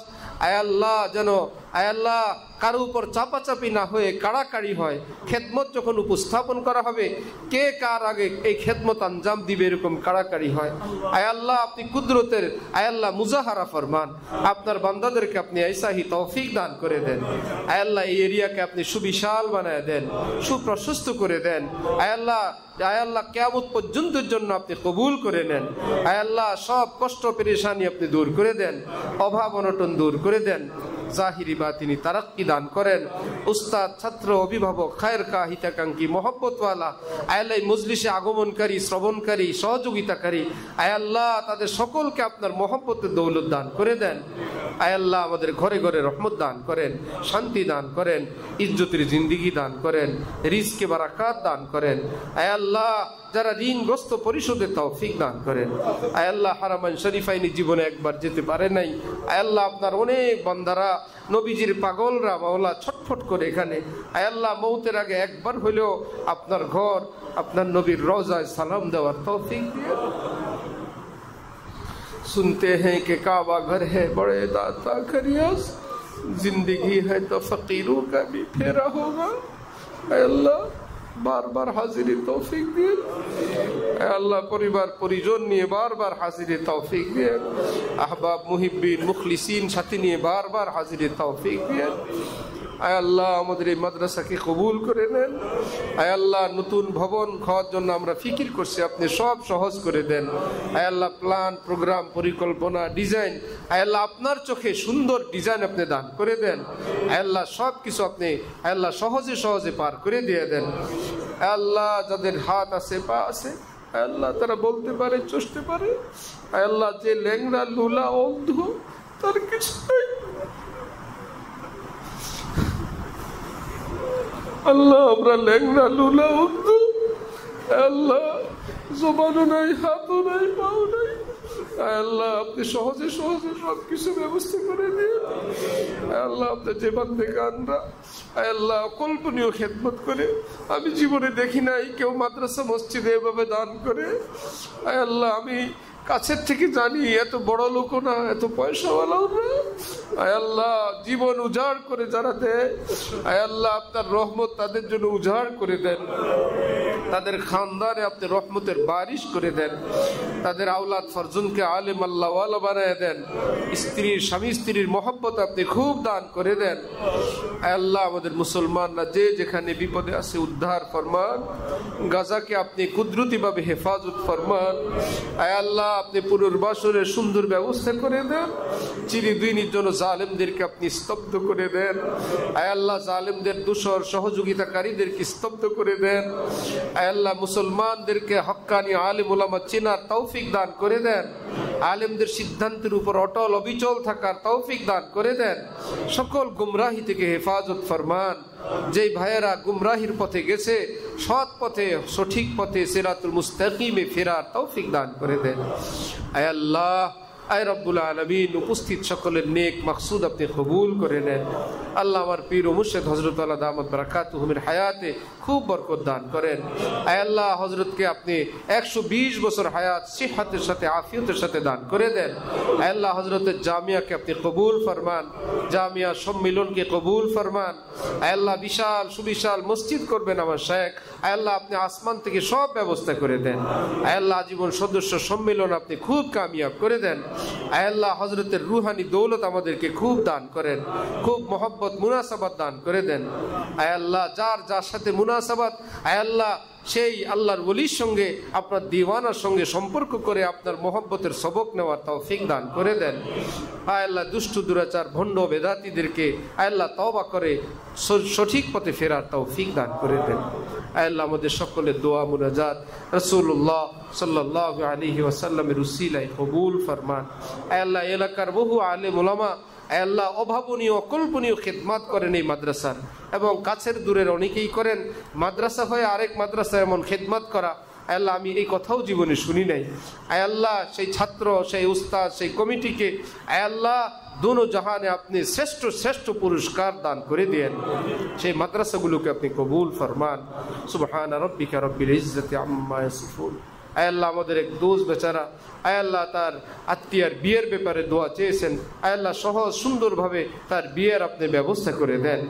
আয় আল্লাহ যেন, আয় আল্লাহ কারো উপর চাপাচাপি না হয়ে কাড়াকাড়ি হয়। খেদমত যখন উপস্থাপন করা হবে, কে কার আগে এই খেদমত আঞ্জাম দিবে, এরকম কাড়াকাড়ি হয়। আয় আল্লাহ আপনি কুদরতের, আয় আল্লাহ মুজাহারা ফরমান, আপনার বান্দাদেরকে আপনি ऐसाही তৌফিক দান করে দেন। আয় আল্লাহ এই এরিয়াকে আপনি সুবিশাল বানায় দেন, সুপ্রশস্ত করে দেন। আয় আল্লাহ কিয়ামত পর্যন্তের জন্য আপনি কবুল করে নেন। আয় আল্লাহ সব কষ্ট পেরেশানি আপনি দূর করে দেন, অভাব অনটন দূর করে দেন, জাহিরি বাতিনি তারাক্কি দান করেন। উস্তাদ, ছাত্র, অভিভাবক, খায়ের কা, হিতাকাঙ্ক্ষী, মহব্বতওয়ালা আয় আল্লাহ মজলিসে আগমনকারী, শ্রবণকারী, সহযোগিতাকারী আয় আল্লাহ তাদের সকলকে আপনার মহব্বতের দৌলত দান করে দেন। আয় আল্লাহ আমাদের ঘরে ঘরে রহমত দান করেন, শান্তি দান করেন, ইজ্জতের জিন্দিগি দান করেন, রিজকে বারাকাত দান করেন। আয় আল্লাহ যারা ঋণগ্রস্ত পরিশোধের তৌফিক দান করেন। আয় আল্লাহ হারামাইন শরীফাইনি জীবনে একবার যেতে পারে নাই, আয় আল্লাহ আপনার অনেক বান্দারা, নবীজির পাগলরা মাওলা ছটফট করে এখানে, আয় আল্লাহ মৌতের আগে একবার হলেও আপনার ঘর, আপনার নবীর রওজায় সালাম দেওয়ার তৌফিক দিয়ে। सुनते हैं कि काबा घर है बड़े दाता खरियास, जिंदगी है तो फकीरों का भी फेरा होगा। अल्लाह बार बार हाजिरी तौफीक दिए। আল্লাহ পরিবার পরিজন নিয়ে বারবার হাজিরে তৌফিক দিয়েন। আহবাব মুহিব্বিন মুখলিসিন সাথী নিয়ে বারবার হাজিরে তৌফিক দিয়েন। আয় আল্লাহ আমাদের এই মাদ্রাসাকে কবুল করে নেন। আয় আল্লাহ নতুন ভবন খাওয়ার জন্য আমরা ফিকির করছি, আপনি সব সহজ করে দেন। আয় আল্লাহ প্ল্যান প্রোগ্রাম পরিকল্পনা ডিজাইন, আয় আল্লাহ আপনার চোখে সুন্দর ডিজাইন আপনি দান করে দেন। আয় আল্লাহ সব কিছু আপনি আয় আল্লাহ সহজে সহজে পার করে দিয়ে দেন। আয় আল্লাহ যাদের হাত আছে পা আছে আয় আল্লাহ তারা বলতে পারে চষতে পারে, আয় আল্লাহ যে ল্যাংড়া লুলা অন্ধ তার কিছু নেই, আল্লাহ আমরা ল্যাংড়া লুলা অন্ধ, আল্লাহ জবানও নাই হাতও নাই পাও নাই, আল্লাহ আপনি সহজে সহজে সব কিছু ব্যবস্থা করে দিন। আল্লাহ আপনার যে বান্দেগানরা আল্লাহ কল্পনীয় খেদমত করে, আমি জীবনে দেখি নাই কেউ মাদ্রাসা মসজিদে এভাবে দান করে। আল্লাহ আমি কাছের থেকে জানি এত বড় লোকও না, এত পয়সাওয়ালাও না। আয় আল্লাহ জীবন উজাড় করে যারা দেয়, আয় আল্লাহ আপনার রহমত তাদের জন্য উজাড় করে দেন, তাদের খানদানে আপনি রহমতের বারিশ করে দেন, তাদের আওলাদ ফরজুনকে আলেম আল্লাহ ওয়ালা বানায় দেন, স্ত্রীর স্বামী স্ত্রীর মহব্বত আপনি খুব দান করে দেন। আয় আল্লাহ আমাদের মুসলমানরা যে যেখানে বিপদে আছে উদ্ধার ফরমান, গাজাকে আপনি কুদরতিভাবে হেফাজত ফরমান। আয় আল্লাহ আপনি পুনর্বাসনের সুন্দর ব্যবস্থা করে দেন, চিরদিনের জন্য জালেমদেরকে আপনি স্তব্ধ করে দেন। আয় আল্লাহ জালেমদের দোসর সহযোগিতাকারীদেরকে স্তব্ধ করে দেন। আয় আল্লাহ মুসলমানদেরকে হক্কানি আলেম উলামা চেনার তৌফিক দান করে দেন, আলেমদের সিদ্ধান্তের উপর অটল অবিচল থাকার তৌফিক দান করে দেন। সকল গুমরাহি থেকে হেফাজত ফরমান। যেই ভাইয়েরা গুমরাহির পথে গেছে সৎ পথে সঠিক পথে সিরাতুল মুস্তাকিমে ফেরার তৌফিক দান করে দেন। আয় আল্লাহ আয় রব্বুল আলামিন উপস্থিত সকলের নেক মাকসুদ আপনি কবুল করে নেন। আল্লাহ আমার পীর ও মুর্শিদ হযরত আলা দামাত বারাকাতুহুমের হায়াতে খুব বরকত দান করেন। আয় আল্লাহ হযরতকে আপনি 120 বছর হায়াত সিহহাতের সাথে আফিয়তের সাথে দান করে দেন। আয় আল্লাহ হযরতের জামিয়াকে আপনি কবুল ফরমান, জামিয়া সম্মিলনকে কবুল ফরমান। আয় আল্লাহ বিশাল সুবিশাল মসজিদ করবেন আমার শেখ। আয় আল্লাহ আপনি আসমান থেকে সব ব্যবস্থা করে দেন। আয় আল্লাহ আজীবন সদস্য সম্মিলন আপনি খুব কামিয়াব করে দেন। আয় আল্লাহ হযরতের রুহানি দৌলত আমাদেরকে খুব দান করেন, খুব মহব্বত মুনাসাবাত দান করে দেন। আয় আল্লাহ যার যার সাথে মুনাসাবাত আয় আল্লাহ সেই আল্লাহর ওলির সঙ্গে আপনার দিওয়ানার সঙ্গে সম্পর্ক করে আপনার মহব্বতের সবক নেওয়ার তৌফিক দান করে দেন। আয় আল্লাহ দুষ্টু দুরাচার ভণ্ড বেদাতীদেরকে আয় আল্লাহ তওবা করে সঠিক পথে ফেরার তৌফিক দান করে দেন। আয় আল্লাহ আমাদের সকলের দোয়া মুনাজাত রাসূলুল্লাহ সাল্লাল্লাহু আলাইহি ওয়াসাল্লামের উসিলায় কবুল ফরমান। আয় আল্লাহ এলাকার বহু আলেম উলামা আয় আল্লাহ অভাবনীয় অকল্পনীয় খেদমাত করেন এই মাদ্রাসার, এবং কাছের দূরের অনেকেই করেন। মাদ্রাসা হয়ে আরেক মাদ্রাসা এমন খেদমাত করা আয় আল্লাহ আমি এই কথাও জীবনে শুনি নাই। আয় আল্লাহ সেই ছাত্র সেই উস্তাদ সেই কমিটিকে আয় আল্লাহ দোনো জাহানে আপনি শ্রেষ্ঠ শ্রেষ্ঠ পুরস্কার দান করে দেন। সেই মাদ্রাসাগুলোকে আপনি কবুল ফরমান। সুবহানা রাব্বিকা রাব্বিল ইজ্জাতি আম্মা ইয়াসিফুন। আয় আল্লাহ আমাদের এক দোস্ত বেচারা আয় আল্লাহ তার আত্মীয়ার বিয়ের ব্যাপারে দোয়া চেয়েছেন, আয় আল্লাহ সহজ সুন্দরভাবে তার বিয়ের আপনি ব্যবস্থা করে দেন।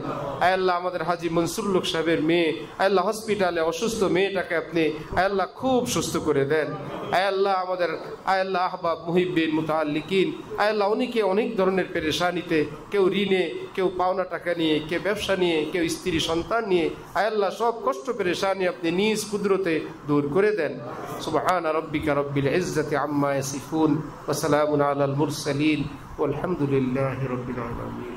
আয় আল্লাহ আমাদের হাজী মনসুর লোক সাহেবের মেয়ে আয় আল্লাহ হসপিটালে অসুস্থ মেয়েটাকে আপনি আয় আল্লাহ খুব সুস্থ করে দেন। আয় আল্লাহ আমাদের আয় আল্লাহ আহবাব মুহিব্বিন মুতাআল্লিকিন আয় আল্লাহ অনেকে অনেক ধরনের পেরেশানিতে, কেউ ঋণে, কেউ পাওনা টাকা নিয়ে, কেউ ব্যবসা নিয়ে, কেউ স্ত্রী সন্তান নিয়ে আয় আল্লাহ সব কষ্ট পেরেশানি আপনি নিজ কুদরতে দূর করে দেন। সুবহানা রাব্বিকা রাব্বিল ইজ্জাতি আম্মা ইয়াসিফুন ওয়া সালামুন আলাল মুরসালিন ওয়ালহামদুলিল্লাহি রাব্বিল আলামিন।